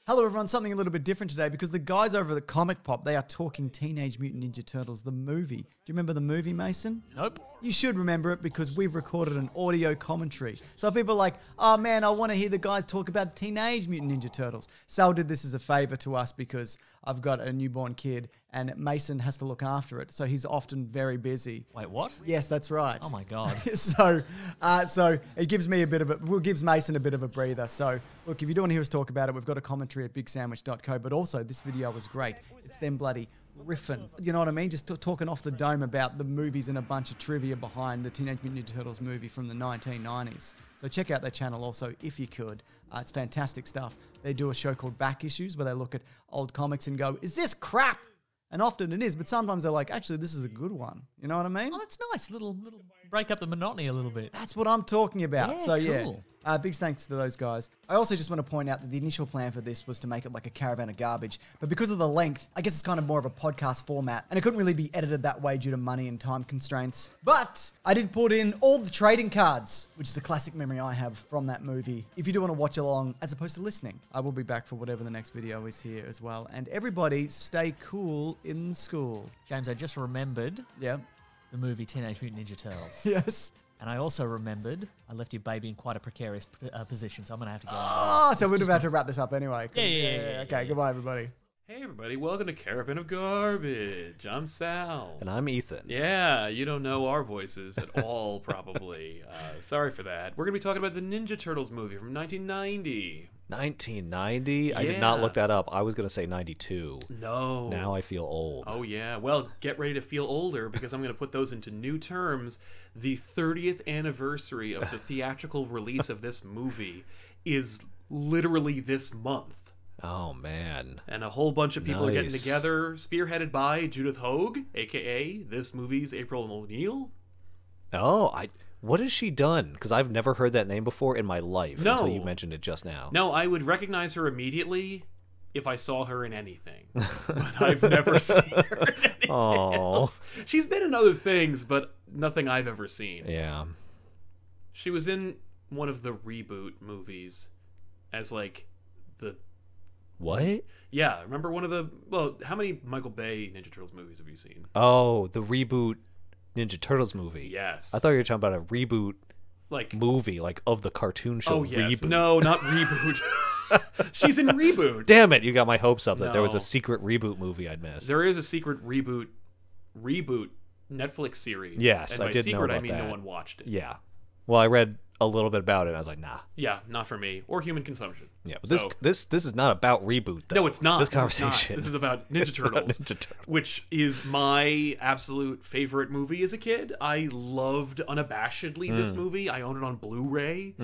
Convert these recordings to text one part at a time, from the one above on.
Hello everyone, something a little bit different today because the guys over at the Comic Pop, they are talking Teenage Mutant Ninja Turtles, the movie. Do you remember the movie, Mason? Nope. You should remember it because we've recorded an audio commentary. So people are like, oh man, I want to hear the guys talk about Teenage Mutant Ninja Turtles. Sal did this as a favor to us because I've got a newborn kid and Mason has to look after it. So he's often very busy. Wait, what? Yes, that's right. Oh my God. So it gives me gives Mason a bit of a breather. So look, if you do want to hear us talk about it, we've got a commentary at bigsandwich.co, but also this video was great. It's them bloody riffing. You know what I mean? Just talking off the dome about the movies and a bunch of trivia behind the Teenage Mutant Ninja Turtles movie from the 1990s. So check out their channel also if you could. It's fantastic stuff. They do a show called Back Issues where they look at old comics and go, is this crap? And often it is, but sometimes they're like, actually, this is a good one. You know what I mean? Oh, that's nice. Little break up the monotony a little bit. That's what I'm talking about. Yeah, So cool. big thanks to those guys. I also just want to point out that the initial plan for this was to make it like a caravan of garbage, but because of the length, I guess it's kind of more of a podcast format, and it couldn't really be edited that way due to money and time constraints. But I did put in all the trading cards, which is a classic memory I have from that movie. If you do want to watch along, as opposed to listening, I will be back for whatever the next video is here as well. And everybody stay cool in school. James, I just remembered Yeah. the movie Teenage Mutant Ninja Turtles. Yes. And I also remembered I left your baby in quite a precarious position, so I'm going to have to go. Oh, so we're about to wrap this up anyway. Yeah. Okay, goodbye, everybody. Hey everybody, welcome to Caravan of Garbage. I'm Sal. And I'm Ethan. Yeah, you don't know our voices at all, probably. Sorry for that. We're going to be talking about the Ninja Turtles movie from 1990. 1990? I did not Yeah. look that up. I was going to say 92. No. Now I feel old. Oh yeah, well, get ready to feel older because I'm going to put those into new terms. The 30th anniversary of the theatrical release of this movie is literally this month. Oh, man. And a whole bunch of people are getting Nice. together, spearheaded by Judith Hoag, a.k.a. this movie's April O'Neil. Oh, what has she done? Because I've never heard that name before in my life No. until you mentioned it just now. No, I would recognize her immediately if I saw her in anything. But I've never seen her in anything else. She's been in other things, but nothing I've ever seen. Yeah. She was in one of the reboot movies as, like, the... What? Yeah, remember one of the... Well, how many Michael Bay Ninja Turtles movies have you seen? Oh, the reboot Ninja Turtles movie. Yes. I thought you were talking about a reboot Like... movie, like of the cartoon show. Oh, yes. Reboot. No, not Reboot. She's in Reboot. Damn it, you got my hopes up that there was No. a secret reboot movie I'd missed. There is a secret reboot Netflix series. Yes, and I by did know secret, I about mean no that. one watched it. Yeah. Well, I read a little bit about it and I was like, nah. Yeah, not for me. Or human consumption. Yeah, but So- this is not about reboot, though. No, it's not. This This is not. conversation. This is about Ninja Turtles, Ninja Turtles. which is my absolute favorite movie as a kid. I loved unabashedly this movie. I owned it on Blu-ray,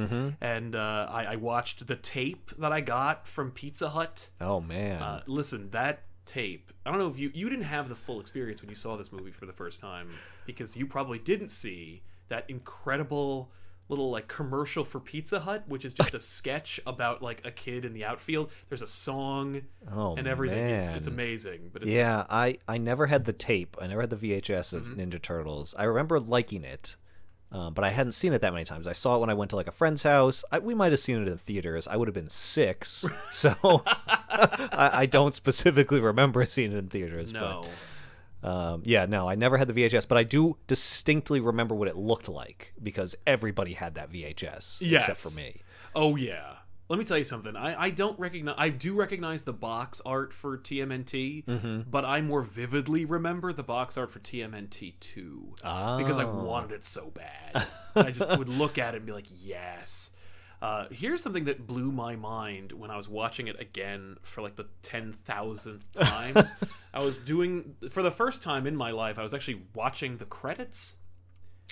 and I watched the tape that I got from Pizza Hut. Oh, man. Listen, that tape, I don't know if you didn't have the full experience when you saw this movie for the first time, because you probably didn't see that incredible little like commercial for Pizza Hut, which is just a sketch about like a kid in the outfield. There's a song and everything. Man. It's amazing. But it's, Yeah, I never had the tape. I never had the VHS of Ninja Turtles. I remember liking it, but I hadn't seen it that many times. I saw it when I went to like a friend's house. We might have seen it in theaters. I would have been 6, so I don't specifically remember seeing it in theaters. no. But, yeah, no, I never had the VHS, but I do distinctly remember what it looked like because everybody had that VHS Yes. except for me. Oh yeah. Let me tell you something. I do recognize the box art for TMNT, but I more vividly remember the box art for TMNT 2 because I wanted it so bad. I just would look at it and be like, yes. Here's something that blew my mind when I was watching it again for like the 10,000th time. For the first time in my life, I was actually watching the credits.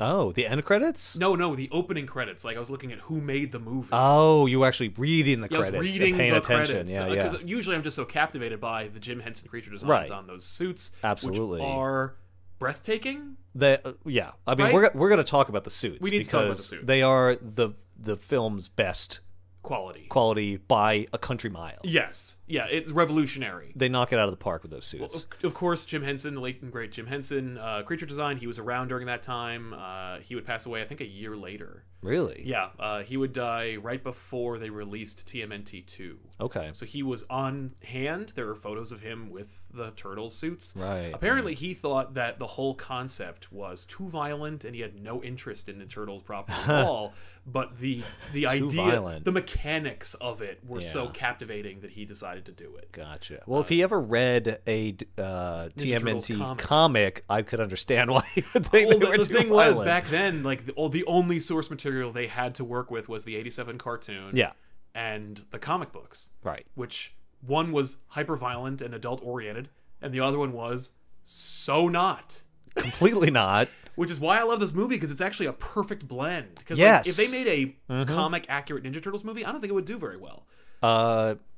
Oh, the end credits? No, the opening credits. Like I was looking at who made the movie. Oh, you were actually reading the Yeah, I was credits reading and paying the attention. credits. Yeah, Because yeah. usually I'm just so captivated by the Jim Henson creature designs Right. on those suits, Absolutely. which are breathtaking. Yeah, I mean, Right? we're gonna talk about the suits. We need to talk about the because suits. They are the film's best Quality by a country mile. Yes. Yeah, it's revolutionary. They knock it out of the park with those suits. Of course, Jim Henson, the late and great Jim Henson, creature design, he was around during that time. He would pass away, I think, a year later. Really? Yeah, he would die right before they released TMNT 2. Okay. So he was on hand. There are photos of him with the turtle suits. Right. Apparently, he thought that the whole concept was too violent, and he had no interest in the turtles proper at all. But the idea, violent. the mechanics of it were so Yeah. captivating that he decided to do it. Gotcha. Well, if he ever read a TMNT Turtles comic, I could understand why he would think Well, they were the too thing violent. was, back then, like the only source material they had to work with was the '87 cartoon, Yeah. and the comic books, Right. which one was hyper violent and adult oriented, and the other one was so not. Completely not. Which is why I love this movie, because it's actually a perfect blend. Because Yes. if they made a comic accurate Ninja Turtles movie, I don't think it would do very well.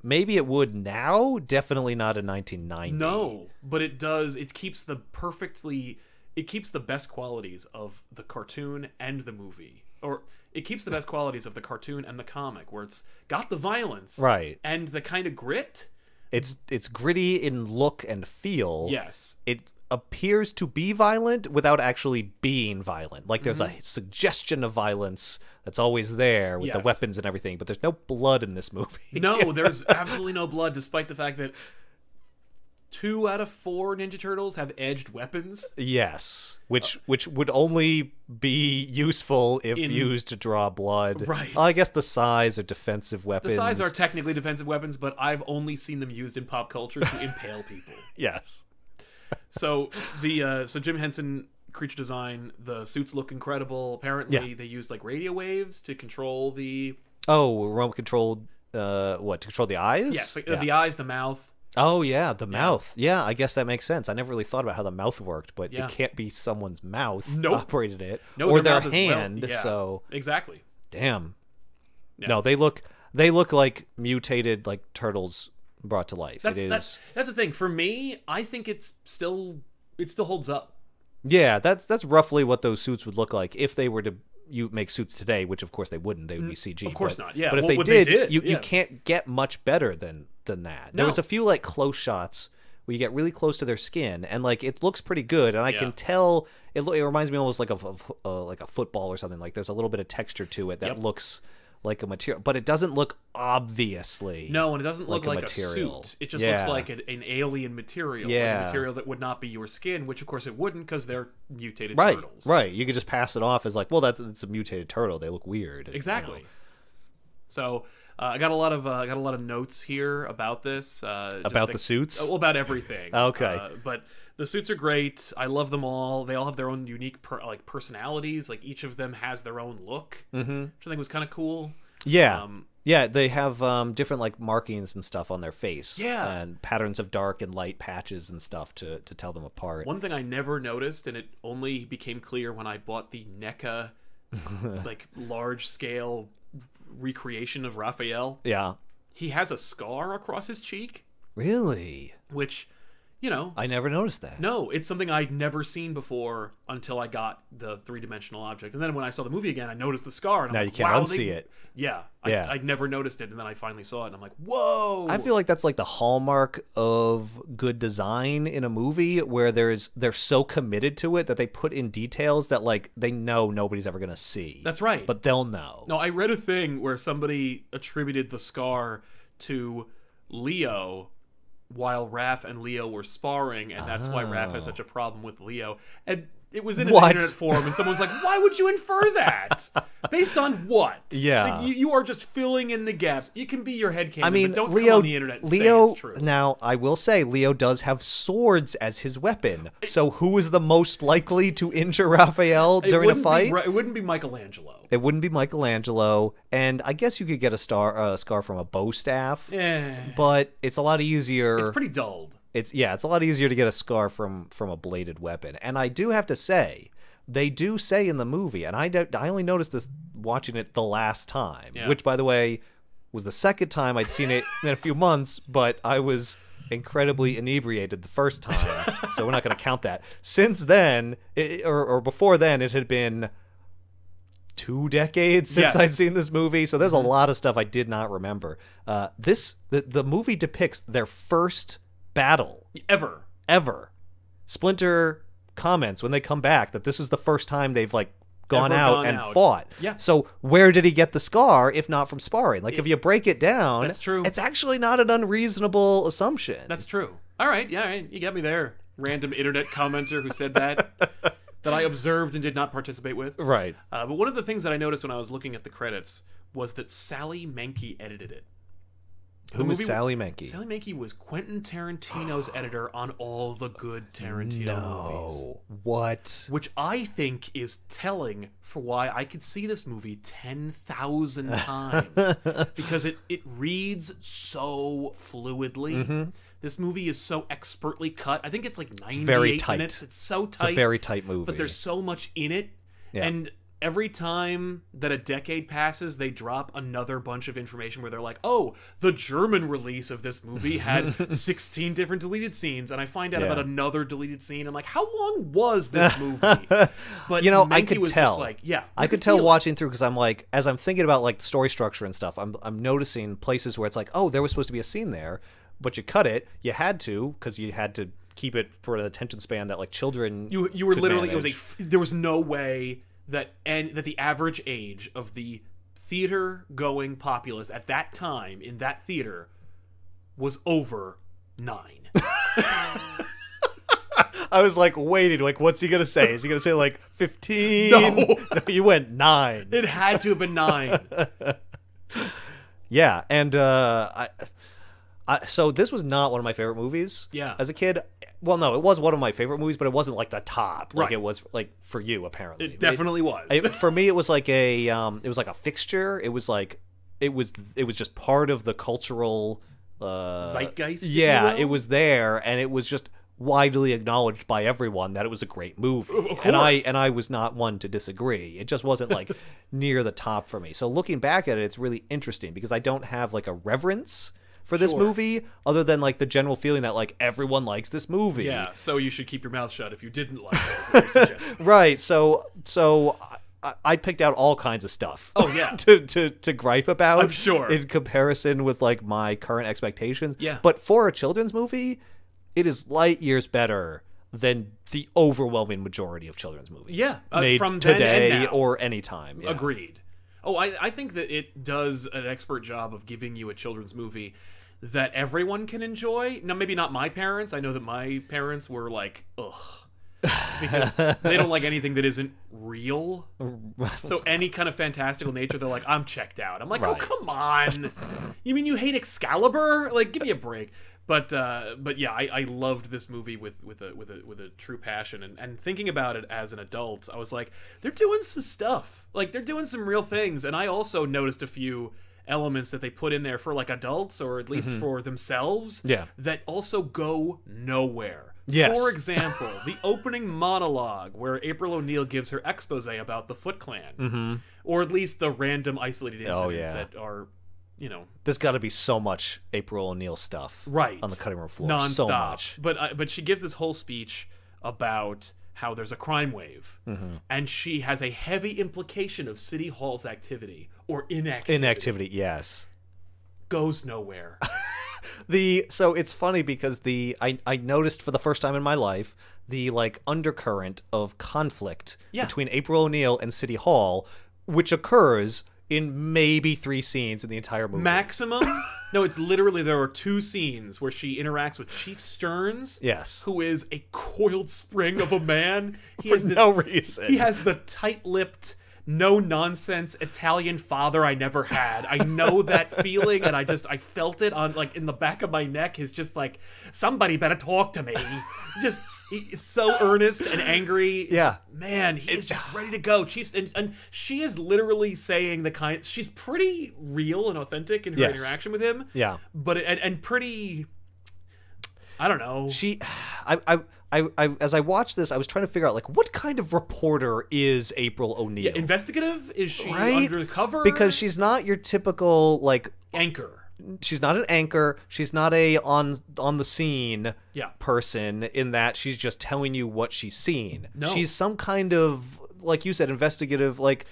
Maybe it would now. Definitely not in 1990. No, but it does. It keeps the best qualities of the cartoon and the movie, or it keeps the best qualities of the cartoon and the comic, where it's got the violence, Right. and the kind of grit. It's gritty in look and feel. Yes, It appears to be violent without actually being violent. Like there's a suggestion of violence that's always there with the Yes. weapons and everything, but there's no blood in this movie. no, there's absolutely no blood, despite the fact that 2 out of 4 Ninja Turtles have edged weapons. Yes, which would only be useful if used to draw blood. Right. I guess the size are defensive The weapons. size are technically defensive weapons, but I've only seen them used in pop culture to impale people. Yes. So so Jim Henson creature design, the suits look incredible. Apparently they used like radio waves to control the Remote controlled. What, to control the eyes? yes, the eyes, the mouth. Oh yeah, the mouth. Yeah, I guess that makes sense. I never really thought about how the mouth worked, but Yeah. it can't be someone's mouth Nope. operated it, No, or their mouth as well. hand. Yeah, So exactly. damn. Yeah. No, they look like mutated like turtles brought to life. That's the thing. For me, I think it still holds up. Yeah, that's roughly what those suits would look like if they were to make suits today, which of course they wouldn't. They would be CG. Of course not. Yeah. But if Well, they what did, they did, you yeah. can't get much better than that. There No. was a few like close shots where you get really close to their skin, and like it looks pretty good, and I can tell it reminds me almost like a football or something. Like there's a little bit of texture to it that looks like a material, but it doesn't look obviously. No, and it doesn't look like material. a suit. It just looks like an alien material. Like Yeah. a material that would not be your skin, which of course it wouldn't, because they're mutated right, turtles. right. You could just pass it off as like, well, it's a mutated turtle. They look weird. Exactly. You know. So I got a lot of notes here about this. About the suits? Well, about everything. Okay. But the suits are great. I love them all. They all have their own unique personalities. Like each of them has their own look, which I think was kind of cool. Yeah. Yeah, they have different like markings and stuff on their face. Yeah. And patterns of dark and light patches and stuff to tell them apart. One thing I never noticed, and it only became clear when I bought the NECA like large scale recreation of Raphael. Yeah. He has a scar across his cheek, Really? which, you know, I never noticed that. no, it's something I'd never seen before until I got the 3-dimensional object. And then when I saw the movie again, I noticed the scar. And Now I'm you like, can't wow, unsee it. Yeah, Yeah. I'd never noticed it, and then I finally saw it, and I'm like, whoa! I feel like that's like the hallmark of good design in a movie, where they're so committed to it that they put in details that like they know nobody's ever gonna see. That's right. But they'll know. No, I read a thing where somebody attributed the scar to Leo while Raph and Leo were sparring, and that's why Raph has such a problem with Leo. And it was in an What? internet forum, and someone was like, why would you infer that? Based on what? Yeah. Like, you are just filling in the gaps. You can be your headcanon, I mean, but don't Leo. come on the internet and say it's true. Now, I will say, Leo does have swords as his weapon. So, who is the most likely to injure Raphael during a fight? It wouldn't be Michelangelo. It wouldn't be Michelangelo, and I guess you could get a scar from a bow staff, but it's a lot easier. It's pretty dulled. It's a lot easier to get a scar from a bladed weapon. And I do have to say, they do say in the movie, and I only noticed this watching it the last time, which, by the way, was the second time I'd seen it in a few months, but I was incredibly inebriated the first time, so we're not going to count that. Since then, or before then, it had been 2 decades since I'd seen this movie, so there's a lot of stuff I did not remember. The movie depicts their first battle Ever. Splinter comments when they come back that this is the first time they've like gone ever out gone and out. fought. Yeah. So where did he get the scar if not from sparring? Like if you break it down, That's true. It's actually not an unreasonable assumption. That's true. All right, yeah, all right. You got me there. Random internet commenter who said that I observed and did not participate with. right. But one of the things that I noticed when I was looking at the credits was that Sally Menke edited it. Who was Sally Menke? Sally Menke was Quentin Tarantino's editor on all the good Tarantino movies. What? Which I think is telling for why I could see this movie 10,000 times. Because it reads so fluidly. This movie is so expertly cut. I think it's like 98 very tight. minutes. It's so tight. It's a very tight movie. But there's so much in it. Yeah. And every time that a decade passes, they drop another bunch of information where they're like, oh, the German release of this movie had 16 different deleted scenes. And I find out about another deleted scene. I'm like, how long was this movie? But you know, I Menke could was tell. Just like, yeah, I could tell watching through because I'm like, as I'm thinking about like story structure and stuff, I'm noticing places where it's like, oh, there was supposed to be a scene there, but you cut it. You had to because you had to keep it for an attention span that like children. You were could literally manage. there was no way that the average age of the theater going populace at that time in that theater was over 9. I was like waiting, like what's he gonna say? Is he gonna say like 15? No. You went 9. It had to have been 9. Yeah, and so this was not one of my favorite movies. Yeah. As a kid, well, no, it was one of my favorite movies, but it wasn't like the top. Like Right. it was like for you apparently. It definitely was. For me, it was like a fixture. It was like it was just part of the cultural Zeitgeist. if Yeah, you will. it was there, and it was just widely acknowledged by everyone that it was a great movie. Of course. And I was not one to disagree. It just wasn't like near the top for me. So looking back at it, it's really interesting because I don't have like a reverence for this Sure. movie other than like the general feeling that like everyone likes this movie. Yeah, so you should keep your mouth shut if you didn't like it. Is what you're suggesting. Right. So I picked out all kinds of stuff. Oh, yeah. to gripe about. I'm sure. In comparison with like my current expectations. Yeah. But for a children's movie, it is light years better than the overwhelming majority of children's movies. Yeah, made from then and today now. or anytime. Yeah. Agreed. Oh, I think that it does an expert job of giving you a children's movie that everyone can enjoy. Now, maybe not my parents. I know that my parents were like, ugh. Because they don't like anything that isn't real. So any kind of fantastical nature, they're like, I'm checked out. I'm like, Right. oh, come on. You mean you hate Excalibur? Like, give me a break. But yeah, I loved this movie with a true passion, and thinking about it as an adult, I was like, they're doing some stuff, like they're doing some real things, and I also noticed a few elements that they put in there for like adults, or at least for themselves, Yeah. that also go nowhere. Yes. For example, the opening monologue where April O'Neil gives her expose about the Foot Clan, or at least the random isolated incidents yeah. that are, you know, There's got to be so much April O'Neil stuff right on the cutting room floor. nonstop. So much. But she gives this whole speech about how there's a crime wave, and she has a heavy implication of City Hall's activity or inactivity. Inactivity, yes. Goes nowhere. So it's funny because I noticed for the first time in my life the like undercurrent of conflict Yeah. between April O'Neil and City Hall, which occurs in maybe 3 scenes in the entire movie. Maximum? No, it's literally, there are 2 scenes where she interacts with Chief Stearns. Yes. Who is a coiled spring of a man. He For has this, no reason. He has the tight-lipped, no-nonsense Italian father I never had. I know that feeling, and I felt it on, like, in the back of my neck. Is just like, somebody better talk to me. He's so earnest and angry. Yeah. Man, he is just ready to go. And she is literally saying she's pretty real and authentic in her Yes. interaction with him. Yeah. But, and pretty, I don't know. I as I watched this, I was trying to figure out like what kind of reporter is April O'Neil? Yeah, investigative? Is she Right? undercover? Because she's not your typical like Anchor. she's not an anchor, she's not a on the scene Yeah. person in that she's just telling you what she's seen. No. She's some kind of, like you said, investigative, like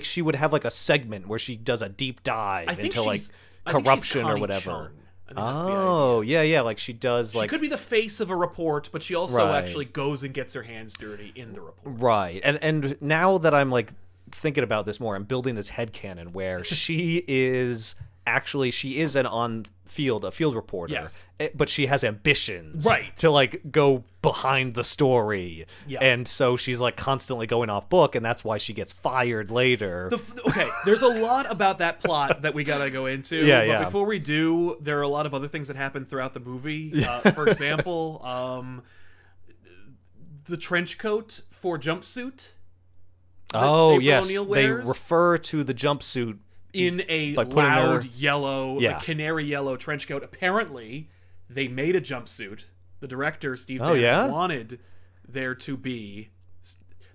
she would have like a segment where she does a deep dive into like I think she's corruption or Connie whatever. Chung. I think that's the Oh, idea. yeah. Like she does. She Like could be the face of a report, but she also Right. actually goes and gets her hands dirty in the report. right. And now that I'm like thinking about this more, I'm building this headcanon where she is a field reporter. Yes. But she has ambitions. Right. To like go behind the story. Yeah. And so she's like constantly going off book, and that's why she gets fired later. Okay, there's a lot about that plot that we gotta go into. Yeah, but yeah. before we do, there are a lot of other things that happen throughout the movie. For example, the trench coat for jumpsuit. Oh, April yes. O'Neil They wears refer to the jumpsuit in a by putting loud her- yellow, Yeah. like canary yellow trench coat. Apparently, they made a jumpsuit. The director Steve Oh, Barron yeah? wanted there to be.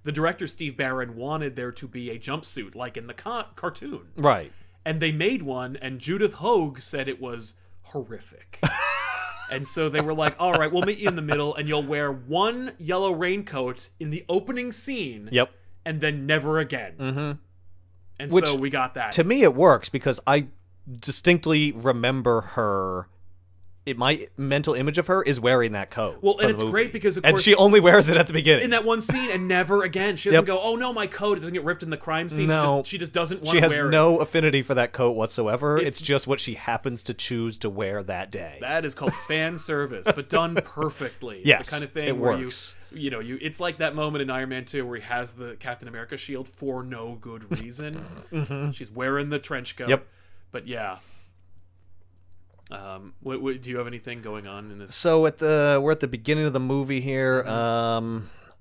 The director Steve Barron wanted there to be a jumpsuit, like in the cartoon. Right. And they made one, and Judith Hoag said it was horrific. And so they were like, all right, we'll meet you in the middle, and you'll wear one yellow raincoat in the opening scene, Yep. and then never again. Mm-hmm. And Which, so we got that. To me, it works because I distinctly remember her. My mental image of her is wearing that coat. Well, for and the it's movie. great because, of and course, she only wears it at the beginning. in that one scene, and never again. She doesn't Yep. go, oh no, my coat. It doesn't get ripped in the crime scene. No. She just doesn't want She to has wear it. no affinity for that coat whatsoever. It's just what she happens to choose to wear that day. That is called fan service, but done perfectly. It's Yes, the kind of thing it where works. it's like that moment in Iron Man 2 where he has the Captain America shield for no good reason. She's wearing the trench coat. Yep. But yeah. Do you have anything going on in this? So we're at the beginning of the movie here.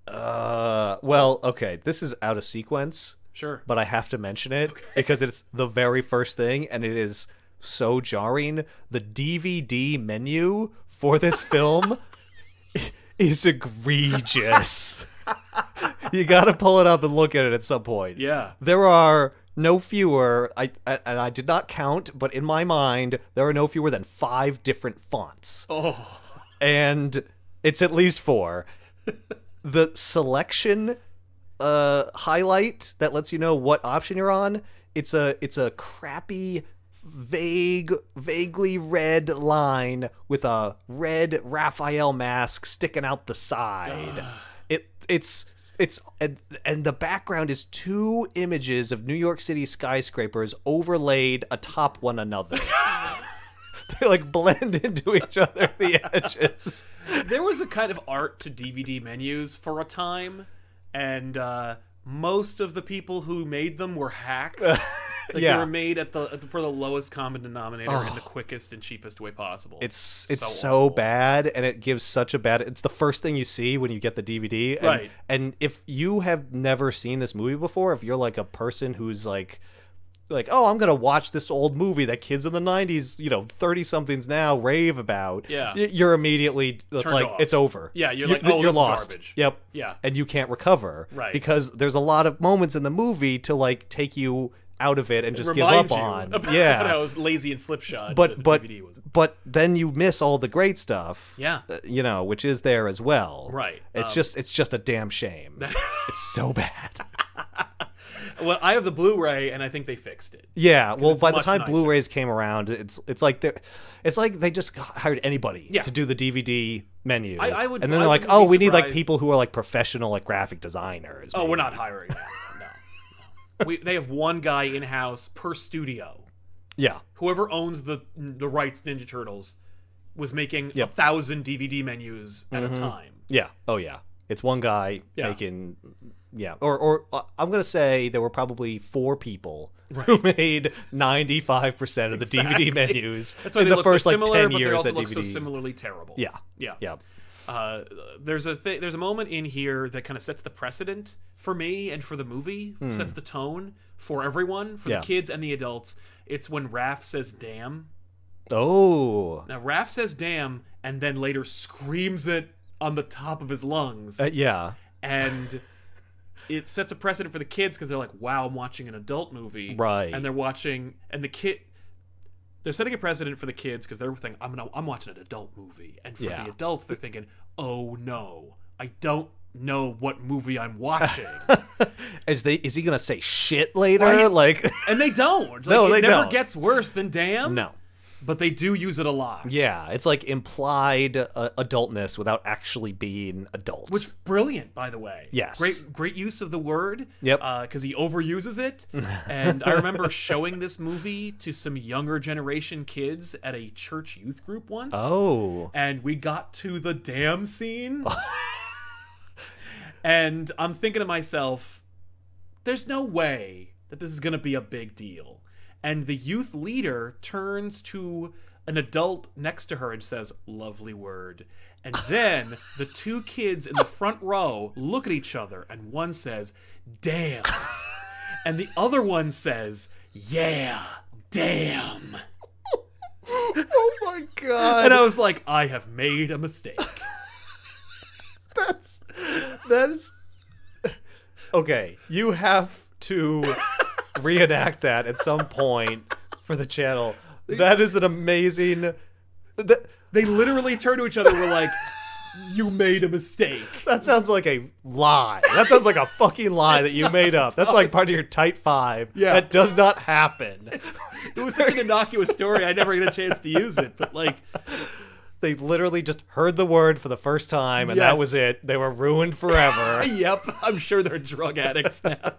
Well, okay, this is out of sequence, Sure. but I have to mention it because it's the very first thing, and it is so jarring. The DVD menu for this film is egregious. You got to pull it up and look at it at some point. Yeah. There are no fewer, and I did not count, but in my mind, there are no fewer than 5 different fonts. Oh. And it's at least 4. The selection highlight that lets you know what option you're on, it's a crappy, vaguely red line with a red Raphael mask sticking out the side. It's and the background is 2 images of New York City skyscrapers overlaid atop one another. They like blend into each other at the edges. There was a kind of art to DVD menus for a time, and most of the people who made them were hacks. Like Yeah. they were made for the lowest common denominator in the quickest and cheapest way possible. It's so awful. bad, and it gives such a bad. It's the first thing you see when you get the DVD, and, Right. And if you have never seen this movie before, if you're like a person who's like, oh, I'm gonna watch this old movie that kids in the '90s, 30-somethings now rave about. Yeah. You're immediately Turned off. it's over. Yeah, you're like, oh, you're this is lost. garbage. Yep. Yeah. And you can't recover. Right. Because there's a lot of moments in the movie to like take you out of it and just give Remind up you on. about Yeah. how lazy and slipshod But the but DVD was. but then you miss all the great stuff. Yeah. Which is there as well. Right. It's just a damn shame. It's so bad. Well, I have the Blu-ray, and I think they fixed it. Yeah. Well, it's by the much time nicer. Blu-rays came around, it's like they just hired anybody Yeah. to do the DVD menu. I would- and then I they're like, wouldn't oh, be we need like surprised- people who are like professional like graphic designers. Oh, maybe. we're not hiring that. No. They have one guy in-house per studio. Yeah. Whoever owns the rights to Ninja Turtles was making 1,000 DVD menus at a time. Yeah. Oh, yeah. It's one guy Yeah. making. Yeah. Or I'm gonna say there were probably 4 people who made 95% of the DVD menus That's why in they the look first so like similar, 10 but they years also that look so DVDs. similarly terrible. Yeah. Yeah. Yeah. There's a moment in here that kind of sets the precedent for me and for the movie. Sets the tone for everyone, for Yeah. the kids and the adults. It's when Raph says "damn." Oh. Now Raph says "damn" and then later screams it on the top of his lungs, Yeah. and it sets a precedent for the kids because they're like, "Wow, I'm watching an adult movie," Right. And they're watching, and they're setting a precedent for the kids because they're thinking, I'm watching an adult movie. And for Yeah. the adults, they're thinking, oh no, I don't know what movie I'm watching. Is he gonna say shit later? Right. Like And they don't. No, it they never don't. gets worse than damn. no. but they do use it a lot. Yeah, it's like implied adultness without actually being adult. Which brilliant, by the way. Yes. Great use of the word. Yep. Because he overuses it. And I remember showing this movie to some younger generation kids at a church youth group once. Oh. And we got to the damn scene. And I'm thinking to myself, there's no way that this is going to be a big deal. And the youth leader turns to an adult next to her and says, "Lovely word." And then the two kids in the front row look at each other, and one says, "Damn." And the other one says, "Yeah, damn." Oh my god. And I was like, I have made a mistake. That is okay. You have to reenact that at some point for the channel. That is an amazing. They literally turn to each other and were like, "You made a mistake." That sounds like a lie. That sounds like a fucking lie that you made up. That's like part of your Tight 5. Yeah. That does not happen. It was such an innocuous story, I never get a chance to use it. But like, They literally just heard the word for the first time, and Yes. that was it. They were ruined forever. yep, I'm sure they're drug addicts now.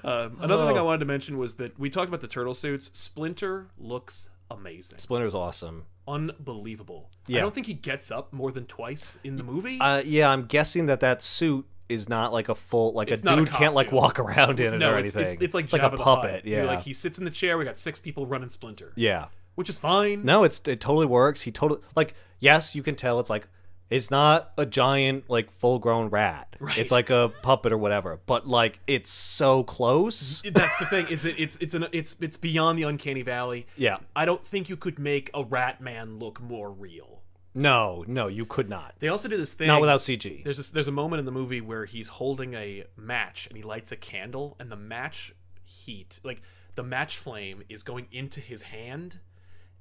Another thing I wanted to mention was that we talked about the turtle suits. Splinter looks amazing. Splinter's awesome. Unbelievable. Yeah. I don't think he gets up more than twice in the movie. Yeah, I'm guessing that suit is not like a full, like It's a not a dude can't like costume. walk around in it no, or it's anything. it's like a Jabba the puppet. Hutt. Yeah, Like he sits in the chair. We got 6 people running Splinter. yeah. Which is fine. No, it totally works. He totally like yes, you can tell it's like it's not a giant like full grown rat. Right. It's like a puppet or whatever. But like it's so close. That's the thing. Is it's beyond the uncanny valley. Yeah. I don't think you could make a rat man look more real. No, you could not. They also do this thing. Not without CG. There's a moment in the movie where he's holding a match and he lights a candle, and the match heat, like the match flame, is going into his hand,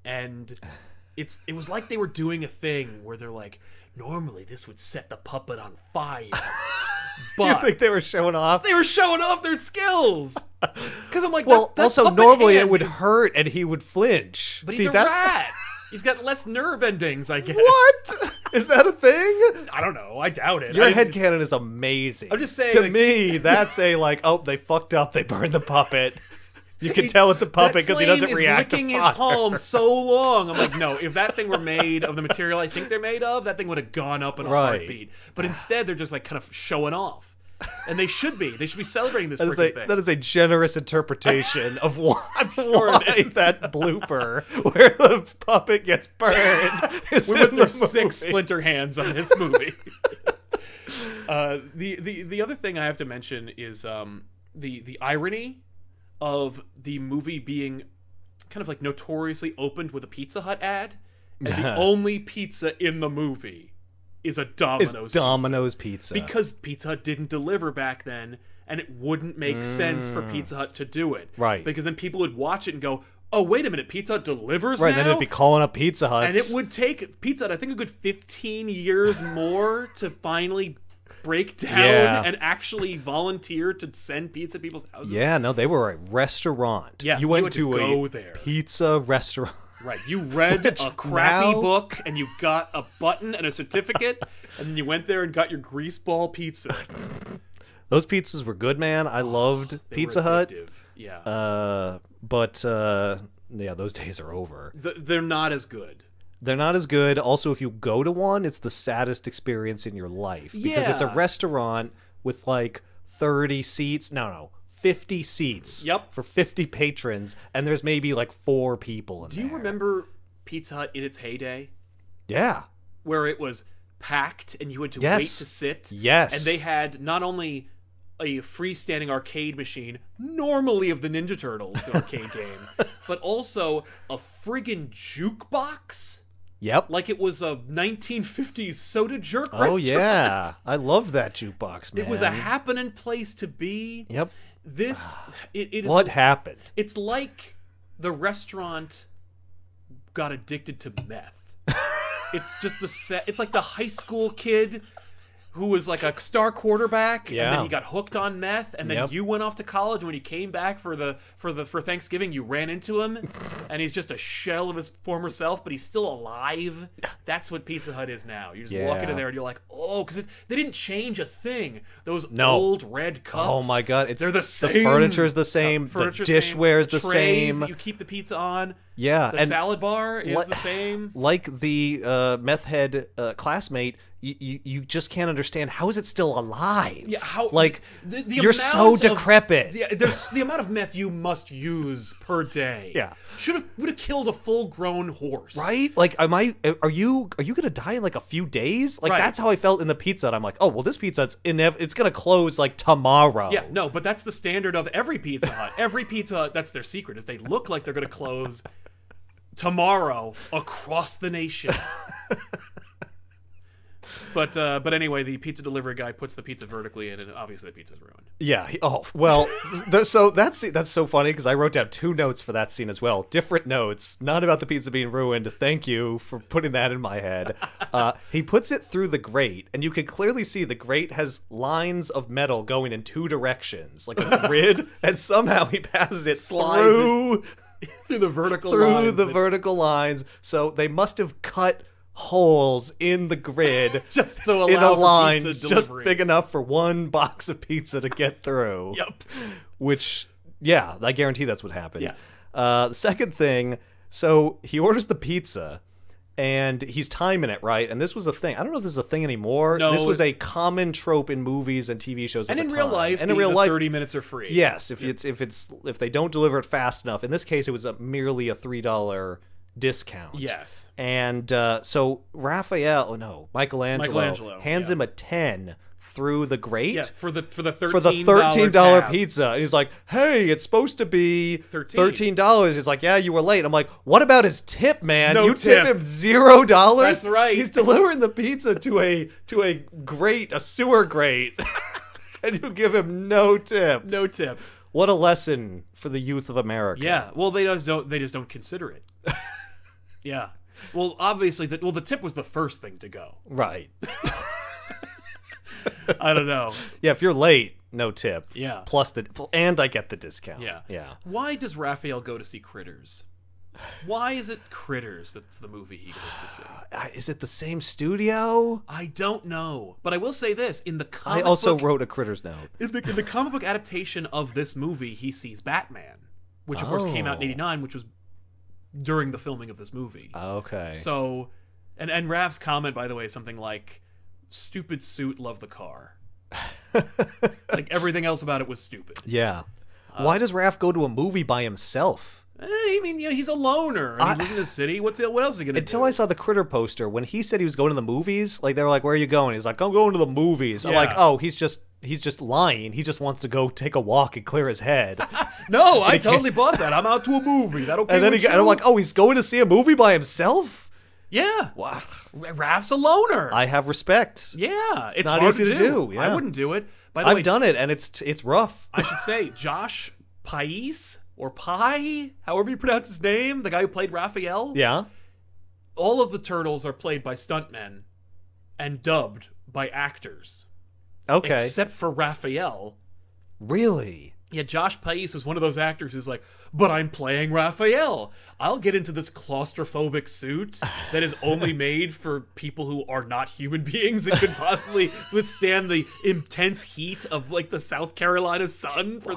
and it was like they were doing a thing where they're like, normally this would set the puppet on fire, but You think they were showing off? they were showing off their skills. Because I'm like, Well, that also puppet normally it hand would is- hurt and he would flinch. But See, he's a rat. He's got less nerve endings, I guess. What? Is that a thing? I don't know. I doubt it. Your I- headcanon is amazing. I'm just saying, To like- me, that's a like, oh, they fucked up. They burned the puppet. You can tell it's a puppet because he doesn't react to licking fire. his palm so long. I'm like, no, if that thing were made of the material I think they're made of, that thing would have gone up in a Right. heartbeat. But instead, they're just like kind of showing off. And they should be. They should be celebrating this That is, freaking thing. that is a generous interpretation of why, sure it why is. that blooper where the puppet gets burned is We in went through the 6 movie. Splinter hands on this movie. The other thing I have to mention is the irony of the movie being kind of like notoriously opened with a Pizza Hut ad, and the only pizza in the movie is a It's Domino's Domino's pizza. because Pizza Hut didn't deliver back then, and it wouldn't make sense for Pizza Hut to do it. Right. Because then people would watch it and go, "Oh, wait a minute, Pizza Hut delivers right, now?" then it'd be calling up Pizza Huts. And it would take Pizza Hut, I think, a good 15 years more to finally break down Yeah. and actually volunteer to send pizza to people's houses. Yeah, no, they were a restaurant. Yeah, you went you had to to go a there. pizza restaurant. Right. You read Which a crappy now- book and you got a button and a certificate, and then you went there and got your greaseball pizza. Those pizzas were good, man. I loved They Pizza were Hut. addictive. Yeah. But yeah, those days are over. They're not as good. They're not as good. Also, if you go to one, it's the saddest experience in your life because it's a Yeah. restaurant with like 30 seats. No, 50 seats. Yep. For 50 patrons, and there's maybe like 4 people in Do you there. remember Pizza Hut in its heyday? Yeah. Where it was packed and you had to Yes. wait to sit? Yes. And they had not only a freestanding arcade machine, normally of the Ninja Turtles arcade game, but also a friggin' jukebox? Yep. Like it was a 1950s soda jerk restaurant. Oh yeah, I loved that jukebox, man. It was a happening place to be. Yep. This it is What happened? It's like the restaurant got addicted to meth. It's just it's like the high school kid who was like a star quarterback, and Yeah. then he got hooked on meth, and then Yep. you went off to college. When he came back for Thanksgiving, you ran into him, and he's just a shell of his former self, but he's still alive. That's what Pizza Hut is now. You just walk into there and you're like, oh, because they didn't change a thing. Those old red cups. Oh my god, they're the same. The furniture's the same. The dishware's the Trays same. that you keep the pizza on. Yeah, The and salad bar is the same. Like the meth head classmate, you just can't understand, how is it still alive? Yeah, how like the you're so amount of- decrepit. There's the amount of meth you must use per day. Yeah. would have killed a full-grown horse. Right? Like, are you gonna die in like a few days? Like, Right. that's how I felt in the Pizza Hut. I'm like, oh well, this Pizza Hut's it's gonna close like tomorrow. Yeah, no, but that's the standard of every Pizza Hut. Every Pizza Hut, that's their secret, is they look like they're going to close tomorrow across the nation. But anyway, the pizza delivery guy puts the pizza vertically in, and obviously the pizza's ruined. Yeah. Oh well. So that's so funny, because I wrote down 2 notes for that scene as well. Different notes, not about the pizza being ruined. Thank you for putting that in my head. He puts it through the grate, and you can clearly see the grate has lines of metal going in 2 directions, like a grid, and somehow he passes it Slides through Through the vertical lines. So they must have cut holes in the grid just to allow in a for line pizza just delivery. big enough for one box of pizza to get through. Yep. Which, yeah, I guarantee that's what happened. Yeah. The second thing, so he orders the pizza, and he's timing it, right? And this was a thing. I don't know if this is a thing anymore. No, this was a common trope in movies and TV shows And at in the real time. life, and in real life, 30 minutes are free. yes, if they don't deliver it fast enough. In this case, it was merely a $3 discount. Yes. And so Michelangelo hands him a 10 through the grate. Yeah, for the $13 for the $13 tab. pizza. And he's like, hey, it's supposed to be $13. $13. He's like, yeah, you were late. I'm like, what about his tip, man? No you tip. tip him $0? That's right. He's delivering the pizza to a grate, a sewer grate. And you give him no tip. No tip. What a lesson for the youth of America. Yeah. Well, they just don't consider it. Yeah. Well, obviously, the tip was the first thing to go. Right. I don't know. Yeah, if you're late, no tip. Yeah. Plus and I get the discount. Yeah. Yeah. Why does Raphael go to see Critters? Why is it Critters that's the movie he goes to see? Is it the same studio? I don't know. But I will say this. In the comic I also book, wrote a Critters note. in the comic book adaptation of this movie, he sees Batman, which of course came out in '89, which was during the filming of this movie. Okay. So, and Raph's comment, by the way, is something like, "Stupid suit, love the car." Like everything else about it was stupid. Yeah. Why does Raph go to a movie by himself? I mean, he's a loner. And he lives in the city. What else is he gonna do? Until I saw the Critter poster, when he said he was going to the movies, like they were like, "Where are you going?" He's like, "I'm going to the movies." I'm Yeah. like, "Oh, he's just lying. He just wants to go take a walk and clear his head." No, I totally bought that. I'm out to a movie. That okay? And then with you? and I'm like, "Oh, he's going to see a movie by himself?" yeah. Wow. Raph's a loner. I have respect. Yeah, it's Not hard easy to do, yeah. I wouldn't do it. By the way, I've done it, and it's rough. I should say Josh Pais or Pai, however you pronounce his name, the guy who played Raphael. Yeah. All of the turtles are played by stuntmen and dubbed by actors. Okay. Except for Raphael. Really? Yeah, Josh Pais was one of those actors who's like, but I'm playing Raphael. I'll get into this claustrophobic suit that is only made for people who are not human beings and could possibly withstand the intense heat of like the South Carolina sun for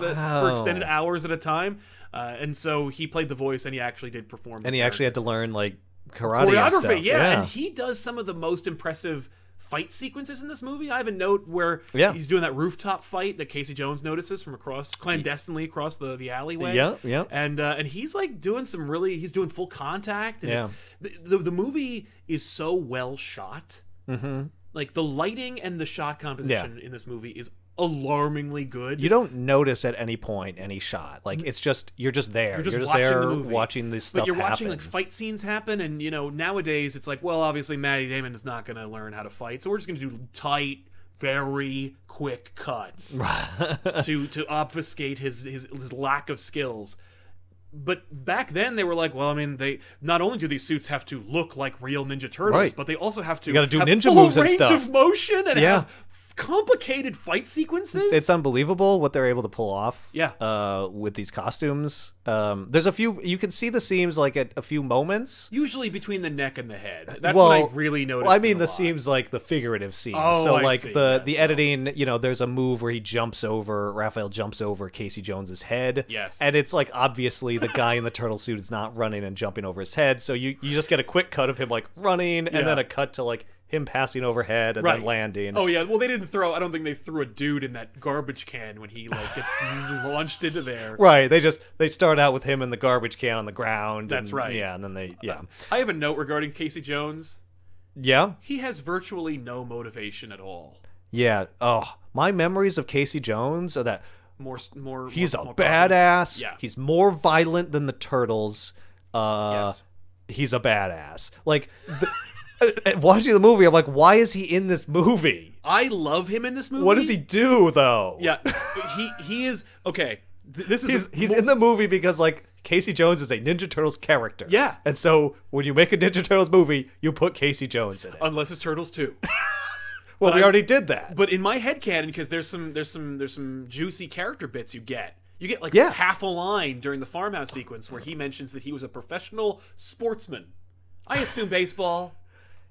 extended hours at a time. And so he played the voice, and he actually did perform. And he actually had to learn like karate and stuff. Yeah, and he does some of the most impressive fight sequences in this movie. I have a note where he's doing that rooftop fight that Casey Jones notices from clandestinely across the alleyway. Yeah. And he's like doing he's doing full contact. And the movie is so well shot. Mm-hmm. Like the lighting and the shot composition in this movie is alarmingly good. You don't notice at any point any shot. Like it's just you're just there. You're just watching there the movie. Watching this stuff. But you're happen. watching like fight scenes happen, and nowadays it's like, well, obviously Matty Damon is not going to learn how to fight, so we're just going to do tight, very quick cuts to obfuscate his lack of skills. but back then they were like, well, I mean, they not only do these suits have to look like real Ninja Turtles, Right. but they also have to You gotta do have ninja full moves and range stuff. of motion and Yeah. have complicated fight sequences. It's unbelievable what they're able to pull off. Yeah. With these costumes, there's a few. You can see the seams like at a few moments. Usually between the neck and the head. That's Well, what I really noticed. Well, I mean them a the lot. seams like the figurative seams. Oh, so I like see. the Yes. editing. You know, there's a move where Raphael jumps over Casey Jones's head. Yes. And it's like obviously the guy in the turtle suit is not running and jumping over his head. So you just get a quick cut of him like running, and then a cut to like him passing overhead and then landing. Oh yeah, well they didn't throw. I don't think they threw a dude in that garbage can when he like gets launched into there. Right. They start out with him in the garbage can on the ground. That's right. Yeah, and then I have a note regarding Casey Jones. Yeah. He has virtually no motivation at all. Yeah. Oh, my memories of Casey Jones are that he's a more badass. Yeah. He's more violent than the turtles. Yes. He's a badass. Like watching the movie, I'm like, why is he in this movie? I love him in this movie. What does he do though? Yeah, he is okay. This is He's in the movie because like Casey Jones is a Ninja Turtles character. Yeah. And so when you make a Ninja Turtles movie, you put Casey Jones in it. unless it's Turtles 2. Well, we already did that. But in my headcanon, because there's some juicy character bits you get. You get like Yeah. half a line during the farmhouse sequence where he mentions that he was a professional sportsman. I assume baseball.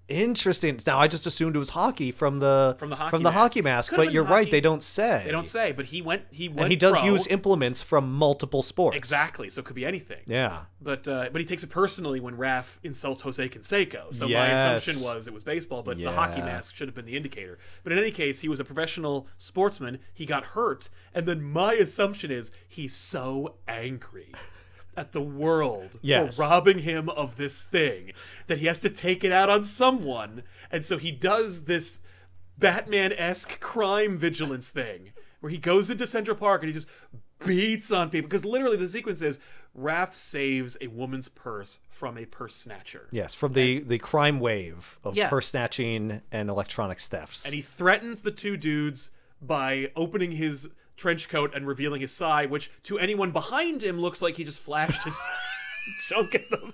Interesting. Now I just assumed it was hockey from the hockey mask, Could've but been you're hockey. right. They don't say. They don't say, but he went. And he does pro. use implements from multiple sports. Exactly, so it could be anything. Yeah. But he takes it personally when Raph insults Jose Canseco. So my Yes. assumption was it was baseball, but the hockey mask should have been the indicator. But in any case, he was a professional sportsman. He got hurt, and then my assumption is he's so angry at the world Yes. for robbing him of this thing that he has to take it out on someone. And so he does this Batman-esque crime vigilance thing where he goes into Central Park and he just beats on people. Because literally the sequence is Raph saves a woman's purse from a purse snatcher. Yes, from the crime wave of Yeah. purse snatching and electronics thefts. And he threatens the two dudes by opening his trench coat and revealing his side, which to anyone behind him looks like he just flashed his junk at them.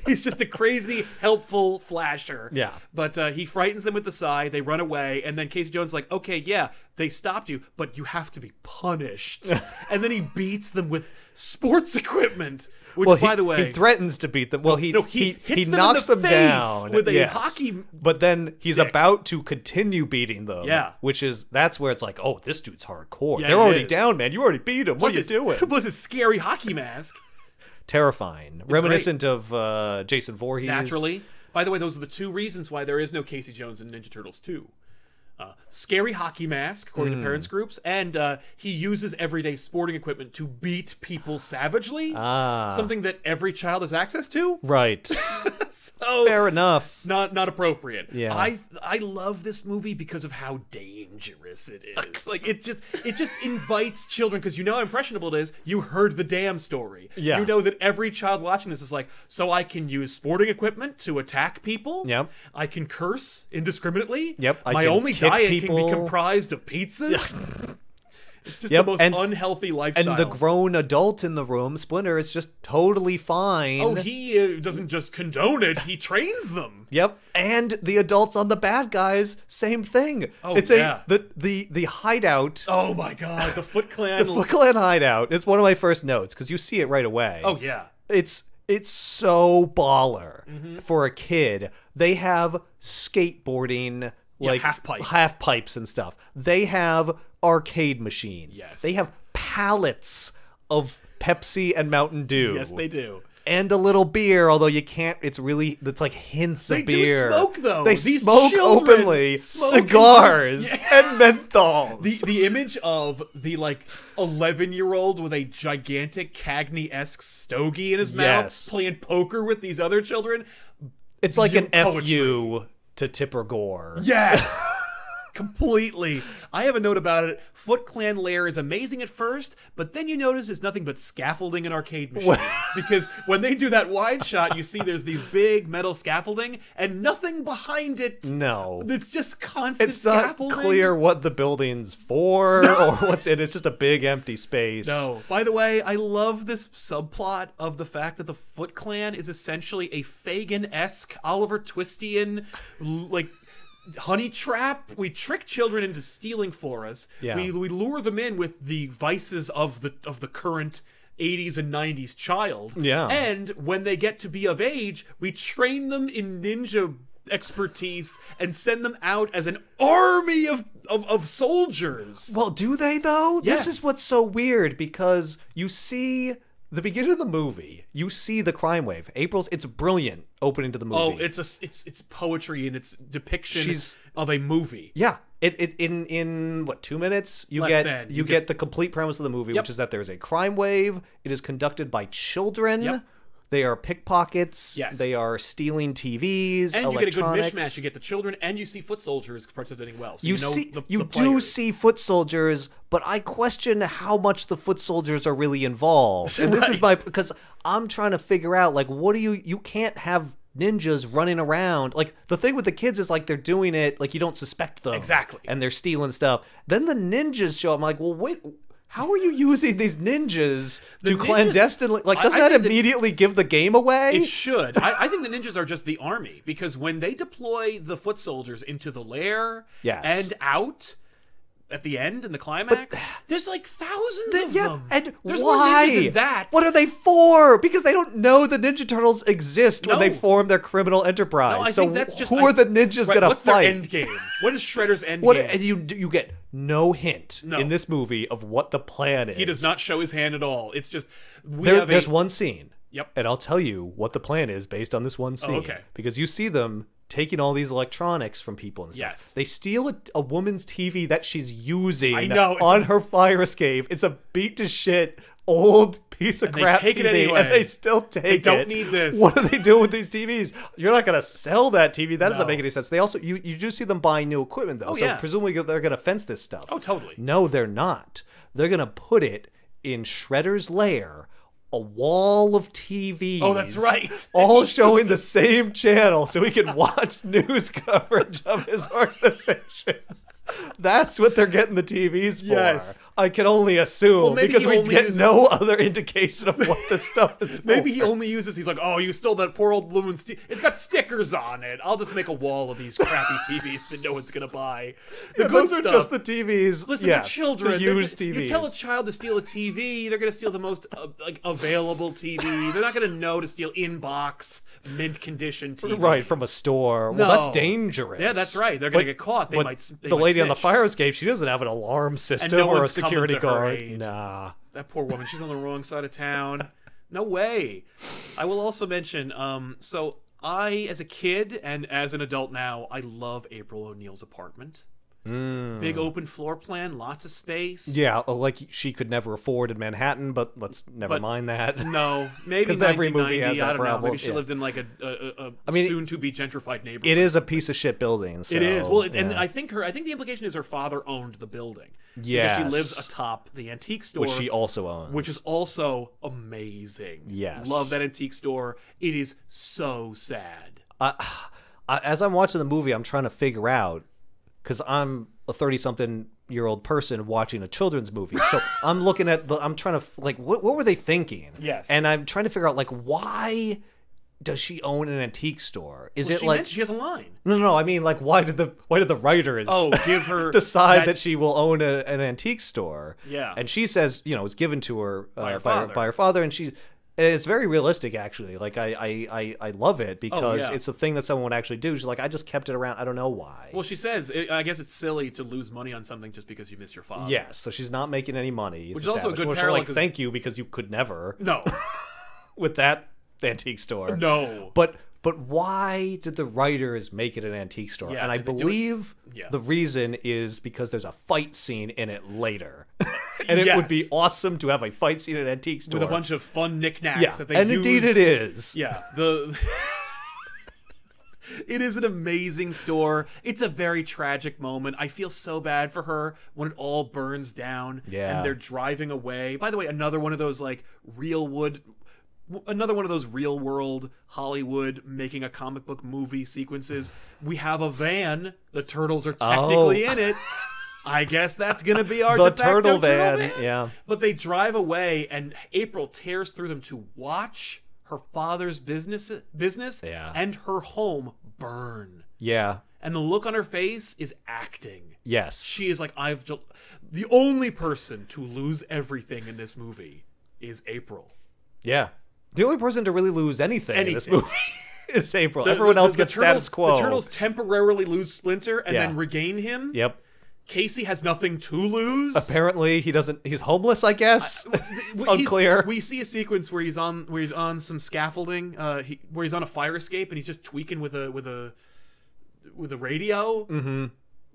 He's just a crazy, helpful flasher. Yeah. But he frightens them with the sigh. They run away. And then Casey Jones is like, okay, yeah, they stopped you, but you have to be punished. And then he beats them with sports equipment. Which, well, by the way... he threatens to beat them. Well, he hits them knocks in the them face down with a yes. hockey But then he's stick. about to continue beating them. Yeah. That's where it's like, oh, this dude's hardcore. Yeah, They're he already is. down, man. You already beat him. What are you doing? Plus his scary hockey mask. Terrifying. Reminiscent of Jason Voorhees. Naturally. By the way, those are the two reasons why there is no Casey Jones in Ninja Turtles 2. Scary hockey mask, according to parents groups, and he uses everyday sporting equipment to beat people savagely. Something that every child has access to. Right. So Fair enough. not appropriate. Yeah. I love this movie because of how dangerous it is. Like it just invites children, because you know how impressionable it is. You heard the damn story. Yeah. You know that every child watching this is like, so I can use sporting equipment to attack people. Yep. I can curse indiscriminately. Yep, I My can only kick diet people. can be comprised of pizzas. It's just Yep, the most and- unhealthy lifestyle. And the grown adult in the room, Splinter, is just totally fine. Oh, he doesn't just condone it; he trains them. Yep, and the adults on the bad guys, same thing. Oh, it's yeah. the hideout. Oh my God, the Foot Clan. The Foot Clan hideout. It's one of my first notes because you see it right away. Oh yeah. It's so baller for a kid. They have skateboarding, Yeah, like half pipes. and stuff. They have arcade machines. Yes. They have pallets of Pepsi and Mountain Dew. Yes, they do. And a little beer, although you can't. It's like hints They of do beer. smoke, though. They These smoke children openly. smoke Cigars and- and menthols. The image of the 11-year-old with a gigantic Cagney-esque stogie in his mouth Yes. playing poker with these other children. It's like an poetry. FU to Tipper Gore. Yes. Completely. I have a note about it. Foot Clan Lair is amazing at first, but then you notice it's nothing but scaffolding and arcade machines. Because when they do that wide shot, you see there's these big metal scaffolding and nothing behind it. No. It's just constant It's not scaffolding. clear what the building's for or what's in it. It's just a big empty space. No. By the way, I love this subplot of the fact that the Foot Clan is essentially a Fagin-esque, Oliver Twistian, like, honey trap. We trick children into stealing for us. Yeah. We lure them in with the vices of the current 80s and 90s child. Yeah. And when they get to be of age, we train them in ninja expertise and send them out as an army of soldiers. Well, do they though? Yes. This is what's so weird because you see the beginning of the movie, you see the crime wave. It's brilliant opening to the movie. Oh, it's poetry and its depiction of a movie. Yeah. In what, 2 minutes you get the complete premise of the movie, which is that there's a crime wave. It is conducted by children. Yep. They are pickpockets. Yes. They are stealing TVs, and you get a good electronics. mishmash. You get the children, and you see foot soldiers participating well. So You do see foot soldiers, but I question how much the foot soldiers are really involved. And this is because I'm trying to figure out, like, what do you can't have ninjas running around. Like, the thing with the kids is, like, they're doing it, like, you don't suspect them. Exactly. And they're stealing stuff. Then the ninjas show up. I'm like, well, wait, how are you using these ninjas to clandestinely... Like, doesn't that immediately give the game away? It should. I think the ninjas are just the army, because when they deploy the foot soldiers into the lair and out... at the end in the climax, there's like thousands of them. And there's why? more ninjas in that. What are they for? Because they don't know the Ninja Turtles exist when they form their criminal enterprise. No, I think that's just, who are the ninjas gonna what's fight? Their end game? What is Shredder's end game? And you get no hint in this movie of what the plan is. He does not show his hand at all. It's just there's one scene. Yep. And I'll tell you what the plan is based on this one scene. Oh, okay. Because you see them taking all these electronics from people and stuff. Yes. They steal a woman's TV that she's using on her fire escape. It's a beat to shit old piece of crap take TV, it anyway. and they still take it. They don't need this. What are they doing with these TVs? You're not going to sell that TV. That doesn't make any sense. They also you do see them buying new equipment though. So presumably they're going to fence this stuff. Oh, totally. No, they're not. They're going to put it in Shredder's lair. A wall of TVs. Oh, that's right. All showing the same channel so we can watch news coverage of his organization. That's what they're getting the TVs for. Yes. I can only assume because we get no other indication of what this stuff is for. Maybe he only uses, he's like, oh, you stole that poor old woman's TV. It's got stickers on it. I'll just make a wall of these crappy TVs that no one's going to buy. Those are just the TVs. Listen, they're children. The used TVs. You tell a child to steal a TV, they're going to steal the most available TV. They're not going to know to steal in-box, mint condition TV. Right, from a store. Well, that's dangerous. Yeah, that's right. They're going to get caught. They might the lady on the fire escape, she doesn't have an alarm system or a security guard. Nah. That poor woman. She's on the wrong side of town. No way. I will also mention, so I, as a kid and as an adult now, I love April O'Neil's apartment. Big open floor plan, lots of space. Yeah, like she could never afford in Manhattan, but let's never mind that. No, maybe because every movie has that I don't problem. know. Maybe she lived in like a soon-to-be gentrified neighborhood. It is a piece of shit building. So, it is. Well, and I think the implication is her father owned the building. Yes. Because she lives atop the antique store, which she also owns, which is also amazing. Yes, love that antique store. It is so sad. As I'm watching the movie, I'm trying to figure out. Because I'm a 30-something-year-old person watching a children's movie. So I'm looking at I'm trying to, like, what were they thinking? Yes. And I'm trying to figure out, like, why does she own an antique store? Is it like... she has a line. No. I mean, like, why did the writers give her... decide that she will own an antique store? Yeah. And she says, it's given to her by her father. And it's very realistic, actually. Like, I love it because it's a thing that someone would actually do. She's like, I just kept it around. I don't know why. Well, she says, I guess it's silly to lose money on something just because you miss your father. Yes, so she's not making any money. Which is also a good parallel. parallel. Like, thank you, because you could never. No. With that antique store. No. But why did the writers make it an antique store? Yeah, and I believe Yeah. The reason is because there's a fight scene in it later. And it would be awesome to have a fight scene in an antique store. With a bunch of fun knickknacks that they and use. indeed it is. Yeah. It is an amazing store. It's a very tragic moment. I feel so bad for her when it all burns down Yeah. and they're driving away. By the way, another one of those real world Hollywood making a comic book movie sequences. We have a van. The turtles are technically in it. I guess that's going to be our The de facto turtle van. Yeah. But they drive away, and April tears through them to watch her father's business Yeah. and her home burn. Yeah. And the look on her face is acting. Yes. She is like, the only person to lose everything in this movie is April. Yeah. The only person to really lose anything. In this movie is April. The- Everyone the- else the gets turtles- status quo. The turtles temporarily lose Splinter and Yeah. then regain him. Yep. Casey has nothing to lose. Apparently, he doesn't. He's homeless, I guess. It's unclear. We see a sequence where he's on some scaffolding, where he's on a fire escape and he's just tweaking with a radio. Mm-hmm.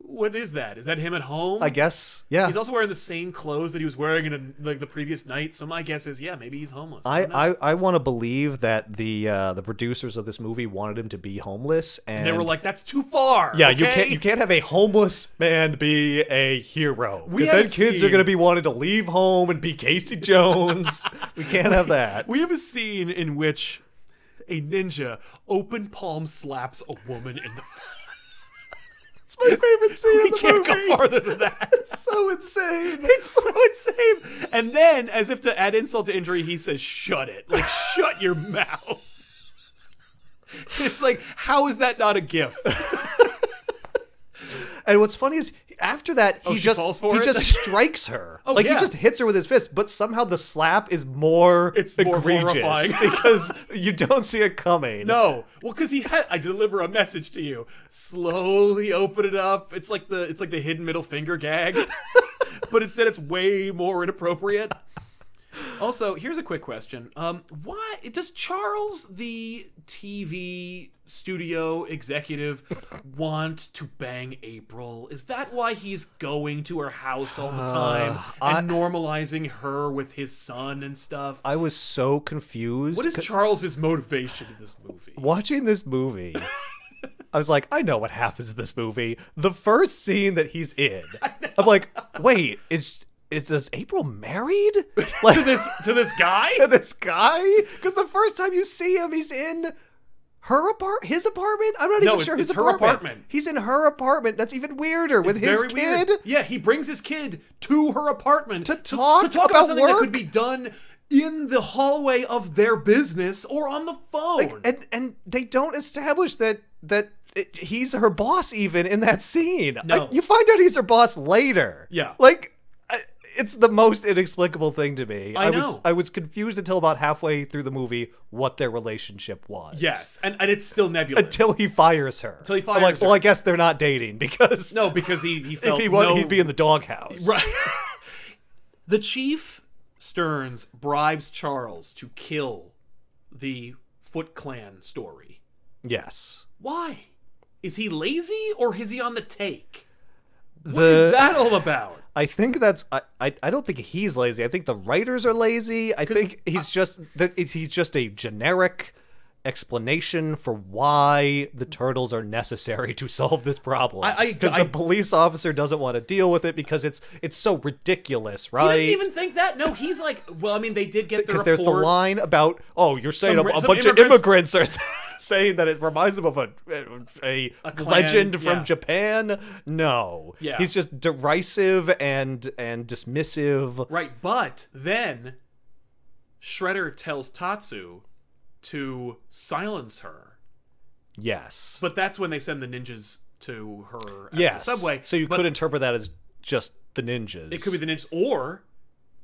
What is that? Is that him at home? I guess. Yeah. He's also wearing the same clothes that he was wearing in the previous night. So my guess is, maybe he's homeless. I want to believe that the producers of this movie wanted him to be homeless, and they were like, "That's too far." Yeah, okay? you can't have a homeless man be a hero. We Because have then kids are seen- going to be wanting to leave home and be Casey Jones. We can't have that. We have a scene in which a ninja open palm slaps a woman in the face. It's my favorite scene We in the can't movie. go farther than that. It's so insane. It's so insane. And then, as if to add insult to injury, he says, "Shut it." Like, shut your mouth. It's like, how is that not a gif? And what's funny is after that he she just falls for he it? just strikes her. Oh, Like yeah. he just hits her with his fist, but somehow the slap is more It's more egregious horrifying. because you don't see it coming. No. Well, because I deliver a message to you. Slowly open it up. It's like the hidden middle finger gag. But instead it's way more inappropriate. Also, here's a quick question. Why does Charles, the TV studio executive, want to bang April? Is that why he's going to her house all the time and normalizing her with his son and stuff? I was so confused. What is Charles's motivation in this movie? Watching this movie? I was like, I know what happens in this movie. The first scene that he's in, I'm like, wait, is April married? Like, to this guy? to this guy? Because the first time you see him, he's in his apartment. I'm not No, even sure it's his her apartment. He's in her apartment. That's even weirder with It's his very kid. weird. Yeah, he brings his kid to her apartment To talk about about something that work? could be done in the hallway of their business or on the phone. And they don't establish that he's her boss even in that scene. No. You find out he's her boss later. Yeah. Like, it's the most inexplicable thing to me. I know. I was confused until about halfway through the movie what their relationship was. Yes, and it's still nebulous. Until he fires her. Until he I'm fires like, her. well, I guess they're not dating because No, because he felt if he was, no... he'd be in the doghouse. Right. The Chief Stearns bribes Charles to kill the Foot Clan story. Yes. Why? Is he lazy or is he on the take? What is that all about? I think that's I don't think he's lazy. I think the writers are lazy. I think he's just a generic explanation for why the turtles are necessary to solve this problem. Because the police officer doesn't want to deal with it because it's so ridiculous, right? He doesn't even think that. No, he's like, well, I mean, they did get the report. Because there's the line about, you're saying Some a bunch of immigrants are saying that it reminds them of a clan, legend from yeah. Japan. No. Yeah. He's just derisive and dismissive. Right, but then Shredder tells Tatsu to silence her. Yes. But that's when they send the ninjas to her at Yes. the subway. So you But could interpret that as just the ninjas. it could be the ninjas, or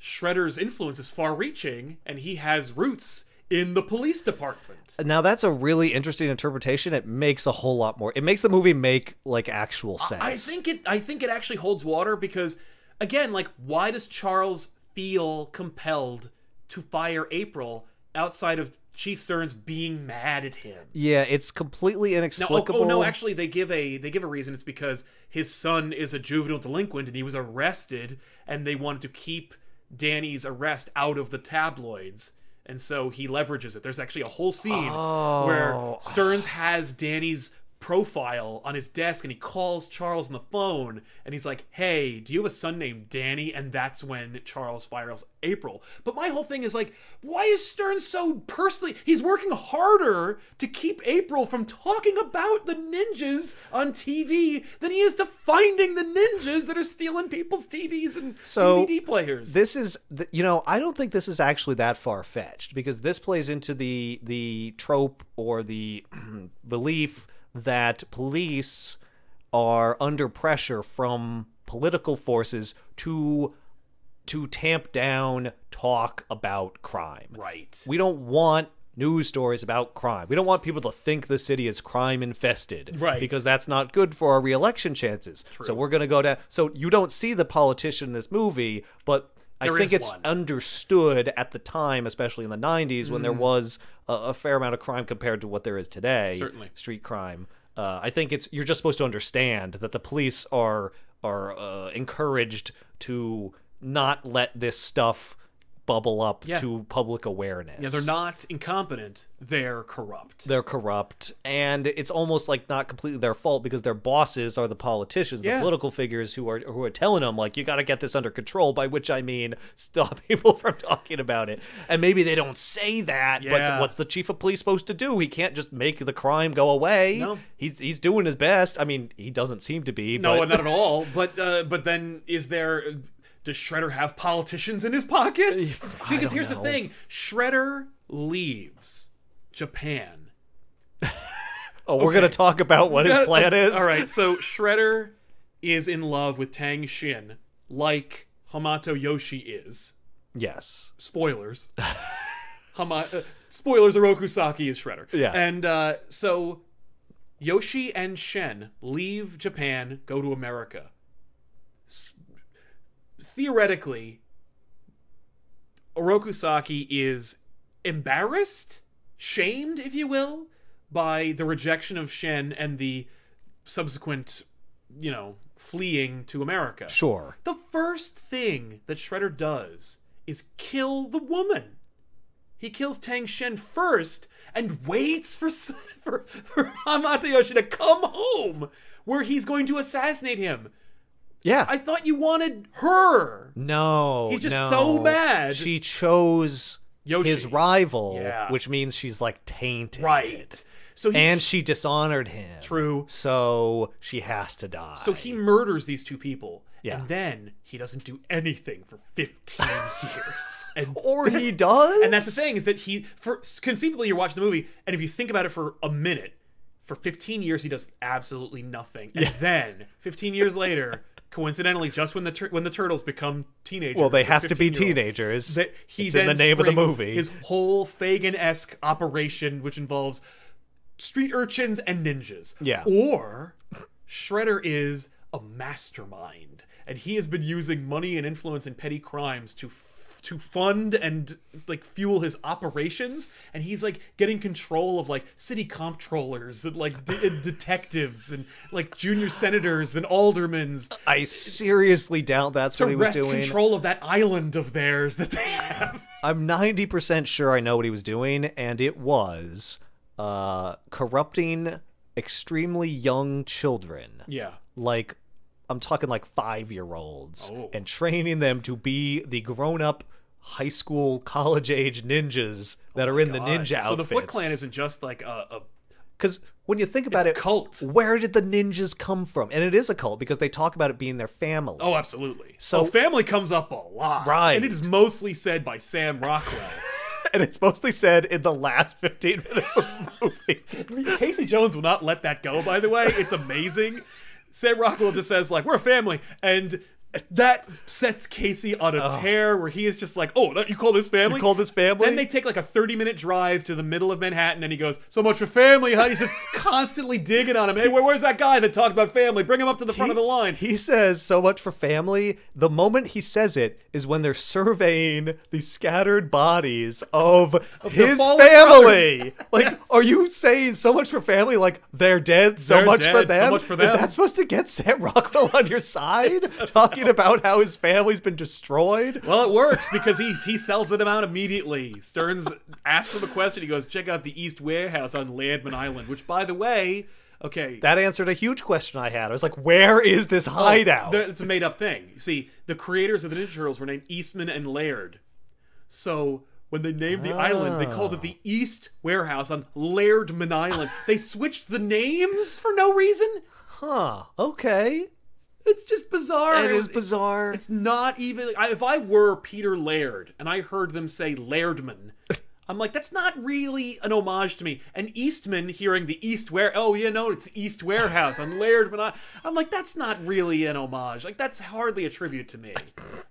Shredder's influence is far-reaching, and he has roots in the police department. Now that's a really interesting interpretation. It makes a whole lot more. It makes the movie make like actual sense. I think it actually holds water because, again, like, why does Charles feel compelled to fire April outside of Chief Stearns being mad at him? Yeah, it's completely Now, inexplicable. no, actually, they give a reason. It's because his son is a juvenile delinquent and he was arrested, and they wanted to keep Danny's arrest out of the tabloids. and so he leverages it. There's actually a whole scene where Stearns has Danny's profile on his desk, and he calls Charles on the phone, and he's like, hey, do you have a son named Danny? And that's when Charles fires April. But my whole thing is like, why is Stearns so personally, he's working harder to keep April from talking about the ninjas on TV than he is to finding the ninjas that are stealing people's TVs and DVD players. This is, you know, I don't think this is actually that far-fetched, because this plays into the trope or the belief that police are under pressure from political forces to tamp down talk about crime. Right. We don't want news stories about crime. We don't want people to think the city is crime infested. Right. Because that's not good for our re-election chances. True. So we're going to go down. So you don't see the politician in this movie, but I think it's understood at the time, especially in the 90s, when there was a fair amount of crime compared to what there is today. Certainly. Street crime. I think you're just supposed to understand that the police are encouraged to not let this stuff bubble up to public awareness. Yeah, they're not incompetent, they're corrupt. They're corrupt, and it's almost like not completely their fault, because their bosses are the politicians, the political figures who are telling them, like, you got to get this under control, by which I mean stop people from talking about it. And maybe they don't say that, but what's the chief of police supposed to do? He can't just make the crime go away. No. He's doing his best. I mean, he doesn't seem to be. No, but... not at all. But then is there... Does Shredder have politicians in his pockets? Because here's the thing. Shredder leaves Japan. We're going to talk about what his plan is? All right, so Shredder is in love with Tang Shin, like Hamato Yoshi is. Yes. Spoilers. Spoilers, Oroku Saki is Shredder. Yeah. And so Yoshi and Shen leave Japan, go to America. Theoretically, Oroku Saki is embarrassed, shamed, if you will, by the rejection of Shen and the subsequent, you know, fleeing to America. Sure. The first thing that Shredder does is kill the woman. He kills Tang Shen first and waits for Hamato Yoshi to come home, where he's going to assassinate him. Yeah. I thought you wanted her. No. He's just so mad. She chose Yoshi. his rival, which means she's like tainted. Right. So and she dishonored him. True. So she has to die. So he murders these two people. Yeah. And then he doesn't do anything for 15 years. Or he does? And that's the thing, is that conceivably you're watching the movie, and if you think about it for a minute, for 15 years he does absolutely nothing. And then, 15 years later... Coincidentally, just when the turtles become teenagers, well, they have to be teenagers. He it's then in the name of the movie. His whole Fagin-esque operation, which involves street urchins and ninjas. Yeah. Or Shredder is a mastermind, and he has been using money and influence and petty crimes to fund and like fuel his operations, and he's like getting control of like city comptrollers and like detectives and like junior senators and aldermans. I seriously doubt that's what he was doing. To wrest control of that island of theirs that they have. I'm 90% sure I know what he was doing, and it was corrupting extremely young children. Yeah. Like, I'm talking like 5-year-olds and training them to be the grown-up high school, college-age ninjas that are in the ninja outfits. So the Foot Clan isn't just like a... Because when you think about it, cult. Where did the ninjas come from? And it is a cult because they talk about it being their family. Oh, absolutely. So family comes up a lot. Right. And it is mostly said by Sam Rockwell. And it's mostly said in the last 15 minutes of the movie. Casey Jones will not let that go, by the way. It's amazing. Sam Rockwell just says, like, we're a family. And that sets Casey on a tear where he is just like, oh, you call this family? You call this family? Then they take like a 30-minute drive to the middle of Manhattan, and he goes, so much for family, huh? He's just constantly digging on him. Hey, where's that guy that talked about family? Bring him up to the front of the line. He says so much for family. The moment he says it is when they're surveying the scattered bodies of his family. Like, are you saying so much for family? Like, they're dead, so much for them? So much for them. Is that supposed to get Sam Rockwell on your side? Talking talking about how his family's been destroyed. Well, it works because he sells them out immediately. Stearns asks him a question. He goes, check out the East Warehouse on Landman Island, which, by the way, okay. That answered a huge question I had. I was like, where is this hideout? It's a made-up thing. See, the creators of the Ninja Turtles were named Eastman and Laird. So when they named the island, they called it the East Warehouse on Lairdman Island. They switched the names for no reason. Huh. Okay. It's just bizarre. It is bizarre. It's not even... if I were Peter Laird and I heard them say Lairdman, I'm like, that's not really an homage to me. And Eastman hearing the East it's the East Warehouse on Lairdman. I'm like, that's not really an homage. Like, that's hardly a tribute to me.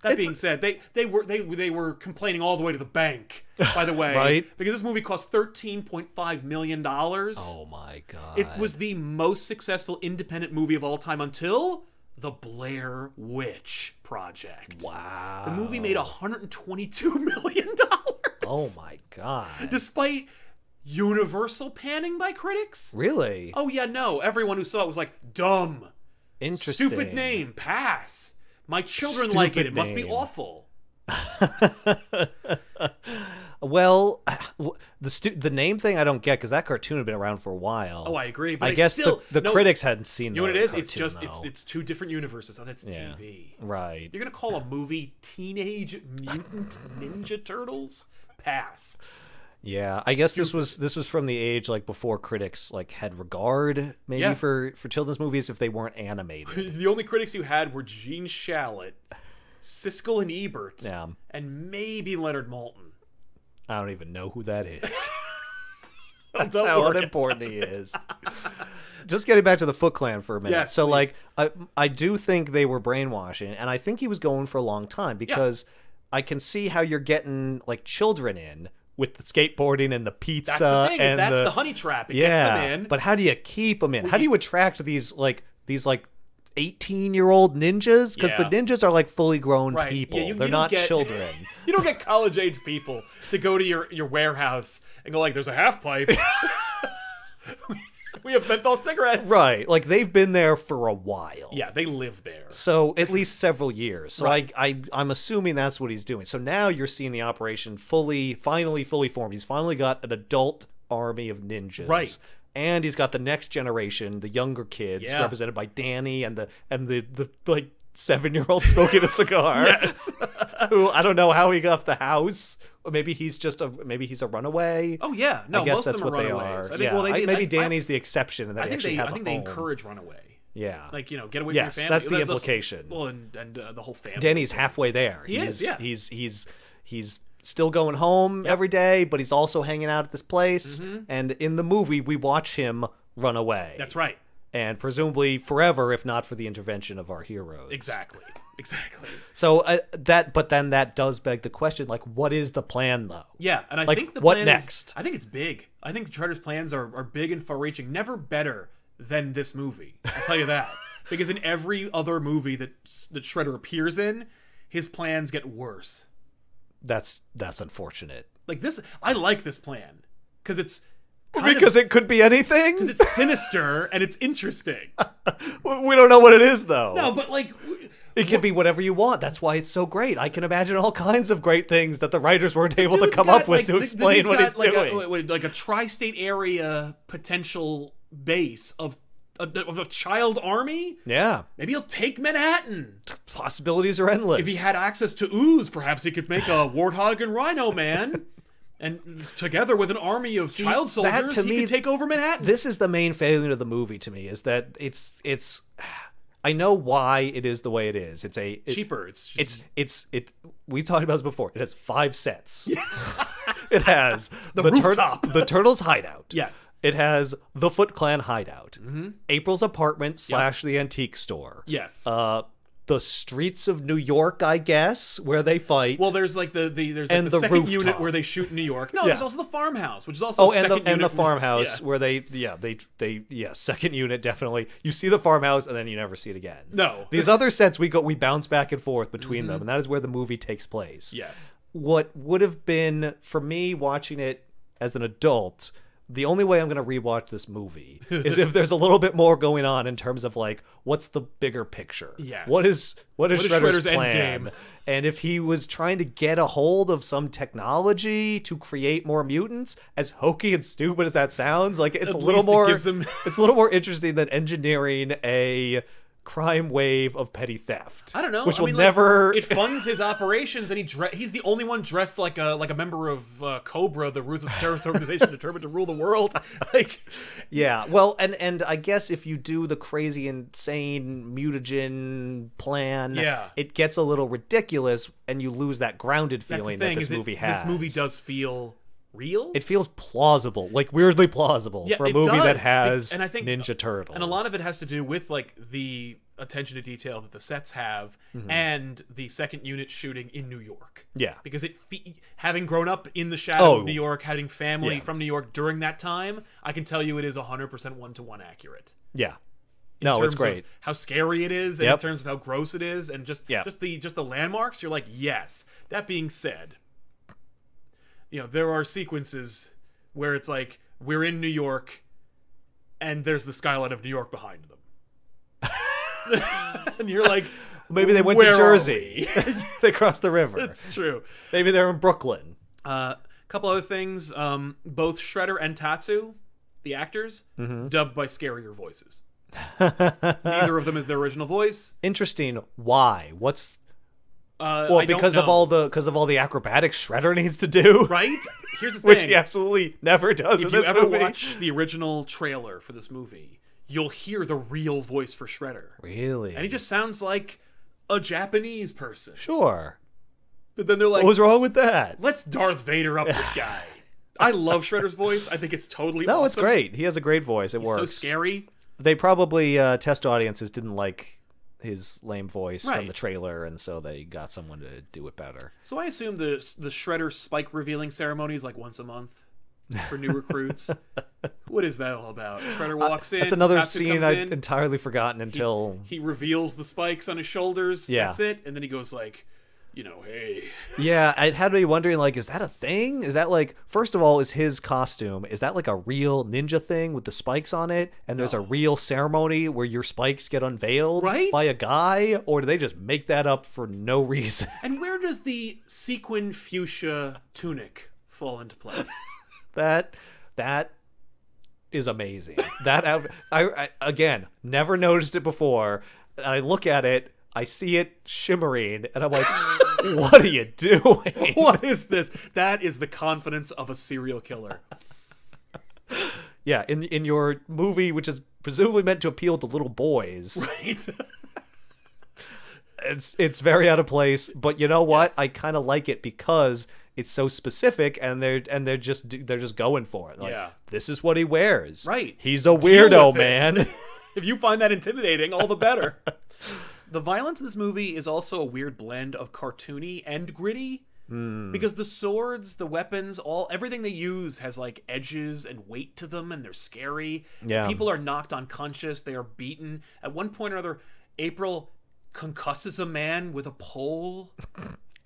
That being said, they were complaining all the way to the bank, by the way. Right. Because this movie cost $13.5 million. Oh my God. It was the most successful independent movie of all time until The Blair Witch Project. Wow. The movie made $122 million. Oh my God. Despite universal panning by critics. Really? Oh yeah, no. Everyone who saw it was like, dumb. Interesting. Stupid name. Pass. My children like it. It must be awful. Well, the name thing I don't get because that cartoon had been around for a while. Oh, I agree. But I guess still, the critics hadn't seen. You know what it is? Cartoon, It's just though. it's two different universes. Oh, that's TV. Right. You're gonna call a movie Teenage Mutant Ninja Turtles? Pass. Yeah, I guess this was from the age like before critics like had regard maybe for children's movies if they weren't animated. The only critics you had were Gene Shalit, Siskel and Ebert, and maybe Leonard Maltin. I don't even know who that is. That's how unimportant he is. Just getting back to the Foot Clan for a minute. Yes, so, please. like, I do think they were brainwashing, and I think he was going for a long time because I can see how you're getting like children in with the skateboarding and the pizza. That's the thing. And That's the honey trap. It gets them in. But how do you keep them in? How do you attract these 18-year-old ninjas? Because the ninjas are like fully grown people. Yeah, They're not children. You don't get college-age people to go to your warehouse and go like, there's a half pipe. We have menthol cigarettes. Right. Like, they've been there for a while. Yeah, they live there. So, at least several years. So, I'm assuming that's what he's doing. So, now you're seeing the operation finally fully formed. He's finally got an adult army of ninjas. Right. And he's got the next generation, the younger kids, represented by Danny and the like 7-year-old smoking a cigar. Yes. Who I don't know how he got off the house. Or maybe he's a runaway. Oh yeah, no, I guess most that's of them what are they runaways. are. I think, maybe Danny's the exception, and that I think actually has I think a they home. encourage runaway. Yeah, like get away from your family. That's the implication. Well, and the whole family. Danny's halfway there. He is. Yeah, he's still going home every day, but he's also hanging out at this place. And in the movie, we watch him run away. That's right. And presumably forever, if not for the intervention of our heroes. Exactly. So but then that does beg the question, like, what is the plan though? Yeah, and I think the what plan next? I think it's big. I think Shredder's plans are big and far-reaching. Never better than this movie. I'll tell you that. Because in every other movie that Shredder appears in, his plans get worse. That's unfortunate. Like this, I like this plan because it's it could be anything. Because it's sinister and it's interesting. We don't know what it is though. No, but like. It can be whatever you want. That's why it's so great. I can imagine all kinds of great things that the writers weren't able to come up with to explain what he's doing. Like a tri-state area potential base of a child army. Yeah. Maybe he'll take Manhattan. Possibilities are endless. If he had access to ooze, perhaps he could make a Warthog and Rhino Man. And together with an army of child soldiers, he could take over Manhattan. This is the main failing of the movie to me, is that it's I know why it is the way it is. It's cheaper. We talked about this before. It has 5 sets. It has the rooftop, the Turtles' hideout. Yes. It has the Foot Clan hideout. April's apartment / the antique store. Yes. The streets of New York, I guess, where they fight. Well, there's like the second rooftop unit where they shoot in New York. No, there's also the farmhouse, which is also and the farmhouse where they second unit definitely. You see the farmhouse and then you never see it again. No, these other sets we bounce back and forth between them, and that is where the movie takes place. Yes. What would have been for me watching it as an adult the only way I'm going to rewatch this movie is if there's a little bit more going on in terms of like, what's the bigger picture? Yes. What is Shredder's plan? endgame? And if he was trying to get a hold of some technology to create more mutants, as hokey and stupid as that sounds, like it's At a little least it more gives him- it's a little more interesting than engineering a crime wave of petty theft. I don't know. Which I will mean, never. Like, it funds his operations, and he's the only one dressed like a member of Cobra, the ruthless terrorist organization determined to rule the world. Like, Yeah, well, and I guess if you do the crazy, insane mutagen plan, Yeah. it gets a little ridiculous, and you lose that grounded that's the feeling thing. that this movie has. This movie does feel real. It feels plausible, like weirdly plausible Yeah, for a it movie that does. has And I think Ninja Turtles. And a lot of it has to do with like the attention to detail that the sets have, and the second unit shooting in New York. Yeah. Because having grown up in the shadow Oh. of New York, having family Yeah. from New York during that time, I can tell you it is 100% one-to-one accurate. Yeah. In No, terms it's great. of how scary it is, and Yep. in terms of how gross it is, and just the landmarks. You're like, yes. That being said, there are sequences where it's like we're in New York, and there's the skyline of New York behind them, and you're like, Maybe they went to where are Jersey. They crossed the river. It's true. Maybe they're in Brooklyn. Couple other things. Both Shredder and Tatsu, the actors, dubbed by scarier voices. Neither of them is their original voice. Interesting. Why? What's Well, because of all the acrobatics Shredder needs to do, right. Here's the thing: which he absolutely never does in if you this ever movie. watch the original trailer for this movie, you'll hear the real voice for Shredder, Really? and he just sounds like a Japanese person. Sure. But then they're like, What was wrong with that? let's Darth Vader up this guy. I love Shredder's voice. I think it's totally No, awesome. it's great. He has a great voice. It He's works. so scary. They probably test audiences didn't like his lame voice from Right. the trailer, and so they got someone to do it better. So I assume the Shredder spike revealing ceremony is like once a month for new recruits. What is that all about? Shredder walks in. That's another Tatsu scene comes I'd in, entirely forgotten until. he reveals the spikes on his shoulders. Yeah. That's it. And then he goes like, hey. Yeah, I had me wondering, like, is that a thing? Is that like, first of all, is his costume, is that like a real ninja thing with the spikes on it? And there's a real ceremony where your spikes get unveiled Right? by a guy? Or do they just make that up for no reason? And where does the sequin fuchsia tunic fall into play? That is amazing. That I again never noticed it before. And I look at it, I see it shimmering, and I'm like, "What are you doing? What is this? That is the confidence of a serial killer. Yeah, in your movie, which is presumably meant to appeal to little boys, Right? it's very out of place. But you know what? Yes. I kind of like it because it's so specific, and they're just going for it. Like, Yeah. this is what he wears. Right. He's a Deal weirdo, with it. man. If you find that intimidating, all the better. The violence in this movie is also a weird blend of cartoony and gritty. Because the swords, the weapons, everything they use has like edges and weight to them, and they're scary. Yeah. People are knocked unconscious. They are beaten. At one point or other, April concusses a man with a pole.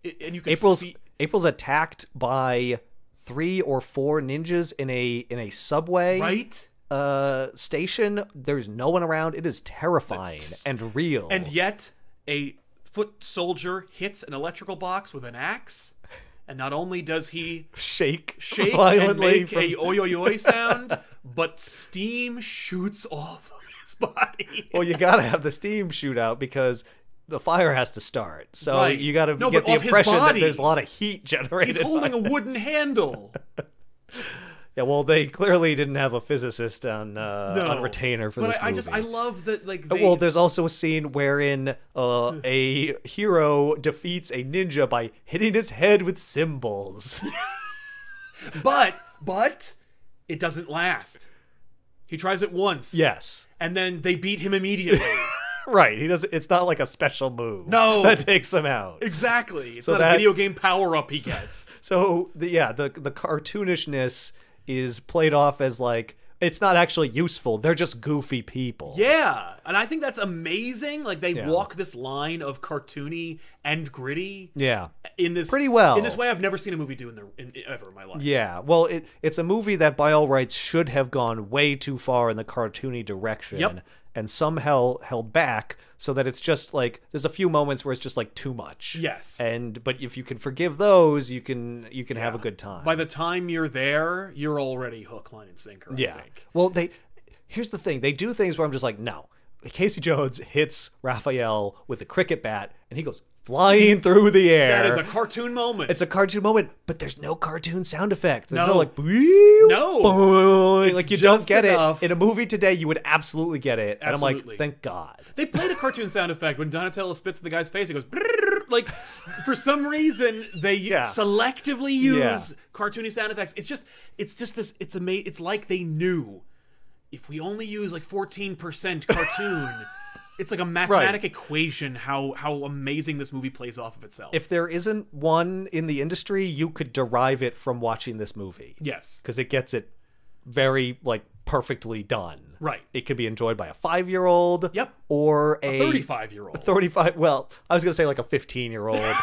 And you can April's attacked by 3 or 4 ninjas in a subway right? station. There's no one around. It is terrifying and real. And yet, a foot soldier hits an electrical box with an axe, and not only does he shake violently violently and make a oi oi oi sound, but steam shoots off of his body. Well, you gotta have the steam shootout because the fire has to start. So Right. you gotta No, get but the off his impression that body. there's a lot of heat generated. He's holding by a wooden handle. Yeah, well, they clearly didn't have a physicist on No. retainer for But this I movie. love that, like, Well, there's also a scene wherein a hero defeats a ninja by hitting his head with cymbals. but it doesn't last. He tries it once. Yes. And then they beat him immediately. Right. He doesn't. It's not like a special move. No. That takes him out. Exactly. It's So not that- a video game power-up he gets. So the cartoonishness is played off as like, It's not actually useful. They're just goofy people. Yeah, and I think that's amazing. Like they Yeah. walk this line of cartoony and gritty. Yeah. In this Pretty well. In this way, I've never seen a movie do ever in my life. Yeah. Well, it's a movie that by all rights should have gone way too far in the cartoony direction. Yep. And somehow held back so that it's just like there's a few moments where it's just like too much. Yes. But if you can forgive those, you can have a good time. By the time you're there, you're already hook, line, and sinker. Yeah. I think. Well, here's the thing. They do things where I'm just like, no. Casey Jones hits Raphael with a cricket bat, and he goes flying through the air. That is a cartoon moment. It's a cartoon moment, but there's no cartoon sound effect. There's No. no like, No. boing. Like you don't just get enough. it. In a movie today, you would absolutely get it. And I'm Absolutely. like, thank God. They played a cartoon sound effect when Donatello spits in the guy's face. He goes brrrr. Like for some reason they selectively use cartoony sound effects. It's just this. It's like they knew if we only use like 14% cartoon. It's like a mathematic equation how amazing this movie plays off of itself. If there isn't one in the industry, you could derive it from watching this movie. Yes. Because it gets it very, like, perfectly done. Right. It could be enjoyed by a 5-year-old. Yep. Or a 35-year-old. 35, well, I was going to say like a 15-year-old.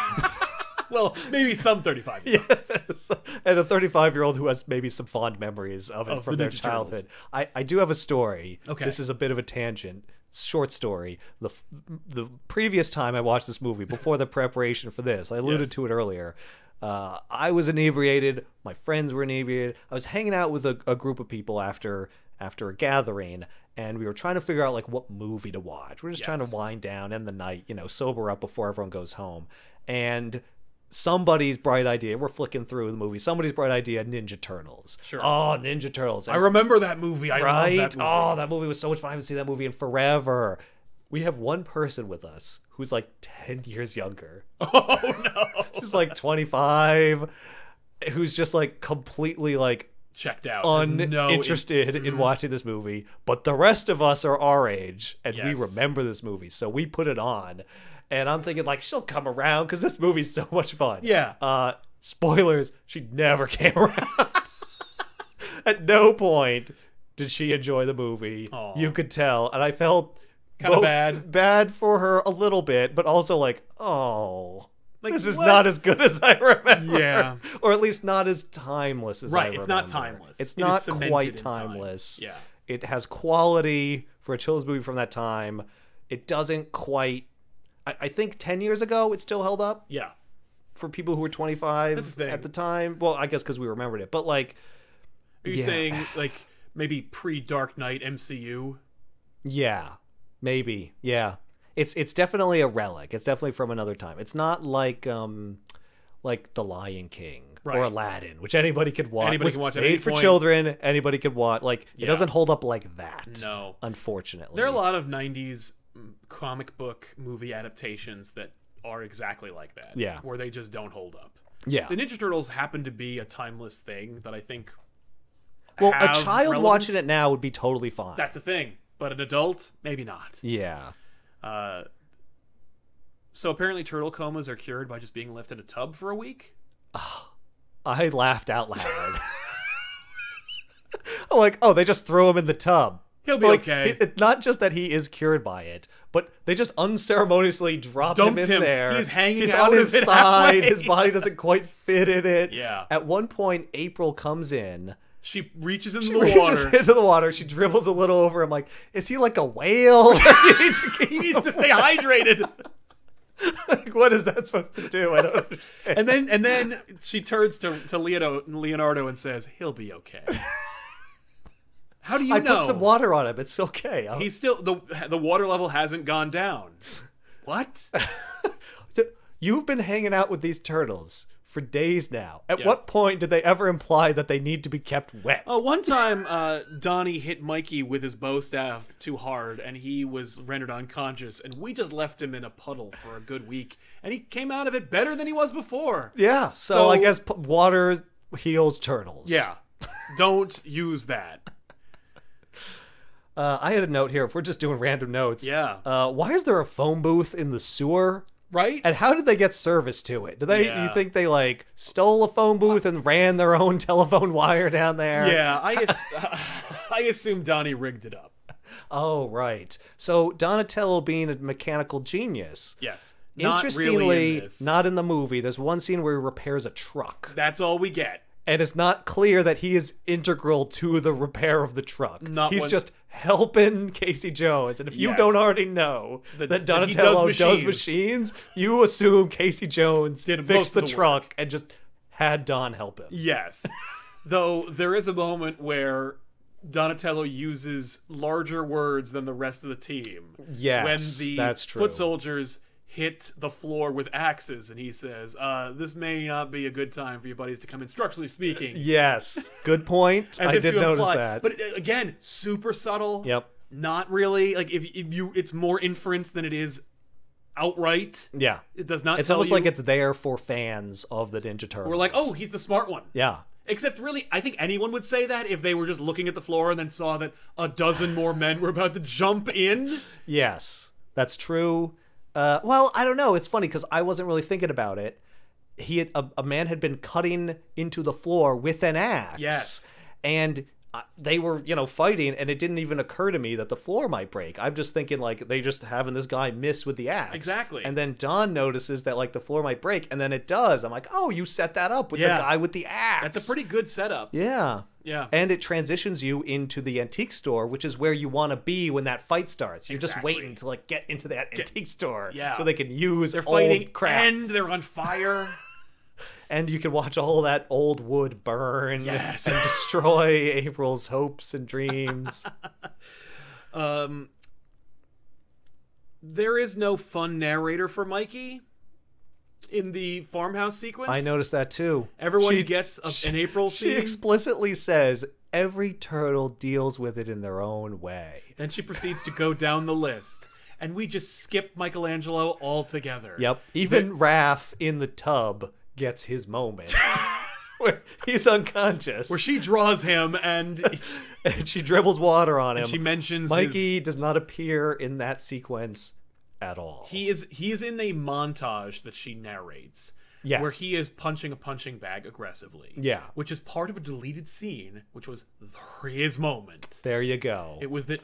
Well, maybe some 35-year-olds. Yes. And a 35-year-old who has maybe some fond memories of it Of from the their Ninja childhood. I do have a story. Okay. This is a bit of a tangent. Short story. The previous time I watched this movie, before the preparation for this, I alluded to it earlier. I was inebriated. My friends were inebriated. I was hanging out with a group of people after a gathering, and we were trying to figure out like what movie to watch. We're just trying to wind down, end the night, sober up before everyone goes home. And somebody's bright idea, we're flicking through the movie, somebody's bright idea, Ninja Turtles. Sure. Oh, Ninja Turtles. I remember that movie. I love that movie. Oh, that movie was so much fun. I haven't seen that movie in forever. We have one person with us who's like 10 years younger. Oh, no. She's like 25, who's just like completely like Checked out. uninterested in watching this movie. But the rest of us are our age, and we Yes. remember this movie. So we put it on. And I'm thinking, like, she'll come around because this movie's so much fun. Yeah. Spoilers, she never came around. At no point did she enjoy the movie. Aw. You could tell. And I felt Kinda both bad. bad for her a little bit, but also like, oh, Like, this is what? not as good as I remember. Yeah. Or at least not as timeless as I remember. It's not timeless. It's It not is cemented quite in time. timeless. Yeah. It has quality for a children's movie from that time. It doesn't quite... I think 10 years ago it still held up Yeah. for people who were 25 That's the thing. at the time. Well, I guess because we remembered it. But like... Are you saying, like, maybe pre-Dark Knight MCU? Yeah. Maybe. Yeah. It's definitely a relic. It's definitely from another time. It's not like The Lion King or Aladdin, which anybody could watch. Anybody Was can watch at made any for point. children. Anybody could watch. Like it Yeah. doesn't hold up like that. No. Unfortunately. There are a lot of 90s comic book movie adaptations that are exactly like that. Yeah. Where they just don't hold up. Yeah. The Ninja Turtles happen to be a timeless thing that I think Well, a have child relevance. watching it now would be totally fine. That's the thing. But an adult, maybe not. Yeah. So apparently turtle comas are cured by just being left in a tub for a week? I laughed out loud. I'm like, oh, they just throw him in the tub. He'll be Like, okay. It's not just that he is cured by it, but they just unceremoniously drop Dumped him in him. there. He's hanging He's out on of his it side. halfway. His body doesn't quite fit in it. Yeah. At one point, April comes in. She reaches into She the reaches water. into the water. She dribbles a little over him. Like, is he like a whale? You need to keep He needs to stay hydrated. Like, what is that supposed to do? I don't understand. And then she turns to Leonardo and says, "He'll be okay." How do you I know? put some water on him. It's okay. He's still the water level hasn't gone down. What? You've been hanging out with these turtles for days now. At Yeah. what point did they ever imply that they need to be kept wet? Oh, one time Donnie hit Mikey with his bow staff too hard, and he was rendered unconscious, and we just left him in a puddle for a good week, and he came out of it better than he was before. Yeah, so So- I guess water heals turtles. Yeah. Don't use that. I had a note here. If we're just doing random notes. Yeah. Why is there a phone booth in the sewer? Right? And how did they get service to it? Do they? Yeah. You think they like stole a phone booth and ran their own telephone wire down there? Yeah, I assume Donnie rigged it up. Oh, right. So Donatello being a mechanical genius. Yes. Interestingly, not in the movie. There's one scene where he repairs a truck. That's all we get. And it's not clear that he is integral to the repair of the truck. He's just helping Casey Jones. And if you don't already know that Donatello does machines, you assume Casey Jones fixed the truck and just had Don help him. Yes. Though there is a moment where Donatello uses larger words than the rest of the team. Yes, that's true. Foot soldiers hit the floor with axes, and he says, this may not be a good time for you buddies to come in, structurally speaking. Yes, good point. I did notice that. But again, super subtle. Yep. Not really. Like, if you, it's more inference than it is outright. Yeah. It does not It's tell almost you. like it's there for fans of the Ninja Turtles. We're like, oh, he's the smart one. Yeah. Except really, I think anyone would say that if they were just looking at the floor and then saw that a dozen more men were about to jump in. Yes, that's true. Well, I don't know. It's funny because I wasn't really thinking about it. A man had been cutting into the floor with an axe. Yes. And they were, fighting, and it didn't even occur to me that the floor might break. I'm just thinking, like, they just having this guy miss with the axe. Exactly. And then Don notices that, like, the floor might break, and then it does. I'm like, oh, you set that up with the guy with the axe. That's a pretty good setup. Yeah. Yeah. And it transitions you into the antique store, which is where you want to be when that fight starts. You're just waiting to, like, get into that antique store so they can use They're old fighting crap. and they're on fire. And you can watch all that old wood burn and destroy April's hopes and dreams. There is no fun narrator for Mikey in the farmhouse sequence. I noticed that too. Everyone gets an April scene. She explicitly says every turtle deals with it in their own way. Then she proceeds to go down the list. And we just skip Michelangelo altogether. Yep. Even Raph in the tub gets his moment. Where he's unconscious. Where she draws him and she dribbles water on him. She mentions Mikey does not appear in that sequence at all. He is in a montage that she narrates. Yes. Where he is punching a punching bag aggressively. Yeah. Which is part of a deleted scene, which was his moment. There you go. It was that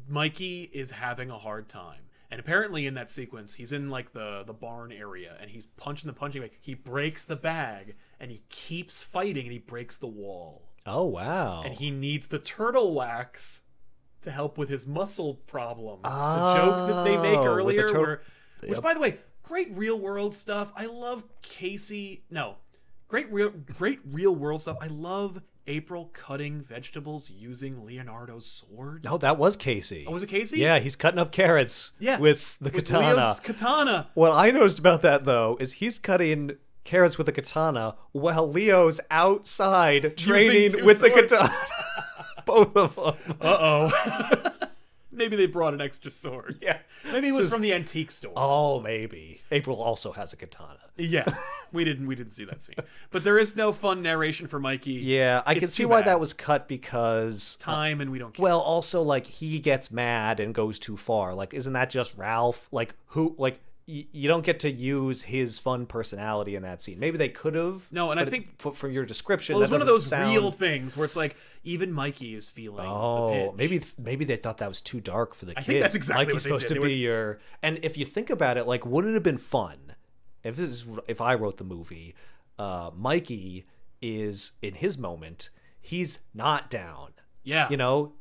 Mikey is having a hard time. And apparently in that sequence, he's in like the barn area and he's punching the punching bag. He breaks the bag and he keeps fighting and he breaks the wall. Oh, wow. And he needs the turtle wax to help with his muscle problem. The joke that they make earlier. Which, by the way, great real world stuff. I love Casey. No. Great real world stuff. I love April cutting vegetables using Leonardo's sword. No, that was Casey. Oh, was it Casey? Yeah, he's cutting up carrots with the katana. Leo's katana. What I noticed about that, though, is he's cutting carrots with a katana while Leo's outside training with the katana. Both of them. Uh-oh. Maybe they brought an extra sword. Yeah. Maybe it was from the antique store. Oh, maybe. April also has a katana. Yeah. We didn't see that scene. But there is no fun narration for Mikey. Yeah, I can see why that was cut because time and we don't care. Well, also like he gets mad and goes too far. Like isn't that just Ralph? Like who you don't get to use his fun personality in that scene. Maybe they could have. No, and I think from your description, well, it's one of those real things where it's like even Mikey is feeling. Oh, maybe they thought that was too dark for the kids. I think that's exactly Mikey's what they supposed did. to be your. And if you think about it, like, wouldn't it have been fun if I wrote the movie? Mikey is in his moment. He's not down. Yeah, you know.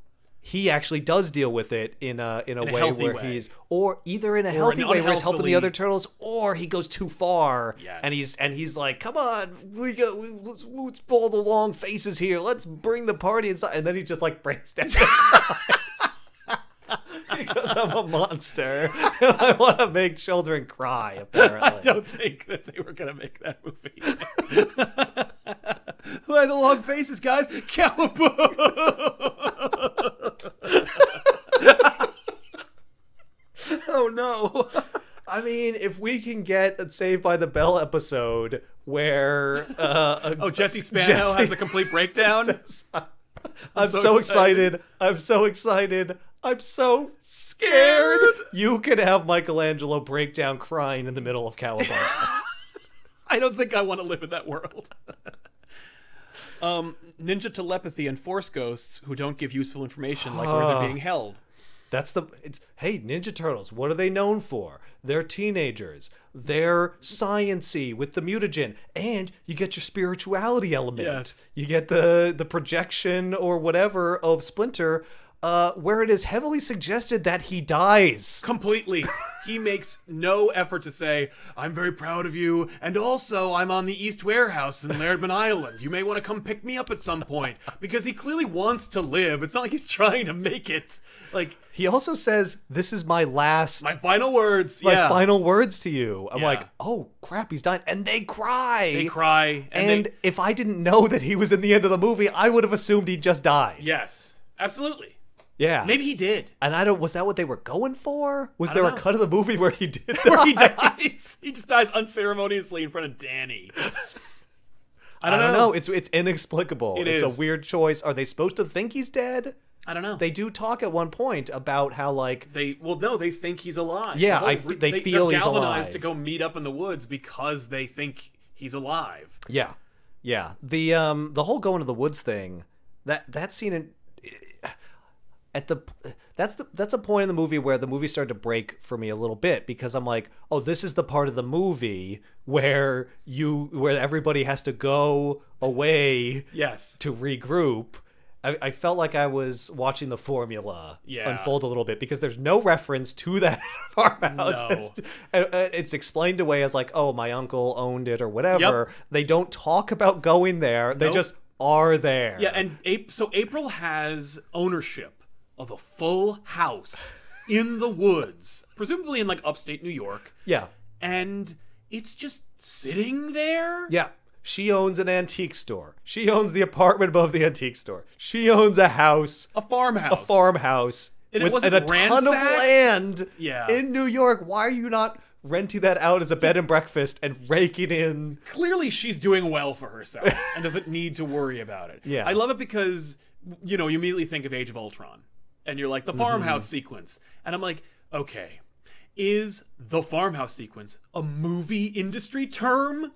He actually does deal with it in a way where he's or either in a healthy way where he's helping the other turtles, or he goes too far and he's like, come on, let's pull the long faces here, let's bring the party inside, and then he just like breaks down because I'm a monster and I want to make children cry. Apparently, I don't think that they were gonna make that movie. Who had the long faces, guys? Cowaboo! Oh no. I mean, if we can get a Saved by the Bell episode where Jesse Spano has a complete breakdown. I'm so excited. I'm so excited. I'm so scared. You could have Michelangelo break down crying in the middle of Cowabunga. I don't think I want to live in that world. Ninja telepathy and force ghosts who don't give useful information, like where they're being held. Hey, Ninja Turtles, what are they known for? They're teenagers. They're science-y with the mutagen. And you get your spirituality element. Yes. You get the projection or whatever of Splinter, where it is heavily suggested that he dies. Completely. He makes no effort to say, I'm very proud of you, and also I'm on the East Warehouse in Lairdman Island. You may want to come pick me up at some point. Because he clearly wants to live. It's not like he's trying to make it. Like, he also says, this is my final words. My final words to you. I'm like, oh crap, he's dying. And they cry. They cry. And if I didn't know that he was in the end of the movie, I would have assumed he just died. Yes, absolutely. Yeah. Maybe he did. And was that what they were going for? Was there a cut of the movie where he did die? Where he dies. He just dies unceremoniously in front of Danny. I don't know. It's inexplicable. It's a weird choice. Are they supposed to think he's dead? I don't know. They do talk at one point about how, like... they think he's alive. Yeah, they feel he's alive. They're galvanized to go meet up in the woods because they think he's alive. Yeah. Yeah. The whole going to the woods thing, that scene... That's a point in the movie where the movie started to break for me a little bit, because I'm like, oh, this is the part of the movie where everybody has to go away to regroup. I felt like I was watching the formula unfold a little bit, because there's no reference to that farmhouse. No. It's explained away as like, oh, my uncle owned it or whatever. Yep. They don't talk about going there. They just are there. Yeah, and so April has ownership of a full house in the woods, presumably in like upstate New York. Yeah. And it's just sitting there. Yeah. She owns an antique store. She owns the apartment above the antique store. She owns a house. A farmhouse. A farmhouse. And with a ton of land in New York. Why are you not renting that out as a bed and breakfast and raking in? Clearly she's doing well for herself and doesn't need to worry about it. Yeah. I love it because, you immediately think of Age of Ultron. And you're like, the farmhouse sequence. And I'm like, okay, is the farmhouse sequence a movie industry term?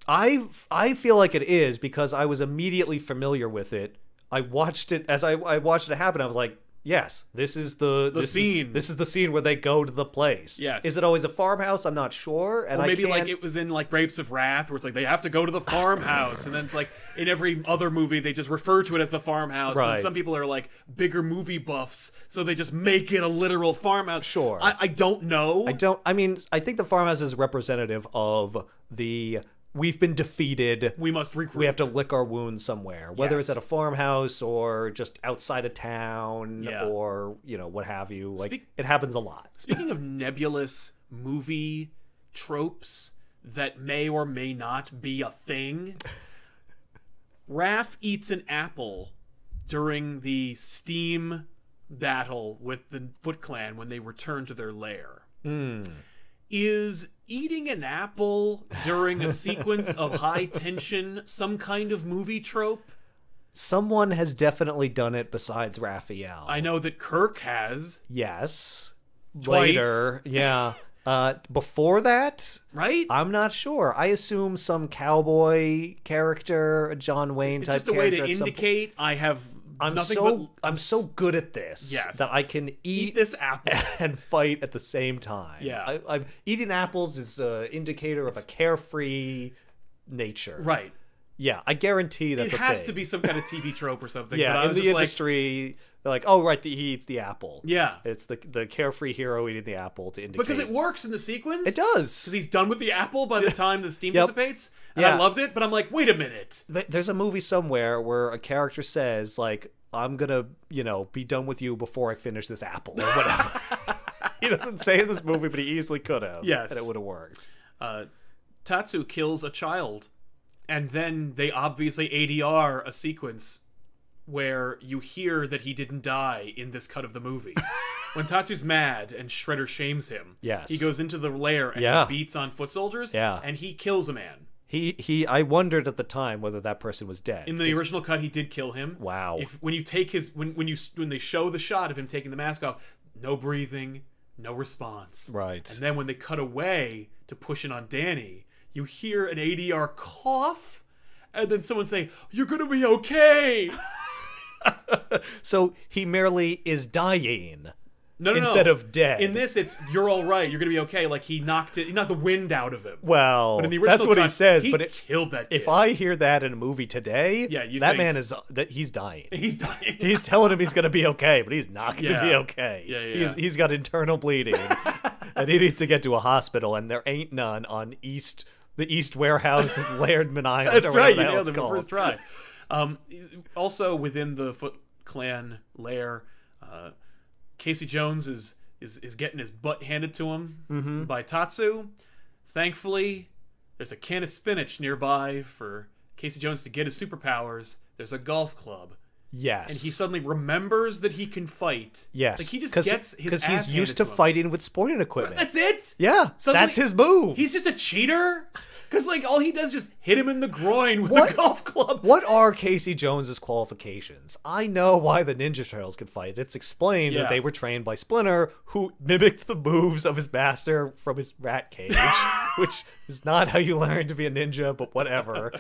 I feel like it is, because I was immediately familiar with it. I watched it as I watched it happen. I was like, yes, this is the scene. This is the scene where they go to the place. Yes. Is it always a farmhouse? I'm not sure. And or maybe like it was in like Grapes of Wrath, where it's like they have to go to the farmhouse, and then it's like in every other movie they just refer to it as the farmhouse. Right. And some people are like bigger movie buffs, so they just make it a literal farmhouse. Sure. I don't know. I think the farmhouse is representative of the... We've been defeated. We must regroup. We have to lick our wounds somewhere. Whether it's at a farmhouse or just outside of town or, what have you. Like, it happens a lot. Speaking of nebulous movie tropes that may or may not be a thing, Raph eats an apple during the steam battle with the Foot Clan when they return to their lair. Is eating an apple during a sequence of high tension some kind of movie trope? Someone has definitely done it besides Raphael. I know that Kirk has. Yes. Twice. Later. Yeah. Before that? Right? I'm not sure. I assume some cowboy character, a John Wayne type character. It's just a way to indicate I'm so good at this that I can eat this apple and fight at the same time. Yeah, I'm eating apples is an indicator of a carefree nature. Right. Yeah, I guarantee that's a thing. It has to be some kind of TV trope or something. Yeah, but in the industry, they're like, oh, right, he eats the apple. Yeah. It's the carefree hero eating the apple to indicate. Because it works in the sequence. It does. Because he's done with the apple by the time the steam dissipates. And I loved it, but I'm like, wait a minute. There's a movie somewhere where a character says, like, I'm gonna, be done with you before I finish this apple or whatever. He doesn't say in this movie, but he easily could have. Yes. And it would have worked. Tatsu kills a child. And then they obviously ADR a sequence where you hear that he didn't die in this cut of the movie. When Tatsu's mad and Shredder shames him, he goes into the lair and he beats on foot soldiers, and he kills a man. I wondered at the time whether that person was dead. In the original cut, he did kill him. Wow. When you take his when they show the shot of him taking the mask off, no breathing, no response. Right. And then when they cut away to push it on Danny, you hear an ADR cough, and then someone say, "You're gonna be okay." So he merely is dying. No, instead of dead. In this, it's "you're all right. You're gonna be okay." Like he knocked the wind out of him. Well, but in the original that's what he cut, says. He but it killed that kid. If I hear that in a movie today, yeah, that man is he's dying. He's dying. He's telling him he's gonna be okay, but he's not gonna be okay. Yeah. He's got internal bleeding, and he needs to get to a hospital, and there ain't none on the East Warehouse in Lairdman Island. That's or right. You nailed nailed it first try. Also, within the Foot Clan lair, Casey Jones is getting his butt handed to him by Tatsu. Thankfully, there's a can of spinach nearby for Casey Jones to get his superpowers. There's a golf club. Yes. And he suddenly remembers that he can fight. Yes. Like he just gets his ass because he's used handed to him. fighting with sporting equipment. That's it? Yeah. Suddenly, that's his move. He's just a cheater? Because like all he does is just hit him in the groin with a golf club. What are Casey Jones's qualifications? I know why the Ninja Turtles could fight. It's explained that they were trained by Splinter, who mimicked the moves of his master from his rat cage, which is not how you learn to be a ninja, but whatever.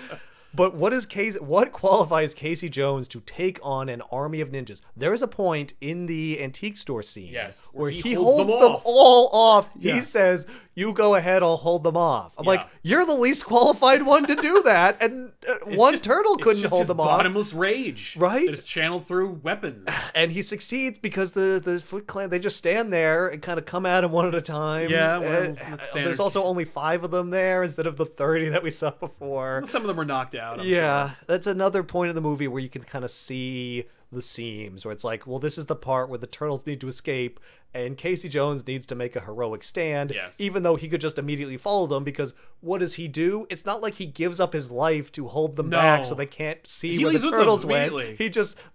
But what qualifies Casey Jones to take on an army of ninjas? There is a point in the antique store scene where he holds them all off. Yeah. He says, "You go ahead, I'll hold them off." I'm like, you're the least qualified one to do that, and one turtle couldn't hold them off. Bottomless rage, right? It's channeled through weapons, and he succeeds because the Foot Clan, they just stand there and kind of come at him one at a time. Yeah, there's also only 5 of them there instead of the 30 that we saw before. Some of them were knocked out. I'm sure. That's another point in the movie where you can kind of see the seams, where it's like, well, this is the part where the turtles need to escape, and Casey Jones needs to make a heroic stand, even though he could just immediately follow them, because what does he do? It's not like he gives up his life to hold them back so they can't see where the turtles went.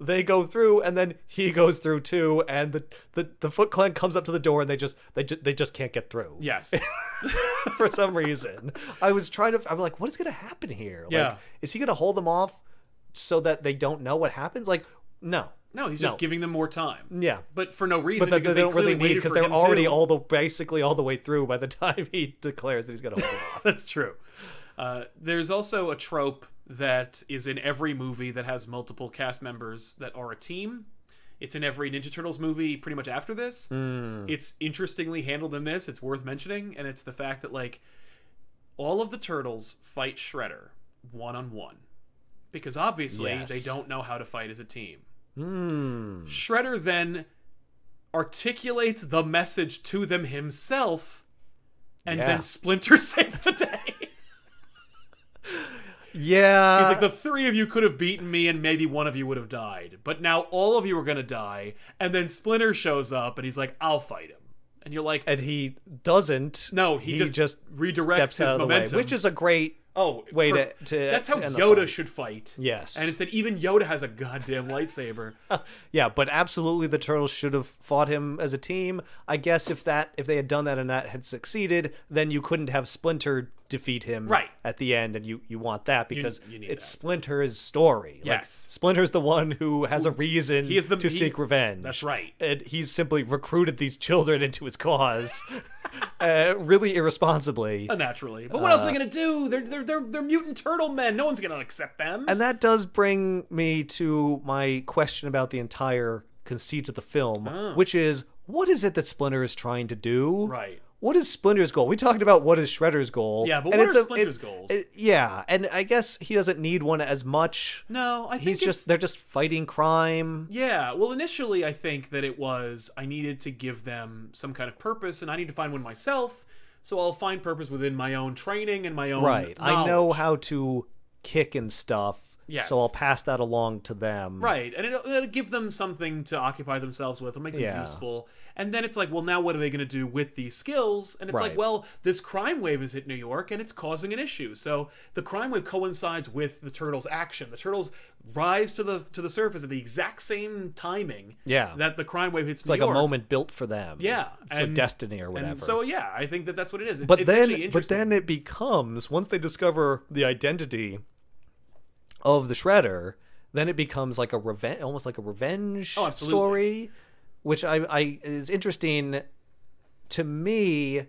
They go through, and then he goes through too, and the Foot Clan comes up to the door, and they just can't get through. Yes. For some reason. I'm like, what is going to happen here? Yeah. Like, is he going to hold them off so that they don't know what happens? Like, no, he's just giving them more time. Yeah, but for no reason. But they don't really need, because they're already basically all the way through by the time he declares that he's going to hold them off. That's true. There's also a trope that is in every movie that has multiple cast members that are a team. It's in every Ninja Turtles movie pretty much after this. It's interestingly handled in this. It's worth mentioning, and it's the fact that like all of the turtles fight Shredder one-on-one. Because obviously they don't know how to fight as a team. Shredder then articulates the message to them himself, and then Splinter saves the day. Yeah. He's like, the 3 of you could have beaten me and maybe one of you would have died. But now all of you are going to die. And then Splinter shows up and he's like, I'll fight him. And you're like... And he doesn't. No, he just redirects his momentum. Which is a great... way to that's how Yoda should fight. Yes. And instead, even Yoda has a goddamn lightsaber. Yeah, but absolutely the Turtles should have fought him as a team. I guess if they had done that and that had succeeded, then you couldn't have Splinter defeat him at the end, and you want that because it's Splinter's story. Yes. Like, Splinter's the one who has a reason to seek revenge. That's right. And he's simply recruited these children into his cause. Really irresponsibly, naturally. But what else are they gonna do? They're mutant turtle men. No one's gonna accept them. And that does bring me to my question about the entire conceit of the film, which is, what is it that Splinter is trying to do? Right. What is Splinter's goal? We talked about what is Shredder's goal. Yeah, but what are Splinter's goals? Yeah, and I guess he doesn't need one as much. No, I think they're just fighting crime. Yeah, well, initially I think that it was I needed to give them some kind of purpose, and I need to find one myself, so I'll find purpose within my own training and my own knowledge. I know how to kick and stuff, Yes. So I'll pass that along to them. Right, and it'll give them something to occupy themselves with. It'll make them useful. And then it's like, well, now what are they going to do with these skills? And it's like, well, this crime wave has hit New York, and it's causing an issue. So the crime wave coincides with the Turtles' action. The Turtles rise to the surface at the exact same timing that the crime wave hits New York. It's like a moment built for them. Yeah. It's like destiny or whatever. And so, yeah, I think that's what it is. But then it becomes, once they discover the identity of the Shredder, then it becomes like a revenge, almost like a revenge story, which I is interesting to me.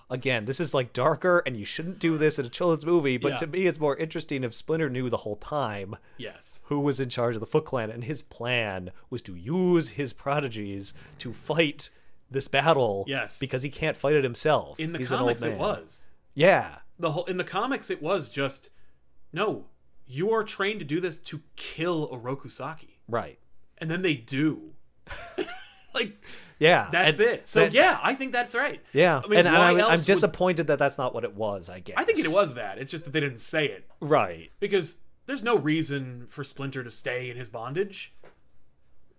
Again, this is like darker, and you shouldn't do this in a children's movie, but to me it's more interesting if Splinter knew the whole time who was in charge of the Foot Clan, and his plan was to use his prodigies to fight this battle because he can't fight it himself. In the comics it was. Yeah. In the comics it was just, no, you are trained to do this to kill Orokusaki. Right. And then they do. Like, that's it. So I think that's right. Yeah, I mean, I'm disappointed that that's not what it was. I guess I think it was that. It's just that they didn't say it. Right. Because there's no reason for Splinter to stay in his bondage.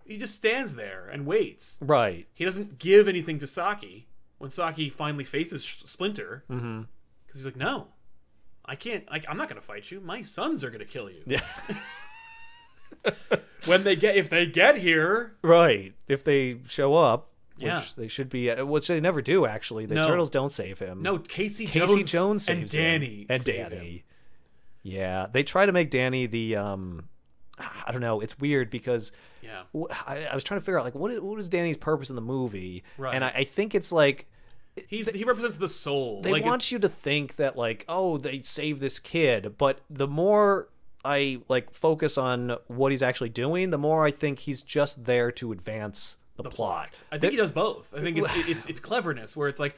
He just stands there and waits. Right. He doesn't give anything to Saki when Saki finally faces Splinter. Because he's like, no, I can't. I'm not going to fight you. My sons are going to kill you. Yeah. If they get here, right? If they show up, which they should be, which they never do. Actually, the Turtles don't save him. No, Casey Jones saves Danny him. And Danny. Yeah, they try to make Danny the. I don't know. It's weird because I was trying to figure out like what is Danny's purpose in the movie, and I think it's like. He represents the soul. They want you to think that like, oh, they saved this kid, but the more I like focus on what he's actually doing, the more I think he's just there to advance the plot. I think he does both. I think it's cleverness where it's like,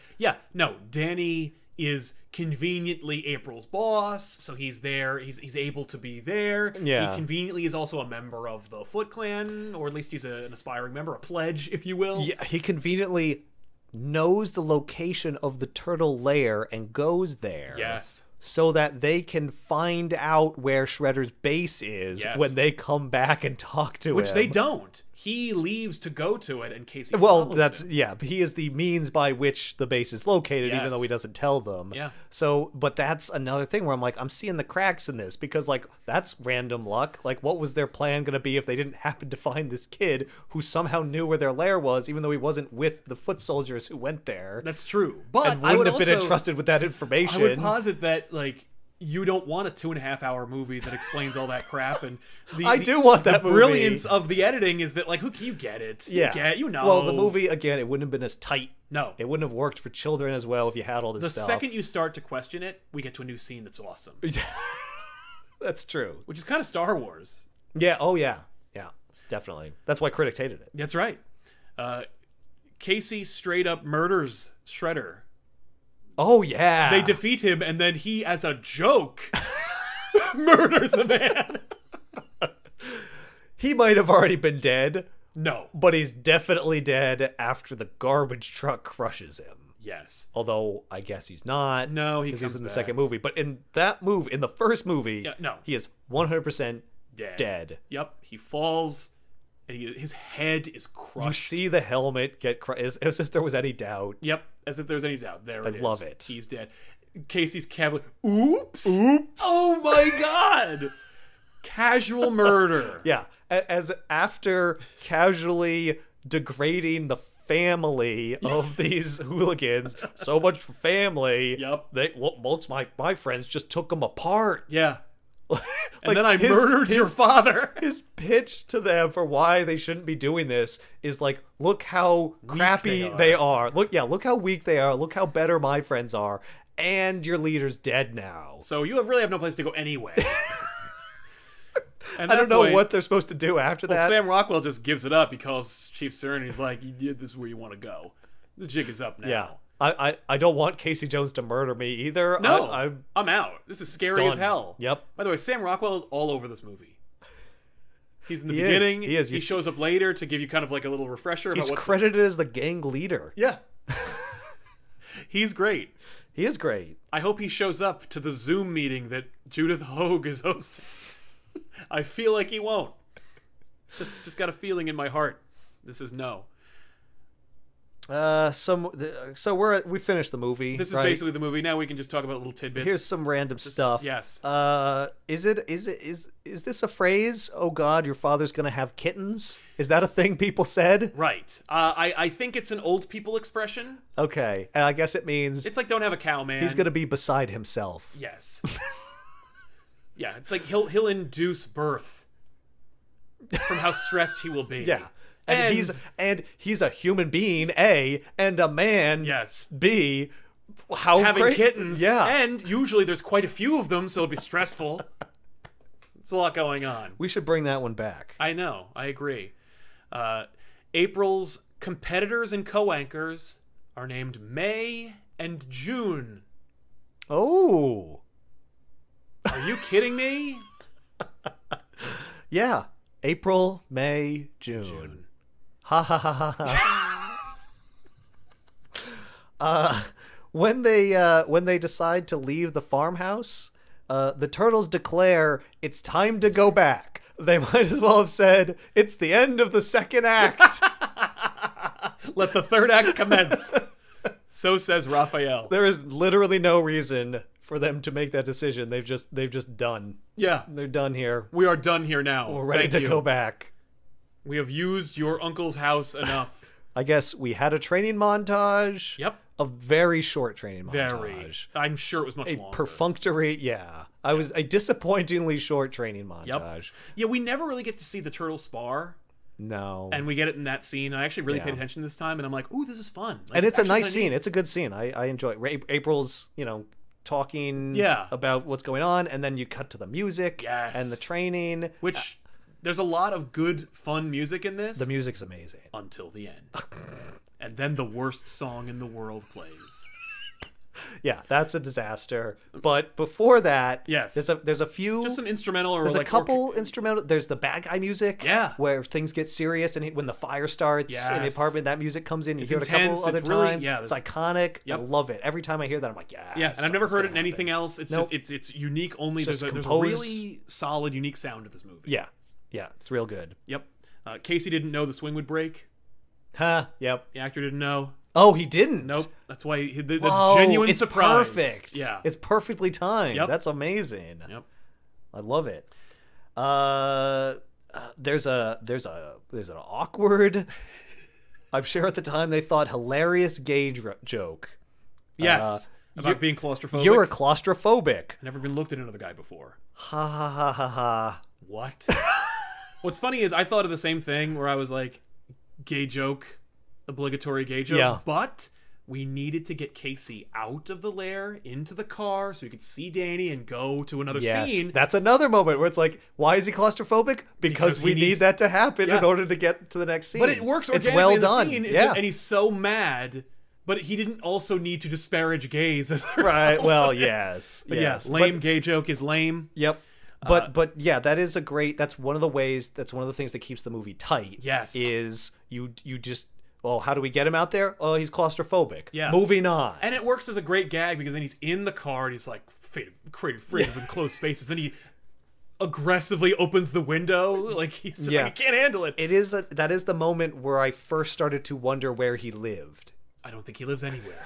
Danny is conveniently April's boss, so he's there. He's able to be there. Yeah. He conveniently is also a member of the Foot Clan, or at least he's an aspiring member, a pledge, if you will. Yeah, he conveniently knows the location of the turtle lair and goes there. Yes. So that they can find out where Shredder's base is when they come back and talk to him. Which they don't. He leaves to go to it, and Casey follows him. He is the means by which the base is located, even though he doesn't tell them. Yeah. So, but that's another thing where I'm like, I'm seeing the cracks in this, because like that's random luck. Like, what was their plan going to be if they didn't happen to find this kid who somehow knew where their lair was, even though he wasn't with the foot soldiers who went there? That's true, but and wouldn't have been entrusted with that information. I would posit that like, you don't want a 2.5-hour movie that explains all that crap. And I do want that movie. The brilliance of the editing is that, like, who you get it? Yeah. You know. Well, the movie, again, it wouldn't have been as tight. No. It wouldn't have worked for children as well if you had all this stuff. The second you start to question it, we get to a new scene that's awesome. That's true. Which is kind of Star Wars. Yeah. Oh, yeah. Yeah, definitely. That's why critics hated it. That's right. Casey straight up murders Shredder. Oh, yeah. They defeat him, and then he, as a joke, murders a man. He might have already been dead. No. But he's definitely dead after the garbage truck crushes him. Yes. Although, I guess he's not. No, he's in the second movie. But in that movie, in the first movie, he is 100% dead. Yep. He falls, and his head is crushed. You see the helmet get crushed, as if there was any doubt. Yep. As if there was any doubt. There it is. I love it. He's dead. Casey's cavalier. Oops. Oh my God. Casual murder. Yeah. As after casually degrading the family of these hooligans, so much for family. Yep. Most my friends just took them apart. Yeah. And then I murdered your father. His pitch to them for why they shouldn't be doing this is like, look how crappy they are. Look how weak they are. Look how better my friends are. And your leader's dead now. So you really have no place to go anyway. I don't know what they're supposed to do after that. Sam Rockwell just gives it up. He calls Chief Stern and he's like, this is where you want to go. The jig is up now. Yeah. I don't want Casey Jones to murder me either. No, I'm out. This is scary as hell. Yep. By the way, Sam Rockwell is all over this movie. He's in the beginning. He is. He shows up later to give you kind of like a little refresher. He's credited as the gang leader. Yeah. He's great. He is great. I hope he shows up to the Zoom meeting that Judith Hogue is hosting. I feel like he won't. Just got a feeling in my heart. This is no. So we finished the movie. This is right? basically the movie. Now we can just talk about little tidbits. Here's some random stuff. Yes. Is this a phrase? Oh God, your father's gonna have kittens. Is that a thing people said? Right. I think it's an old people expression. Okay, and I guess it means It's like don't have a cow, man. he's gonna be beside himself. Yes. Yeah, it's like he'll induce birth from how stressed he will be. Yeah. And he's a human being, A, and a man, Yes. B. How Having great. kittens. Yeah. And usually there's quite a few of them, so it'll be stressful. It's a lot going on. We should bring that one back. I know. I agree. April's competitors and co-anchors are named May and June. Oh. Are you kidding me? Yeah. April, May, June. Ha ha ha ha ha. When they decide to leave the farmhouse, the turtles declare it's time to go back. They might as well have said it's the end of the second act. Let the third act commence. So says Raphael. There is literally no reason for them to make that decision. They've just done. Yeah. They're done here. We are done here now. We're ready Thank to you. go back. We have used your uncle's house enough. I guess we had a training montage. Yep. A very short training montage. Very. I'm sure it was much A longer. perfunctory, yeah. I was a disappointingly short training montage. Yep. Yeah, we never really get to see the turtles spar. No. And we get it in that scene. I actually really Yeah. paid attention this time, and I'm like, ooh, this is fun. Like, And it's a actually nice kinda scene. neat. It's a good scene. I enjoy it. April's, talking Yeah. about what's going on, and then you cut to the music Yes. and the training. Which, there's a lot of good, fun music in this. The music's amazing. until the end. And then the worst song in the world plays. Yeah, that's a disaster. But before that, Yes. there's a few Just some instrumental or there's like a couple instrumental. There's the bad guy music, Yeah. where things get serious, and when the fire starts in the Yes. apartment, that music comes in. You It's hear it a intense, couple other it's really- times. yeah, it's there's- iconic. Yep. I love it. Every time I hear that, I'm like, yeah. Yeah, and I've never heard it in something's gonna anything happen. else. It's Nope. just it's unique only. It's There's just a composed- really solid, unique sound to this movie. Yeah, it's real good. Yep. Casey didn't know the swing would break. Huh? Yep. The actor didn't know. Oh, he didn't. Nope. That's why that's Whoa, genuine it's surprise. perfect. Yeah. It's perfectly timed. Yep. That's amazing. Yep. I love it. There's an awkward. I'm sure at the time they thought hilarious gay joke. Yes. you're- About being claustrophobic. You're a claustrophobic. I never even looked at another guy before. Ha ha ha ha ha. What? What's funny is I thought of the same thing where I was like, gay joke, obligatory gay joke. Yeah. But we needed to get Casey out of the lair into the car so he could see Danny and go to another Yes, scene. that's another moment where it's like, why is he claustrophobic? Because he we needs- need that to happen in Yeah. order to get to the next scene. But it works It's organically well in the done. scene. Yeah. And he's so mad, but he didn't also need to disparage gays as a Right. result Well, of it. yes. But yes. yeah, lame gay joke is lame. Yep. But yeah, that's one of the things that keeps the movie tight. Yes. Is you just, oh, how do we get him out there? Oh, he's claustrophobic. Yeah. Moving on. And it works as a great gag because then he's in the car and he's like afraid of enclosed spaces. Then he aggressively opens the window like he's just Yeah. like he can't handle it. That is the moment where I first started to wonder where he lived. I don't think he lives anywhere.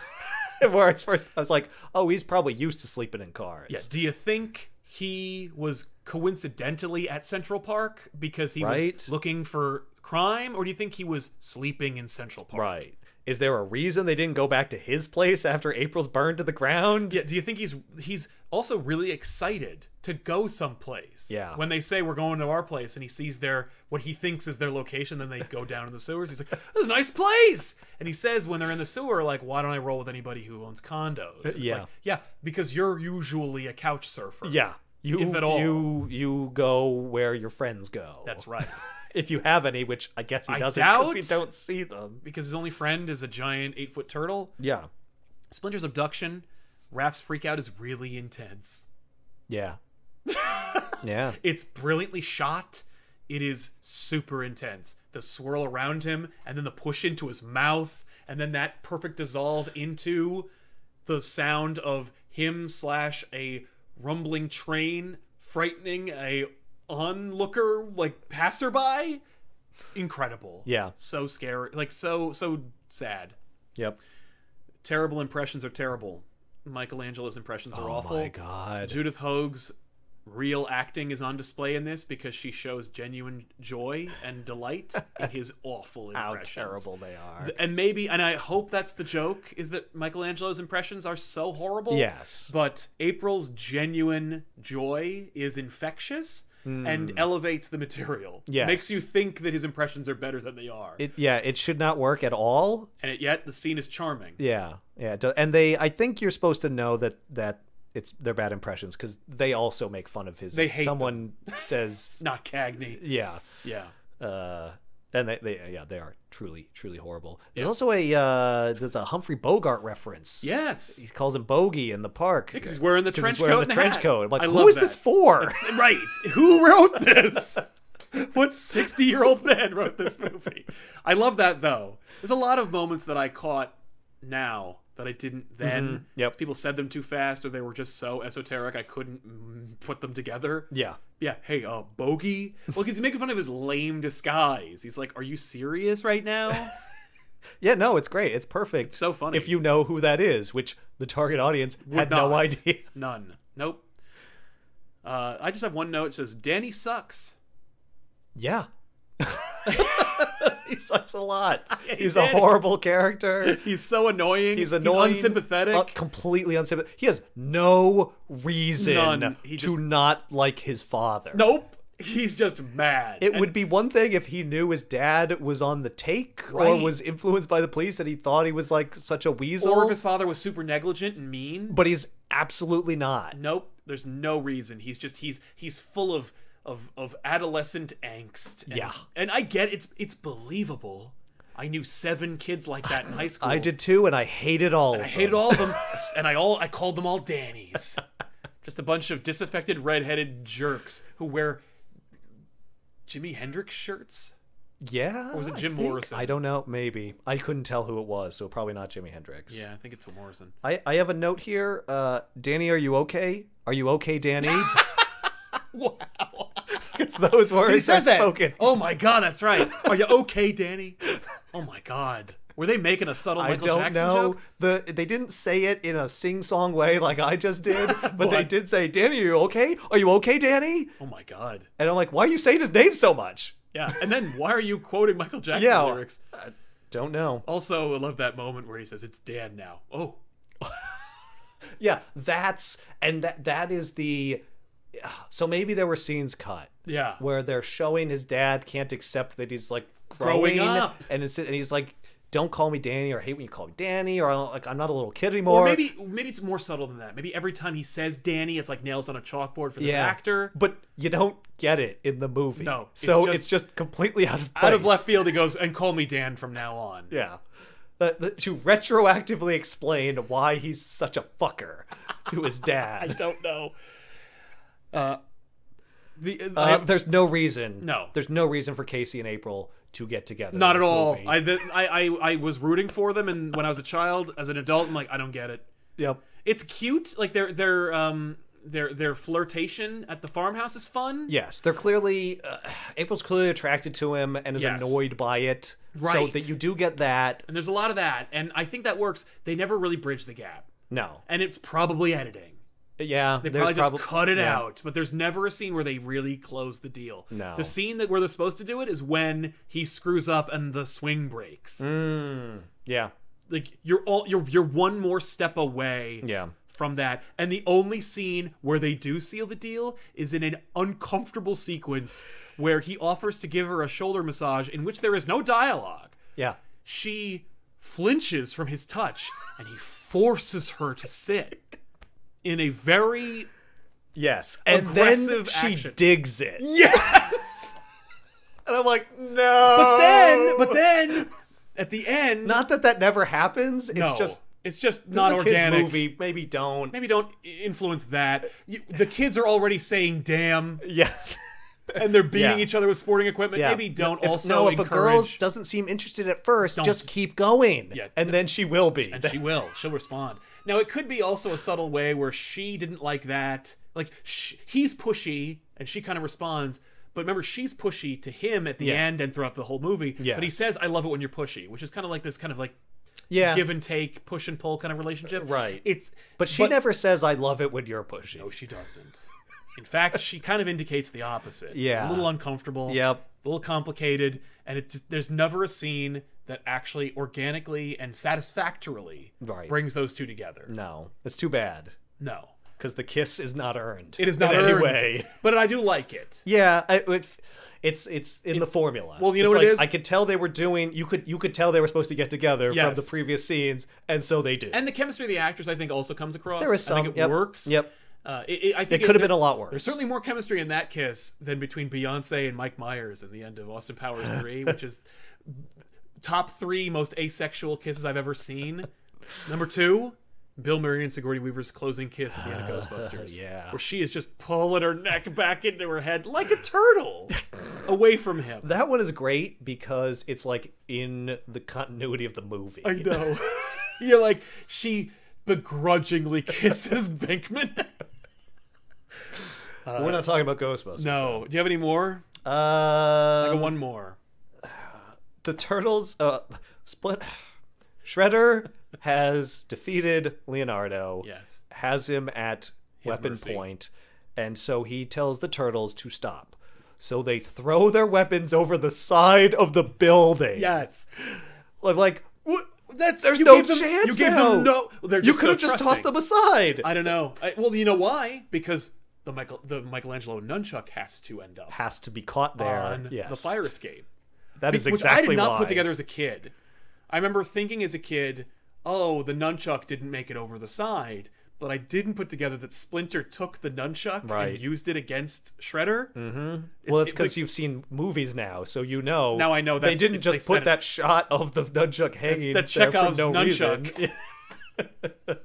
Where I was like, oh, he's probably used to sleeping in cars. Yeah. Do you think he was coincidentally at Central Park because he Right. was looking for crime, or do you think he was sleeping in Central Park? Right. Is there a reason they didn't go back to his place after April's burned to the ground? Yeah, do you think he's also really excited to go someplace? Yeah. When they say we're going to our place and he sees what he thinks is their location, then they go down in the sewers. He's like, "This is a nice place." And he says when they're in the sewer, like, "Why don't I roll with anybody who owns condos?" And it's Yeah. like, yeah, because you're usually a couch surfer. Yeah. If at all. You go where your friends go. That's right. If you have any, which I guess he I doesn't because doubt. you don't see them. Because his only friend is a giant 8-foot turtle. Yeah. Splinter's abduction, Raph's freakout is really intense. Yeah. Yeah. It's brilliantly shot. It is super intense. The swirl around him, and then the push into his mouth, and then that perfect dissolve into the sound of him / a rumbling train frightening a onlooker, like passerby, incredible. Yeah. So scary, like so sad. Yep. Terrible impressions are terrible. Michelangelo's impressions are awful. Oh my god. Judith Hoag's real acting is on display in this because she shows genuine joy and delight in his awful impressions. How terrible they are. And I hope that's the joke, is that Michelangelo's impressions are so horrible. Yes. But April's genuine joy is infectious and elevates the material. Yes. Makes you think that his impressions are better than they are. It should not work at all. And yet the scene is charming. Yeah. And I think you're supposed to know that they're bad impressions because they also make fun of his. They hate someone says not Cagney. Yeah. And they are truly horrible. There's also there's a Humphrey Bogart reference. Yes, he calls him Bogey in the park because he's wearing the trench coat. I'm like, I who is this for? Right? Who wrote this? What 60-year-old man wrote this movie? I love that though. There's a lot of moments that I caught now that I didn't then. Yep. People said them too fast, or they were just so esoteric I couldn't put them together. Yeah. Hey, Bogey. Well, because he's making fun of his lame disguise. He's like, "Are you serious right now?" Yeah, no, it's great. It's perfect. So funny. If you know who that is, which the target audience had no idea. None. Nope. I just have one note. It says, Danny sucks. Yeah. He sucks a lot. Yeah, he's a horrible character. He's so annoying. He's annoying. He's unsympathetic. Completely unsympathetic. He has no reason to not like his father. Nope. He's just mad. It would be one thing if he knew his dad was on the take or was influenced by the police and he thought he was like such a weasel. Or if his father was super negligent and mean. But he's absolutely not. Nope. There's no reason. He's just he's full of adolescent angst. And I get it's believable. I knew 7 kids like that in high school. I did too, and I hated all of them. I hated all of them, and I called them all Dannies. Just a bunch of disaffected redheaded jerks who wear Jimi Hendrix shirts. Yeah. Or was it Jim Morrison? I don't know. Maybe. I couldn't tell who it was, so probably not Jimi Hendrix. Yeah, I think it's Morrison. I have a note here. Danny, are you okay? Are you okay, Danny? Wow. Because those words are spoken. Oh my god, that's right. Are you okay, Danny? Oh my god. Were they making a subtle Michael Jackson joke? They didn't say it in a sing-song way like I just did, but they did say, Danny, are you okay? Are you okay, Danny? Oh my god. And I'm like, why are you saying his name so much? Yeah, and then why are you quoting Michael Jackson lyrics? I don't know. Also, I love that moment where he says, it's Dan now. Oh. Yeah, that is the... So maybe there were scenes cut. Yeah. Where they're showing his dad can't accept that he's like growing up. And he's like, don't call me Danny, or I hate when you call me Danny, or like I'm not a little kid anymore. Or maybe it's more subtle than that. Maybe every time he says Danny, it's like nails on a chalkboard for this actor. But you don't get it in the movie. No. So it's just completely out of place. Out of left field, he goes, and call me Dan from now on. Yeah. To retroactively explain why he's such a fucker to his dad. I don't know. There's no reason. No. There's no reason for Casey and April to get together. Not at all. I was rooting for them, and when I was a child, as an adult, I'm like, I don't get it. Yep. It's cute. Like their flirtation at the farmhouse is fun. Yes, they're clearly April's clearly attracted to him and is annoyed by it. Right. So that you do get that. And there's a lot of that, and I think that works. They never really bridge the gap. No. And it's probably editing. Yeah, they probably just cut it out, but there's never a scene where they really close the deal. No, the scene where they're supposed to do it is when he screws up and the swing breaks. Yeah, like you're one more step away. From that, and the only scene where they do seal the deal is in an uncomfortable sequence where he offers to give her a shoulder massage in which there is no dialogue. Yeah, she flinches from his touch, and he forces her to sit. In a very and then she action. Digs it. Yes, and I'm like, no. But then at the end, not that never happens. It's just not organic. Kids movie. Maybe don't influence that. The kids are already saying "damn." Yeah. And they're beating each other with sporting equipment. Yeah. Maybe don't if encourage... a girl doesn't seem interested at first, just keep going. Yeah. And then she will be. And she will. She'll respond. Now, it could be also a subtle way where she didn't like that. Like, he's pushy, And she kind of responds, but remember, she's pushy to him at the end and throughout the whole movie. Yes. But he says, I love it when you're pushy, which is kind of like this kind of like give and take, push and pull kind of relationship. Right. But she never says, I love it when you're pushy. No, she doesn't. In fact, she kind of indicates the opposite. Yeah. It's a little uncomfortable. Yep. A little complicated. And there's never a scene that actually organically and satisfactorily brings those two together. No. It's too bad. No. Because the kiss is not earned. It is not in earned. any way. But I do like it. Yeah, it's in the formula. Well, you know what it is? I could tell they were doing. You could tell they were supposed to get together from the previous scenes, and so they do. And the chemistry of the actors, I think, also comes across. There is some. I think it works. Yep. I think it could have been a lot worse. There's certainly more chemistry in that kiss than between Beyonce and Mike Myers in the end of Austin Powers 3, which is top 3 most asexual kisses I've ever seen. Number 2. Bill Murray and Sigourney Weaver's closing kiss at the end of Ghostbusters. Yeah. Where she is just pulling her neck back into her head like a turtle away from him. That one is great because it's like in the continuity of the movie. I know. You're like, she begrudgingly kisses Venkman. We're not talking about Ghostbusters. No. Though. Do you have any more? I got one more. The Turtles... Shredder has defeated Leonardo. Yes. Has him at weapon mercy. point, and so he tells the Turtles to stop. So they throw their weapons over the side of the building. Yes. I'm like, what? There's no chance. You gave now. them no. You could have just tossed them aside. I don't know. Well, you know why? Because the Michelangelo nunchuck has to end up Has to be caught there. on Yes. the fire escape. That is Which exactly I did not why. put together as a kid. I remember thinking as a kid, oh, the nunchuck didn't make it over the side. But I didn't put together that Splinter took the nunchuck and used it against Shredder. Mm-hmm. Well, it's because you've seen movies now, so you know. Now I know they didn't just put that shot of the nunchuck hanging that's there for Chekhov's no nunchuck. reason.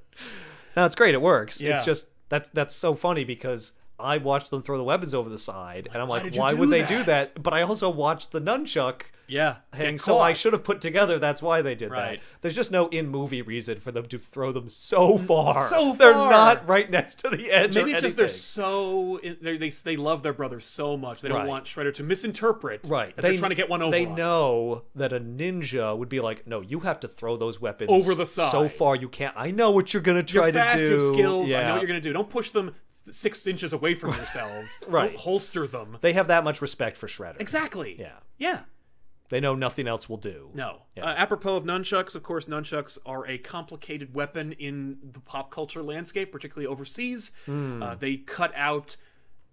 No, it's great. It works. Yeah. It's just that's so funny because I watched them throw the weapons over the side, and I'm why like, did you why do would they that? do that? But I also watched the nunchuck. Yeah. Hang, get so I caught. should have put together that's why they did Right. that. There's just no in-movie reason for them to throw them so far. So They're far. not right next to the edge Maybe or it's just anything. they love their brother so much they don't Right. want Shredder to misinterpret Right. that they're trying to get one over. They on. know that a ninja would be like, no, you have to throw those weapons Over the side. so far you can't. I know what you're going to You're try fast, to do. you have skills. Yeah. I know what you're going to do. Don't push them 6 inches away from yourselves. Right. Don't holster them. They have that much respect for Shredder. Exactly. Yeah. Yeah. They know nothing else will do. No. Yeah. Apropos of nunchucks, of course, nunchucks are a complicated weapon in the pop culture landscape, particularly overseas. They cut out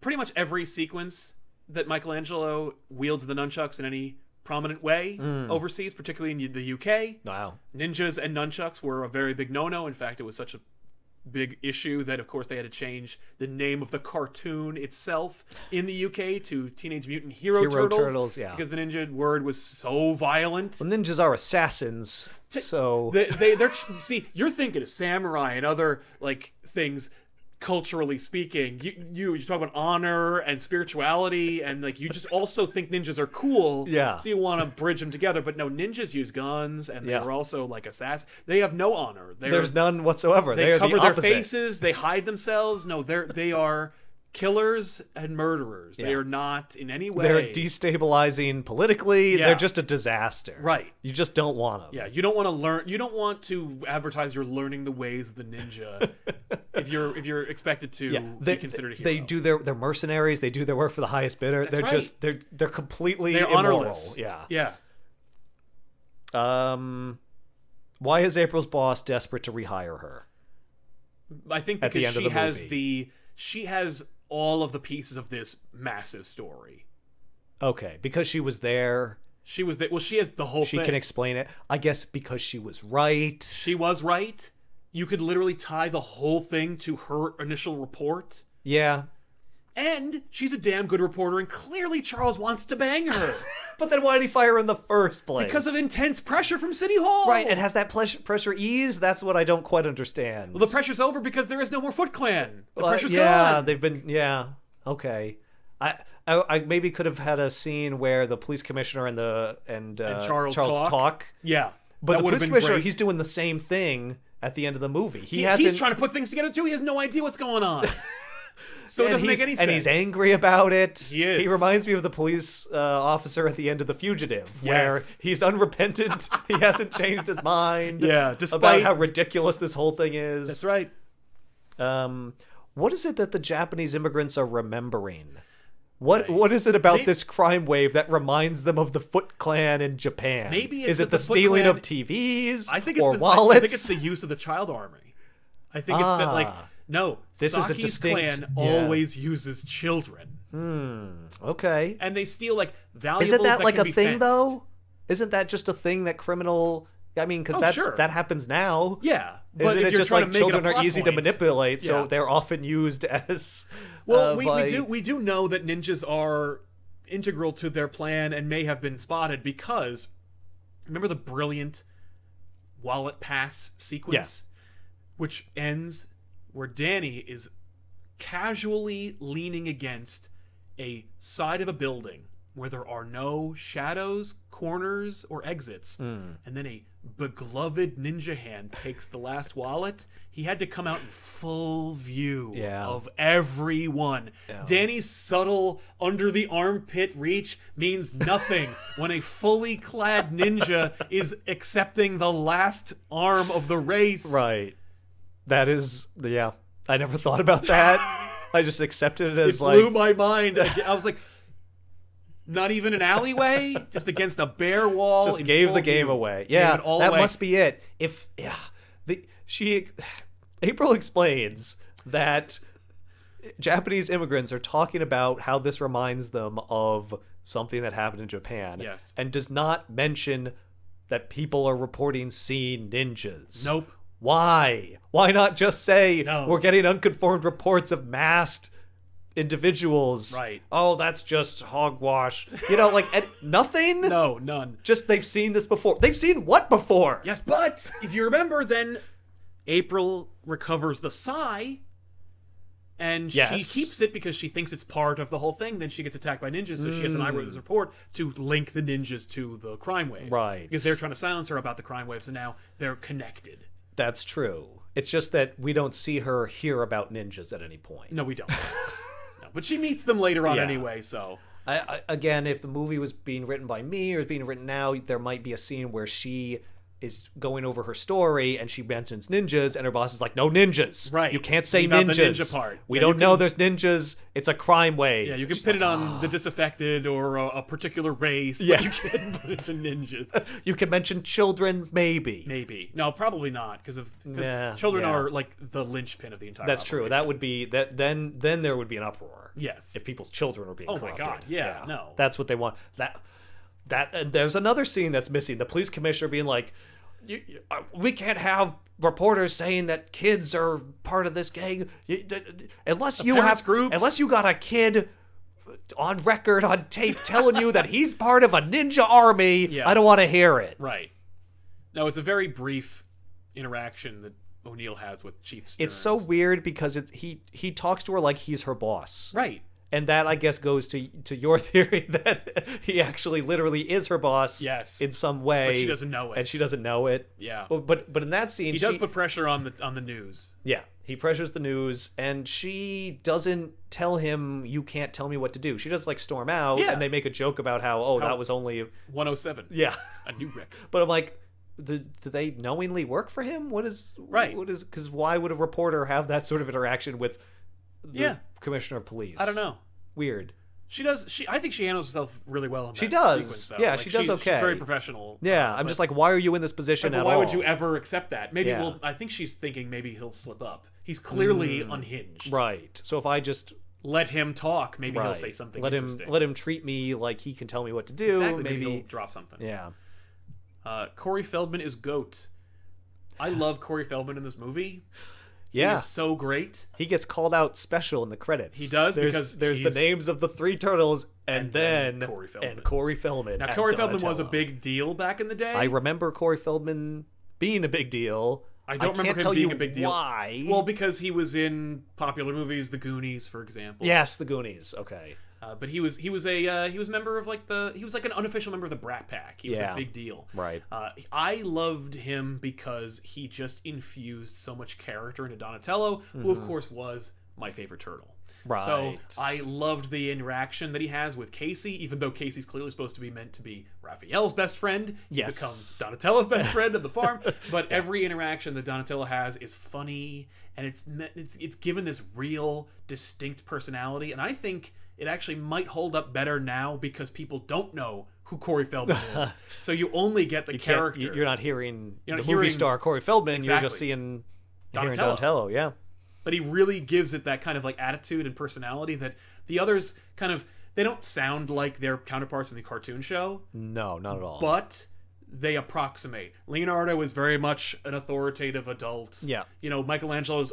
pretty much every sequence that Michelangelo wields the nunchucks in any prominent way overseas, particularly in the UK. Wow. Ninjas and nunchucks were a very big no-no. In fact, it was such a big issue that, of course, they had to change the name of the cartoon itself in the UK to Teenage Mutant Hero Turtles. Yeah. Because the ninja word was so violent. Well, ninjas are assassins, so... They're see, you're thinking of samurai and other like things. Culturally speaking, you talk about honor and spirituality, and like you just also think ninjas are cool. Yeah. So you want to bridge them together, but no, ninjas use guns, and they're also like assassins. They have no honor. There's none whatsoever. They They're cover the their opposite. faces. They hide themselves. No, they are killers and murderers. They are not in any way. They're destabilizing politically. Yeah. They're just a disaster. Right. You just don't want them. Yeah, you don't want to learn. You don't want to advertise you're learning the ways of the ninja if you're expected to be considered a hero. They do they're mercenaries. They do their work for the highest bidder. That's they're right. just they're completely They're immoral. honorless. Yeah. Yeah. Why is April's boss desperate to rehire her? I think At the because end of she has all of the pieces of this massive story. Okay, because she was there. She was there. Well, she has the whole She thing. can explain it. I guess because she was right. She was right. You could literally tie the whole thing to her initial report. Yeah. And she's a damn good reporter, and clearly Charles wants to bang her. But then why did he fire her in the first place? Because of intense pressure from City Hall. Right, and has that pressure ease? That's what I don't quite understand. Well, the pressure's over because there is no more Foot Clan. The pressure's yeah, gone. they've been, okay. I maybe could have had a scene where the police commissioner and Charles talk. Yeah. But that the would have police been commissioner, great. he's doing the same thing at the end of the movie. He's trying to put things together too. He has no idea what's going on. So it doesn't make any sense. And he's angry about it. He is. He reminds me of the police officer at the end of The Fugitive, where Yes. he's unrepentant. He hasn't changed his mind. Yeah, about despite how ridiculous this whole thing is. That's right. What is it that the Japanese immigrants are remembering? What is it about this crime wave that reminds them of the Foot Clan in Japan? Maybe it's is it that the the Foot stealing Clan- of TVs I think it's or the, wallets? I think it's the use of the child armory. I think it's that like no, This is a Saki's distinct- clan yeah. always uses children, Okay. and they steal like valuables. Isn't that that like can a be thing fenced. though? Isn't that just a thing that criminal? I mean, because sure. that happens now. Yeah, but Isn't if it you're just trying like to make children it a are plot easy to point- manipulate, so Yeah. they're often used as Well, by- we do know that ninjas are integral to their plan and may have been spotted because remember the brilliant wallet pass sequence, which ends where Danny is casually leaning against a side of a building where there are no shadows, corners, or exits, and then a begloved ninja hand takes the last wallet. He had to come out in full view of everyone. Danny's subtle under the armpit reach means nothing when a fully clad ninja is accepting the last arm of the race. Right. That is, yeah. I never thought about that. I just accepted it as It blew like, my mind. I was like, not even an alleyway, just against a bare wall. just in gave full the game view. away. Gave Yeah, it all that away. must be it. April explains that Japanese immigrants are talking about how this reminds them of something that happened in Japan. Yes. And does not mention that people are reporting seeing ninjas. Nope. Why? Why not just say No. we're getting unconfirmed reports of masked individuals? Right. Oh, that's just hogwash. You know, like nothing? No, none. Just they've seen this before. They've seen what before? Yes, but if you remember, then April recovers the sai, and she Yes. keeps it because she thinks it's part of the whole thing. Then she gets attacked by ninjas, so she has an eyewitness report to link the ninjas to the crime wave. Right. Because they're trying to silence her about the crime wave, so now they're connected. That's true. It's just that we don't see her hear about ninjas at any point. No, we don't. No, but she meets them later on Yeah. anyway, so... Again, if the movie was being written by me or is being written now, there might be a scene where she is going over her story and she mentions ninjas and her boss is like, no ninjas. Right. You can't say Leave out the ninjas. ninja part. We Yeah, don't you know can- there's ninjas. It's a crime wave. Yeah, you can She's put it like, on the disaffected or a particular race, Yeah. but you can't put it to ninjas. You can mention children, maybe. Maybe. No, probably not, because Yeah, children yeah. are like the linchpin of the entire That's true. operation. That would be that. Then there would be an uproar. Yes. If people's children were being Oh my corrupted. God, yeah, no. That's what they want. And there's another scene that's missing. The police commissioner being like, we can't have reporters saying that kids are part of this gang unless you parents' have groups. unless you got a kid on record on tape telling you that he's part of a ninja army. Yeah. I don't want to hear it. Right. No, it's a very brief interaction that O'Neill has with Chief Stearns. It's so weird because he talks to her like he's her boss. Right. And that, I guess, goes to your theory that he actually literally is her boss. Yes. In some way. But she doesn't know it. And she doesn't know it. Yeah. But in that scene, He does put pressure on the news. Yeah. He pressures the news, and she doesn't tell him, you can't tell me what to do. She just, like, storm out, Yeah. and they make a joke about how that was only... 107. Yeah. A new record. But I'm like, do they knowingly work for him? What is... Right. Because why would a reporter have that sort of interaction with the commissioner of police? I don't know. Weird. She does. I think she handles herself really well in that She does. sequence, though. Yeah, Like, she does she's okay. very professional. Yeah, I'm just like, why are you in this position But at why all? would you ever accept that? Maybe Yeah. I think she's thinking maybe he'll slip up. He's clearly unhinged. Right. So if I just Let him talk. Maybe he'll say something interesting. let him treat me like he can tell me what to do. Exactly. Maybe He'll drop something. Yeah. Corey Feldman is GOAT. I love Corey Feldman in this movie. Yeah. He is so great. He gets called out special in the credits. He does, because there's the he's- names of the three turtles and then Corey Feldman. Corey Feldman. Now, as Corey Feldman was a Donatello. big deal back in the day. I remember Corey Feldman being a big deal. I don't remember can't him tell being you a big deal. Why? Well, because he was in popular movies, The Goonies, for example. yes, the Goonies. Okay. But he was a member of he was like an unofficial member of the Brat Pack. He was Yeah. a big deal. Right. I loved him because he just infused so much character into Donatello, who of course was my favorite turtle. So Right. I loved the interaction that he has with Casey, even though Casey's clearly supposed to be meant to be Raphael's best friend. He Yes. becomes Donatello's best friend at the farm. But every interaction that Donatello has is funny, and it's given this real, distinct personality. And I think it actually might hold up better now because people don't know who Corey Feldman is. So you only get the character. You're not hearing You're not the movie hearing- Star Corey Feldman. You're Exactly. just hearing Donatello. Donatello. Yeah. But he really gives it that kind of like attitude and personality that the others kind of, they don't sound like their counterparts in the cartoon show, No, not at all. but they approximate. Leonardo is very much an authoritative adult. Yeah. You know, Michelangelo's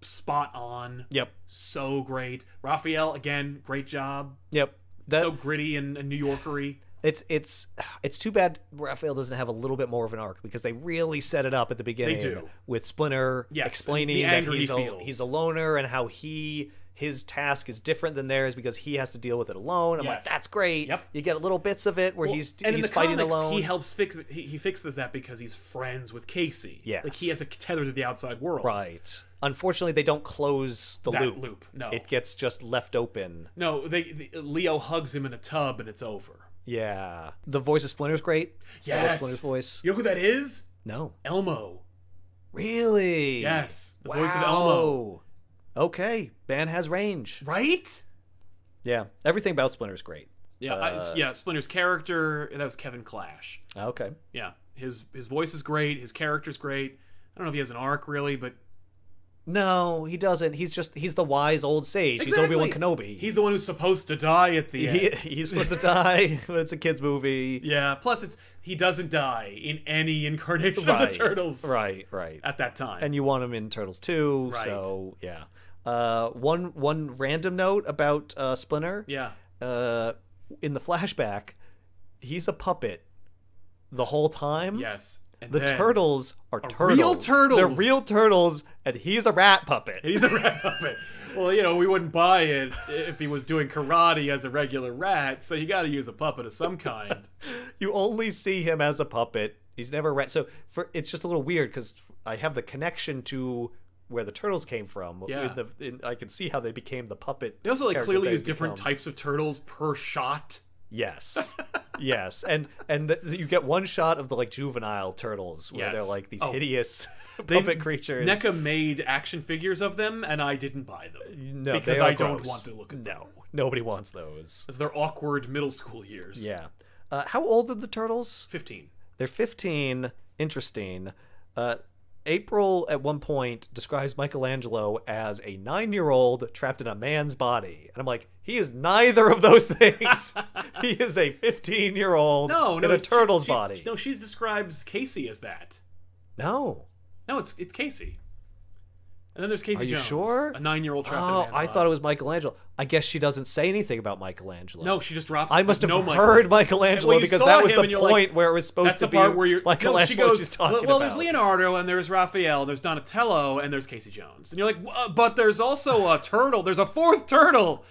spot on. Yep. So great. Raphael, again, great job. Yep. So gritty and New Yorkery. It's too bad Raphael doesn't have a little bit more of an arc because they really set it up at the beginning do. with Splinter Yes, explaining the that anger he feels. he's a loner and how his task is different than theirs because he has to deal with it alone. I'm like, Yes. that's great. Yep. You get little bits of it where And he's in the fighting comics, alone. he helps fix he fixes that because he's friends with Casey. Yes. Like he has a tether to the outside world. Right. Unfortunately, they don't close the That loop. No. It gets just left open. No, Leo hugs him in a tub and it's over. Yeah. The voice of Splinter's great. I love Yes. Splinter's voice. You know who that is? No. Elmo. Really? Yes. The Wow. voice of Elmo. Okay. Man has range. Right? Yeah. Everything about Splinter's great. Yeah, Splinter's character, that was Kevin Clash. Okay. Yeah. His voice is great, his character's great. I don't know if he has an arc really, but No, he doesn't. He's the wise old sage. Exactly. He's Obi-Wan Kenobi. He's the one who's supposed to die at the end. He's supposed to die, but it's a kid's movie. Yeah, plus he doesn't die in any incarnation of the Turtles. Right. At that time. And you want him in Turtles 2, Right. so yeah. One random note about Splinter. Yeah. In the flashback, he's a puppet the whole time. Yes. And The then turtles are turtles. real turtles. They're real turtles, and he's a rat puppet. he's a rat puppet. Well, you know, we wouldn't buy it if he was doing karate as a regular rat, so you got to use a puppet of some kind. You only see him as a puppet. He's never a rat. So it's just a little weird because I have the connection to where the turtles came from. Yeah. I can see how they became the puppet. They also characters clearly they've use different become. types of turtles per shot. Yes, yes, and you get one shot of the juvenile turtles where Yes. they're like these Oh. hideous puppet creatures. NECA made action figures of them, and I didn't buy them. No, because they are I don't gross. want to look at them. No, nobody wants those. Because they're awkward middle school years. Yeah. How old are the turtles? 15. They're 15. Interesting. April at one point describes Michelangelo as a 9-year-old trapped in a man's body. And I'm like, he is neither of those things. He is a 15-year-old in a turtle's body. No, she describes Casey as that. No. No, it's Casey. And then there's Casey Are you Jones, sure? a 9-year-old trapped in a Oh, man's I body. thought it was Michelangelo. I guess she doesn't say anything about Michelangelo. No, she just drops. I must have no heard Michelangelo Well, you because saw that was him the and you're point like, where it was supposed That's to the be part where you're Michelangelo she goes, she's talking well, about. there's Leonardo and there's Raphael and there's Donatello and there's Casey Jones. And you're like, but there's also a turtle. There's a fourth turtle.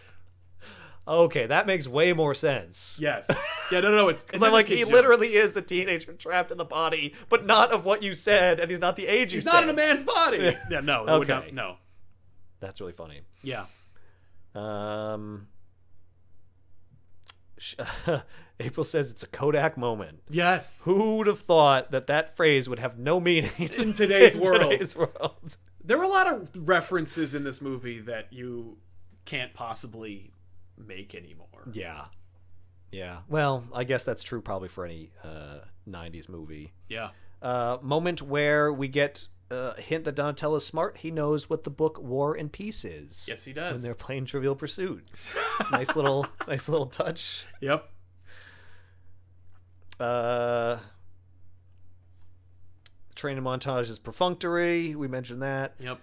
Okay, that makes way more sense. Yes. Yeah, no. It's Because I'm like, he literally is a teenager trapped in the body, but not of what you said, and he's not the age you He's said. not in a man's body. Yeah, no. That would Okay. not, no. That's really funny. Yeah. April says it's a Kodak moment. Yes. Who would have thought that phrase would have no meaning In today's world. today's world? There were a lot of references in this movie that you can't possibly make anymore. Yeah. Yeah. Well, I guess that's true probably for any 90s movie. Yeah. Moment where we get a hint that Donatello's smart. He knows what the book War and Peace is. Yes, he does. When they're playing Trivial Pursuit. nice little touch. Yep. Training montage is perfunctory. We mentioned that. Yep.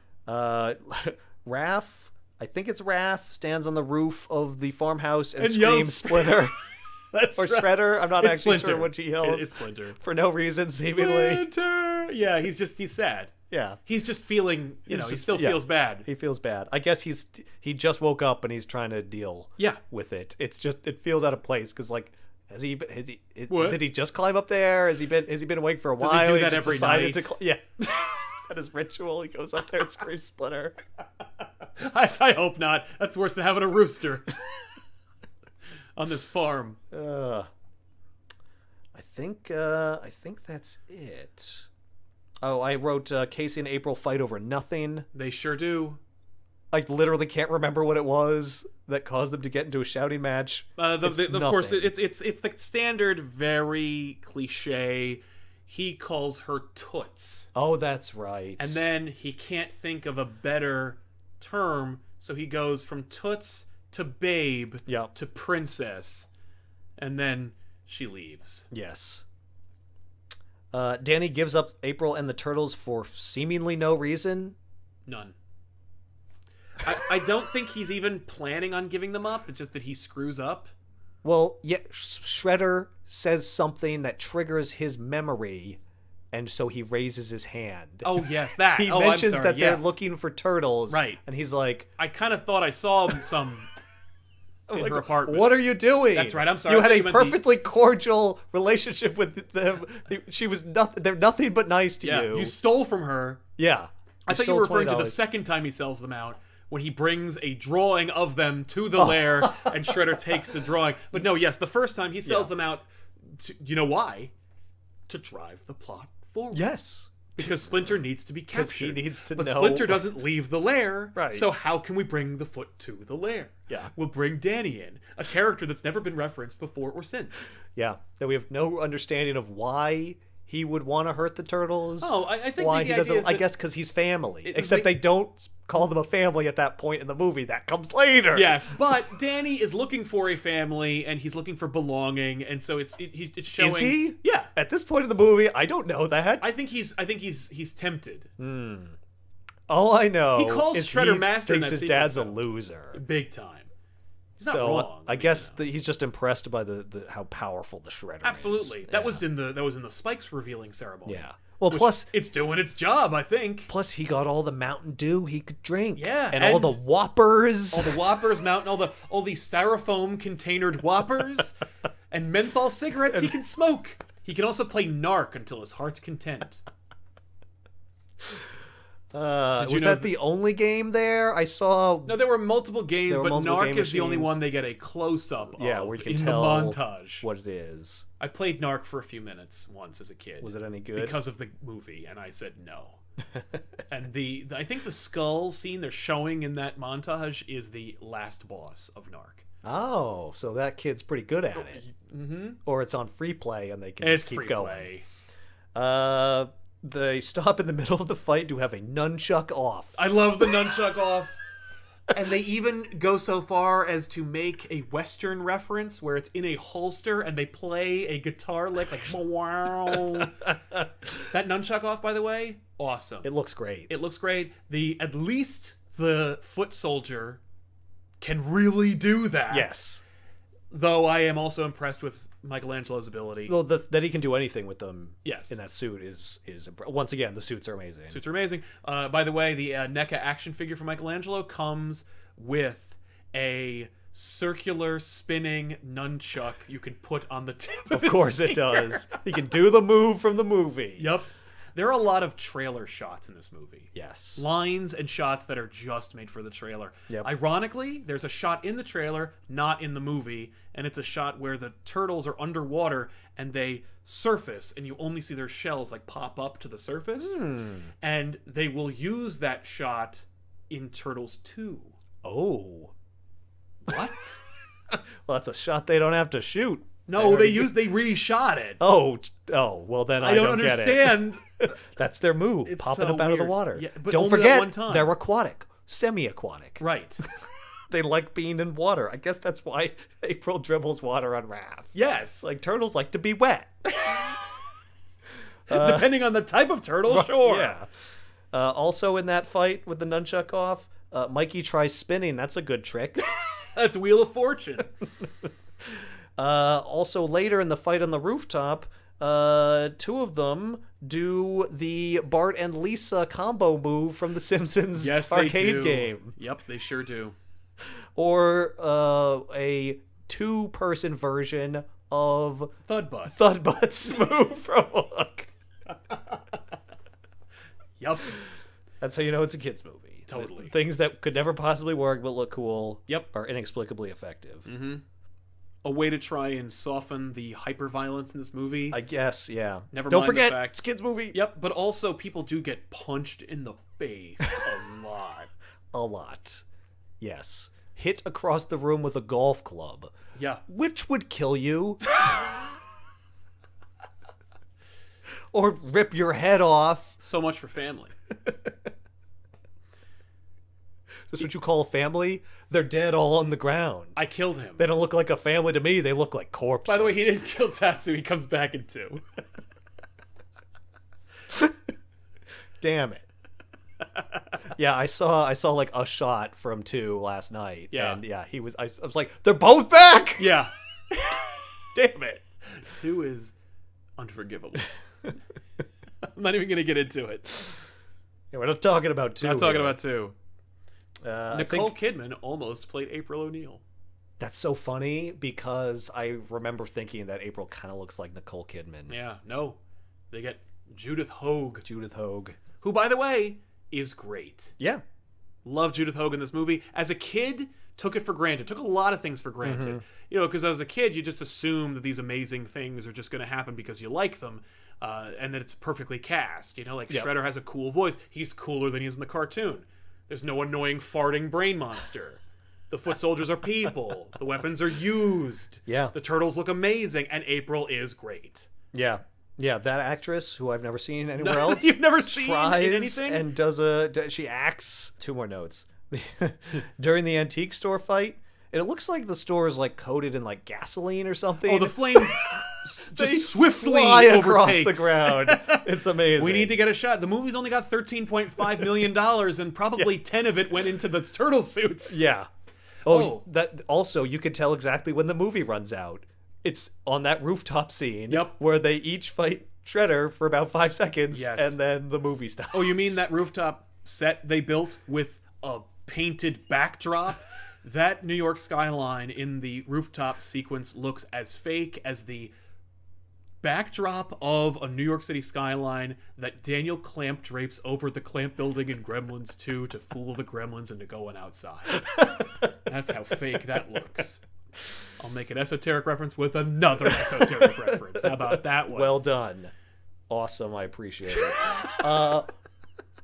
Raph, I think it's Raph, stands on the roof of the farmhouse and And yells screams Splinter. That's or right. Shredder. I'm not It's actually Splinter. sure what she yells. It's Splinter. For no reason, seemingly. Splinter. Yeah, he's sad. Yeah. He's just feeling, he just- still feels bad. He feels bad. I guess he just woke up and he's trying to deal Yeah. with it. It's just, it feels out of place because What? did he just climb up there? Has he been awake for a Does while? he do that just every decided night? Yeah. Is that his ritual? He goes up there and screams Splinter. I hope not. That's worse than having a rooster on this farm. I think that's it. Oh, I wrote Casey and April fight over nothing. They sure do. I literally can't remember what it was that caused them to get into a shouting match. Of course, it's the standard, very cliche. He calls her Toots. Oh, that's right. And then he can't think of a better term, so he goes from Toots to Babe to Princess, and then she leaves. Yes. Danny gives up April and the turtles for seemingly no reason. None. I don't think he's even planning on giving them up. It's just that he screws up. Well, yeah, Shredder says something that triggers his memory, and so he raises his hand. Oh, yes, that. He mentions that they're looking for turtles. Right. And he's like... I kind of thought I saw some in her apartment. What are you doing? That's right, I'm sorry. You had a perfectly cordial relationship with them. She was nothing. They're nothing but nice to you. You stole from her. Yeah. I thought you were referring to the second time he sells them out, when he brings a drawing of them to the lair and Shredder takes the drawing. But no, yes, the first time he sells them out, you know why? To drive the plot forward. Yes. Because Splinter needs to be captured. Because he needs to but know. Splinter doesn't leave the lair. Right. So how can we bring the Foot to the lair? Yeah. We'll bring Danny in, a character that's never been referenced before or since. Yeah. That we have no understanding of why he would want to hurt the turtles. Oh, I think why the he idea doesn't. is I that guess because he's family. Except they don't call them a family at that point in the movie. That comes later. Yes, but Danny is looking for a family, and he's looking for belonging, and so it's showing. Is he? Yeah. At this point in the movie, I don't know that. I think he's tempted. All I know he calls is Shredder he Master in thinks that his dad's a sequence, loser. big time. He's not So wrong. I guess he's just impressed by the how powerful the Shredder Absolutely. is. That was in the Spikes revealing ceremony. Yeah. Well, plus it's doing its job, I think. Plus, he got all the Mountain Dew he could drink. Yeah, and all the Whoppers. All the Whoppers, all the styrofoam containered Whoppers, and menthol cigarettes he can smoke. He can also play Narc until his heart's content. Was that the only game there? I saw... No, there were multiple games, but Narc is the only one they get a close-up of where you can in tell the montage. What it is. I played Narc for a few minutes once as a kid. Was it any good? Because of the movie, and I said no. And I think the skull scene they're showing in that montage is the last boss of Narc. Oh, so that kid's pretty good at it. Mm-hmm. Or it's on free play and they can just keep going. They stop in the middle of the fight to have a nunchuck off. I love the nunchuck off. And they even go so far as to make a Western reference where it's in a holster and they play a guitar lick like wow. That nunchuck off, by the way, awesome. It looks great. It looks great. At least the foot soldier can really do that. Yes. Though I am also impressed with Michelangelo's ability. Well, that he can do anything with them. Yes. In that suit is once again, the suits are amazing. Suits are amazing. By the way, the NECA action figure for Michelangelo comes with a circular spinning nunchuck you can put on the tip of his course finger. It does. He can do the move from the movie. Yep. There are a lot of trailer shots in this movie. Yes. Lines and shots that are just made for the trailer. Yep. Ironically, there's a shot in the trailer, not in the movie, and it's a shot where the turtles are underwater and they surface and you only see their shells like pop up to the surface. And they will use that shot in Turtles 2. Oh. What? Well, that's a shot they don't have to shoot. No, they reshot it. Oh, well then I don't understand. Get it. That's their move, It's popping so up out of the weird. water. Yeah, but don't only that forget, one time. they're aquatic, semi-aquatic. Right. They like being in water. I guess that's why April dribbles water on Raph. Yes. Like turtles like to be wet. Depending on the type of turtle, sure. Yeah. Also in that fight with the nunchuck off, Mikey tries spinning. That's a good trick. That's Wheel of Fortune. Also later in the fight on the rooftop, two of them do the Bart and Lisa combo move from the Simpsons arcade game. Yep, they sure do. Or a two-person version of Thudbutt's move from Hook. Yep. That's how you know it's a kid's movie. Totally. Things that could never possibly work but look cool. Yep. Are inexplicably effective. A way to try and soften the hyper-violence in this movie. I guess, yeah. Never Don't mind forget, the fact. it's a kids' movie. Yep, but also people do get punched in the face a lot. A lot. Yes. Hit across the room with a golf club. Yeah. Which would kill you? Or rip your head off. So much for family. That's what you call a family? They're dead all on the ground. I killed him. They don't look like a family to me. They look like corpses. By the way, he didn't kill Tatsu. He comes back in 2. Damn it. Yeah, I saw like a shot from 2 last night. Yeah. And yeah, I was like, they're both back? Yeah. Damn it. 2 is unforgivable. I'm not even going to get into it. Yeah, we're not talking about 2. I'm not talking about 2. I Nicole think Kidman almost played April O'Neil. that's so funny because I remember thinking that April kind of looks like Nicole Kidman. Yeah, no. They get Judith Hoag. Judith Hoag. Who, by the way, is great. Yeah. Love Judith Hoag in this movie. As a kid, took it for granted. Took a lot of things for granted. You know, because as a kid, you just assume that these amazing things are just going to happen because you like them. And that it's perfectly cast. You know, like Shredder has a cool voice. He's cooler than he is in the cartoon. There's no annoying farting brain monster. The foot soldiers are people. The weapons are used. Yeah. The turtles look amazing. And April is great. Yeah. Yeah, that actress who I've never seen anywhere else. You've never seen tries in anything? And she acts. 2 more notes. During the antique store fight, it looks like the store is like coated in like gasoline or something. Oh, the flame just swiftly fly across overtakes the ground. It's amazing. We need to get a shot. The movie's only got $13.5 million, and probably 10 of it went into the turtle suits. Yeah. Oh, that also you could tell exactly when the movie runs out. It's on that rooftop scene. Yep. Where they each fight Shredder for about 5 seconds, Yes. and then the movie stops. Oh, you mean that rooftop set they built with a painted backdrop? That New York skyline in the rooftop sequence looks as fake as the backdrop of a New York City skyline that Daniel Clamp drapes over the Clamp building in Gremlins 2 to fool the gremlins into going outside. That's how fake that looks. I'll make an esoteric reference with another esoteric reference. How about that one? Well done. Awesome, I appreciate it.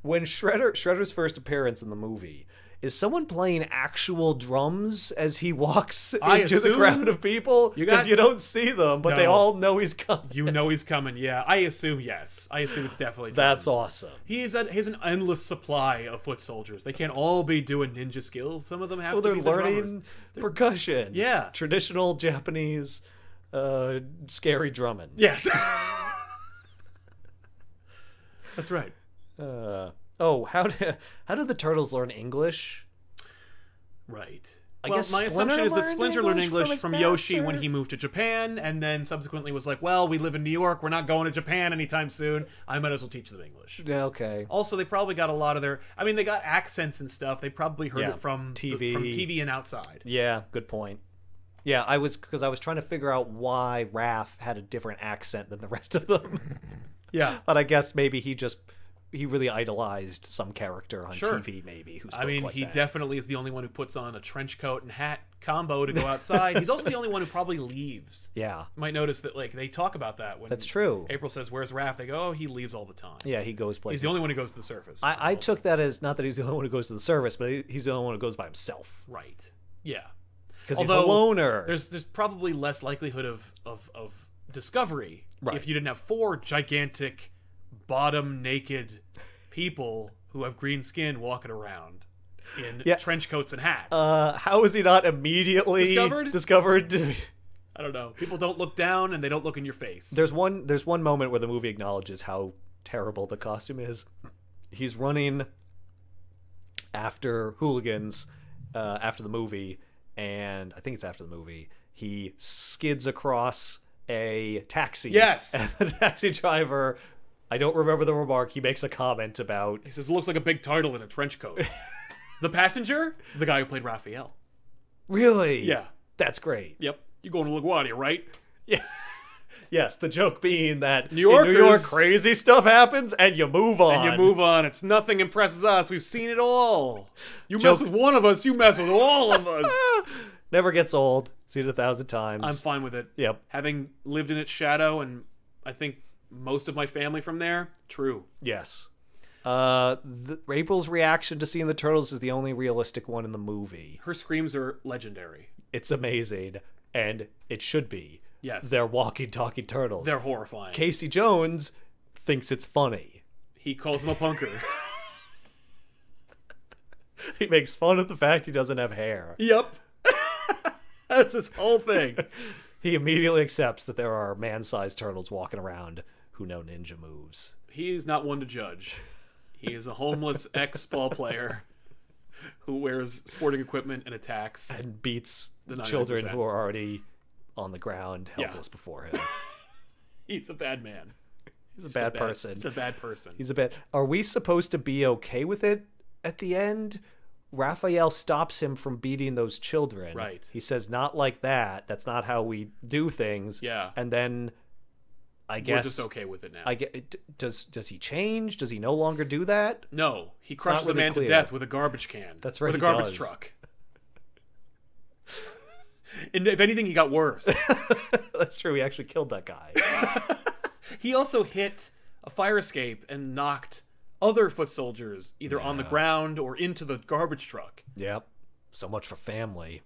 When Shredder's first appearance in the movie, is someone playing actual drums as he walks into the crowd of people? Because you don't see them, but they all know he's coming. You know he's coming, yeah. I assume yes. I assume it's definitely drums. That's awesome. He has an endless supply of foot soldiers. They can't all be doing ninja skills. Some of them have to they're be the learning drummers. percussion. Yeah. Traditional Japanese scary drumming. Yes. That's right. How did the turtles learn English? Right. I Well, guess my assumption Splinter is that learned Splinter learned English from English his from Yoshi when master. he moved to Japan, and then subsequently was like, well, we live in New York. We're not going to Japan anytime soon. I might as well teach them English. Yeah, okay. Also, they probably got a lot of their... I mean, they got accents and stuff. They probably heard Yeah, it from TV. From TV and outside. Yeah, good point. Yeah, I was trying to figure out why Raph had a different accent than the rest of them. Yeah. But I guess maybe he really idolized some character on Sure. TV, maybe. Who spoke I mean, like he that. definitely is the only one who puts on a trench coat and hat combo to go outside. He's also the only one who probably leaves. Yeah, You might notice that, like, they talk about that when that's true. April says, "Where's Raph?" They go, "Oh, he leaves all the time." Yeah, he goes places. He's the only one who goes to the surface. I took that as not that he's the only one who goes to the service, but he's the only one who goes by himself Right. Yeah. because he's a loner. There's probably less likelihood of discovery if you didn't have 4 gigantic, bottom naked people who have green skin walking around in trench coats and hats. How is he not immediately discovered? I don't know. People don't look down and they don't look in your face. There's one moment where the movie acknowledges how terrible the costume is. He's running after hooligans after the movie, and I think it's after the movie. He skids across a taxi. Yes. And the taxi driver, I don't remember the remark, he makes a comment about... He says, it looks like a big turtle in a trench coat. The passenger? The guy who played Raphael. Really? Yeah. That's great. Yep. You going to LaGuardia, right? Yeah. Yes, the joke being that New Yorkers- in New York, crazy stuff happens, and you move on. And you move on. It's nothing impresses us. We've seen it all. You Joke- mess with one of us, you mess with all of us. Never gets old. Seen it 1,000 times. I'm fine with it. Yep. Having lived in its shadow, and I think most of my family from there, true. Yes. April's reaction to seeing the turtles is the only realistic one in the movie. Her screams are legendary. It's amazing, and it should be. Yes. They're walking, talking turtles. They're horrifying. Casey Jones thinks it's funny. He calls him a punker. He makes fun of the fact he doesn't have hair. Yep. That's his whole thing. He immediately accepts that there are man-sized turtles walking around who know ninja moves. He is not one to judge. He is a homeless ex-ball player who wears sporting equipment and attacks. And beats The children 99%. who are already on the ground, helpless before him. He's a bad man. He's a bad person. He's a bad person. He's a bad... Are we supposed to be okay with it at the end? Raphael stops him from beating those children. Right. He says, not like that. That's not how we do things. Yeah. And then I guess... We're just okay with it now. Does he change? Does he no longer do that? No. He crushes a really man clear. to death with a garbage can. That's right, With a he garbage does. truck. And if anything, he got worse. That's true. He actually killed that guy. He also hit a fire escape and knocked other foot soldiers either on the ground or into the garbage truck. Yep. So much for family.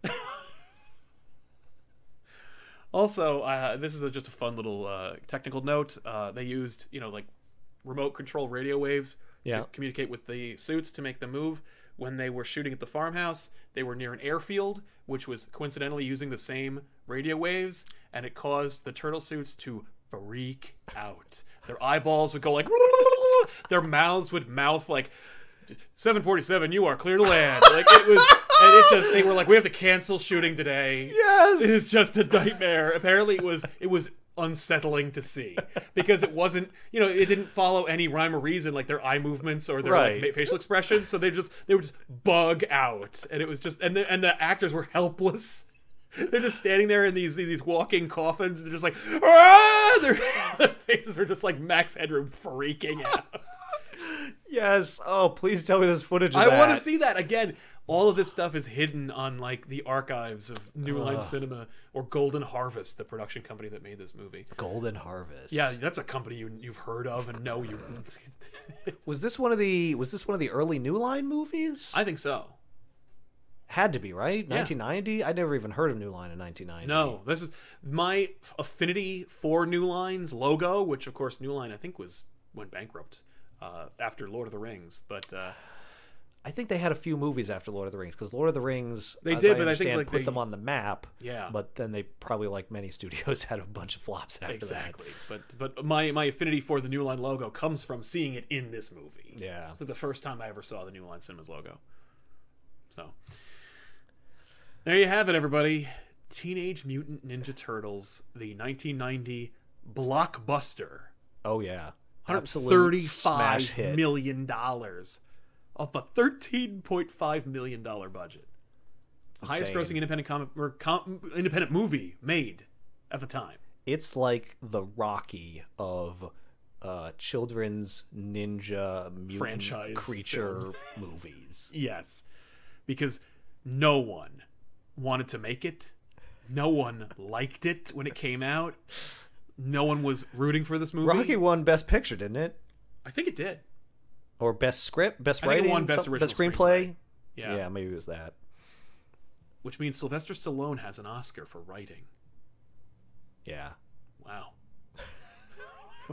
Also, this is just a fun little technical note. They used, like remote control radio waves to communicate with the suits to make them move. When they were shooting at the farmhouse, they were near an airfield, which was coincidentally using the same radio waves, and it caused the turtle suits to freak out. Their eyeballs would go like, their mouths would mouth like, 747, you are clear to land. Like it was, and it just, they were like, we have to cancel shooting today. Yes! It is just a nightmare. Apparently it was unsettling to see because it wasn't, it didn't follow any rhyme or reason, like their eye movements or their like, facial expressions. So they would just bug out, and it was just, and the actors were helpless. They're just standing there in these walking coffins. And they're just like, ah! Their faces are just like Max Headroom freaking out. Yes. Oh, please tell me there's footage of that. I want to see that again. All of this stuff is hidden on like the archives of New Line Cinema or Golden Harvest, the production company that made this movie. Golden Harvest. Yeah, that's a company you've heard of and know you. Was this one of the early New Line movies? I think so. Had to be, right? 1990? I never even heard of New Line in 1990. No, this is my affinity for New Line's logo, which of course New Line I think went bankrupt after Lord of the Rings, but I think they had a few movies after Lord of the Rings, because Lord of the Rings, they as did, I but I think understand, like put them on the map. Yeah. But then they probably, like many studios, had a bunch of flops after exactly. But my affinity for the New Line logo comes from seeing it in this movie. Yeah. It's like the first time I ever saw the New Line Cinemas logo. So there you have it, everybody. Teenage Mutant Ninja Turtles, the 1990 blockbuster. Oh yeah. Absolute smash hit. $135 million off a $13.5 million budget. It's the highest grossing independent movie made at the time. It's like the Rocky of children's ninja mutant Franchise creature films. movies. Yes. Because no one wanted to make it. No one liked it when it came out. No one was rooting for this movie. Rocky won Best Picture, didn't it? I think it did. Or Best Script, Best I think it Writing, won Best Original Screenplay. Yeah. Yeah, maybe it was that. Which means Sylvester Stallone has an Oscar for writing. Yeah. Wow.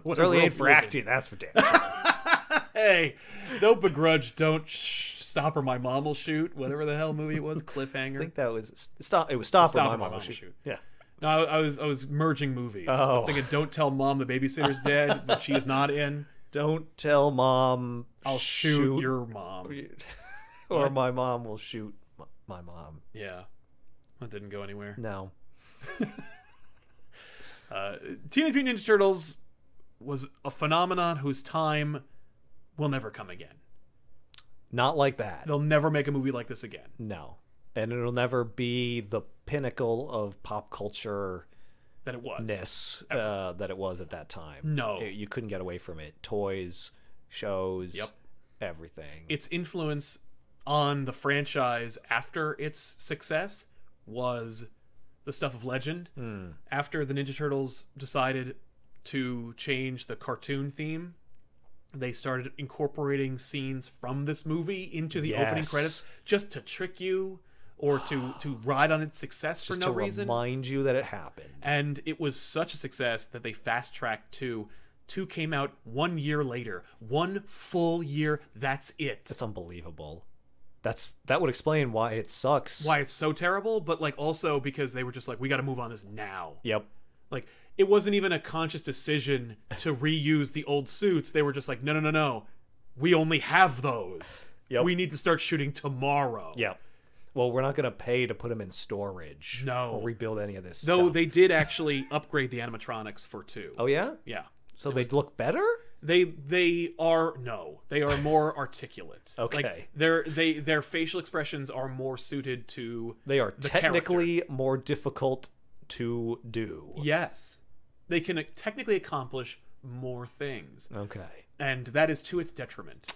Certainly ain't for acting, that's for damn sure. Hey, no begrudge, don't stop or my mom will shoot. Whatever the hell movie it was, Cliffhanger. I think that was Stop. It was Stop or My Mom Will Shoot. Yeah. No, I was merging movies. I was thinking, Don't Tell Mom the Babysitter's Dead, but she is not in. Don't tell Mom I'll shoot your mom. Or my mom will shoot my mom. Yeah. That didn't go anywhere. No. Teenage Mutant Ninja Turtles was a phenomenon whose time will never come again. Not like that. They'll never make a movie like this again. No. And it'll never be the pinnacle of pop culture that it was. That it was at that time. No. You couldn't get away from it. Toys, shows, Yep. everything. Its influence on the franchise after its success was the stuff of legend. After the Ninja Turtles decided to change the cartoon theme, they started incorporating scenes from this movie into the opening credits just to trick you or to ride on its success for no reason. Just to remind you that it happened. And it was such a success that they fast-tracked 2. 2 came out 1 year later. 1 full year, that's it. That's unbelievable. That would explain why it sucks. Why it's so terrible, but like also because they were just like, we got to move on this now. Yep. Like, it wasn't even a conscious decision to reuse the old suits. They were just like, no. We only have those. Yep. We need to start shooting tomorrow. Yep. Well, we're not going to pay to put them in storage. No. Or rebuild any of this Though stuff. they did actually upgrade the animatronics for 2. Oh, yeah? Yeah. So they look better? They are more articulate. Okay. Like, their facial expressions are more suited to They are the technically more difficult to do. Yes. They can technically accomplish more things. Okay. And that is to its detriment.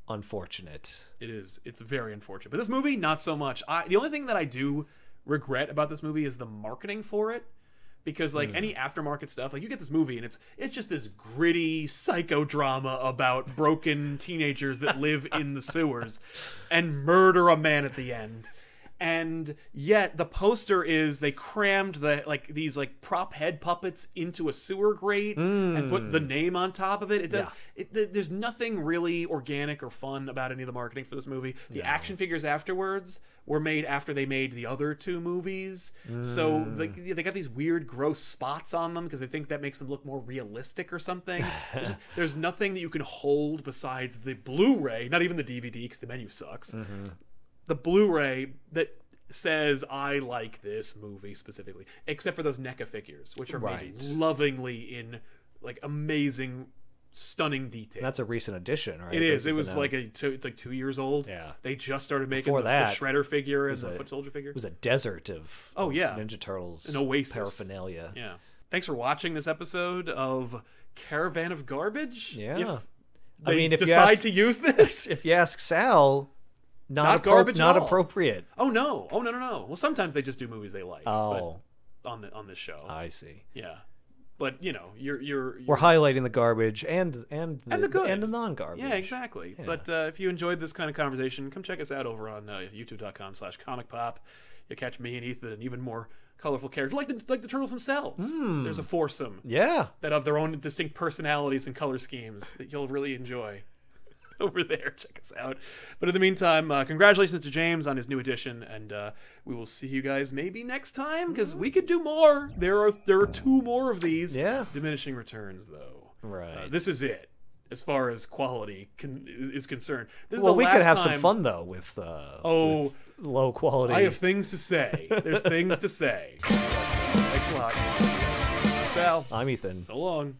Unfortunate. It is. It's very unfortunate. But this movie, not so much. The only thing that I do regret about this movie is the marketing for it. Because like any aftermarket stuff, like you get this movie and it's just this gritty psychodrama about broken teenagers that live in the sewers and murder a man at the end. And yet the poster is they crammed these prop head puppets into a sewer grate and put the name on top of it. It does. There's nothing really organic or fun about any of the marketing for this movie. The action figures afterwards were made after they made the other 2 movies, so they got these weird, gross spots on them because they think that makes them look more realistic or something. There's nothing that you can hold besides the Blu-ray, not even the DVD because the menu sucks. The Blu-ray that says I like this movie specifically, except for those NECA figures, which are made lovingly in like amazing, stunning detail. That's a recent addition, right? It is. It was like it's like 2 years old. Yeah. They just started making the Shredder figure and the Foot Soldier figure. It was a desert of Ninja Turtles, an oasis paraphernalia. Yeah. Thanks for watching this episode of Caravan of Garbage. Yeah. If you decide to use this, if you ask Sal. Not garbage. Not appropriate. Oh no! Well, sometimes they just do movies they like. Oh, on this show. I see. Yeah, but you're we're highlighting the garbage and the good and the non-garbage. Yeah, exactly. Yeah. But if you enjoyed this kind of conversation, come check us out over on youtube.com/comicpop. You'll catch me and Ethan and even more colorful characters like the turtles themselves. There's a foursome. Yeah, that have their own distinct personalities and color schemes that you'll really enjoy. Over there, check us out. But in the meantime, congratulations to James on his new edition, and we will see you guys maybe next time because we could do more. There are 2 more of these. Yeah. Diminishing returns, though. Right. This is it as far as quality is concerned. This is well, the we last could have time... some fun though with low quality. I have things to say. There's things to say. Thanks a lot. I'm Sal. I'm Ethan. So long.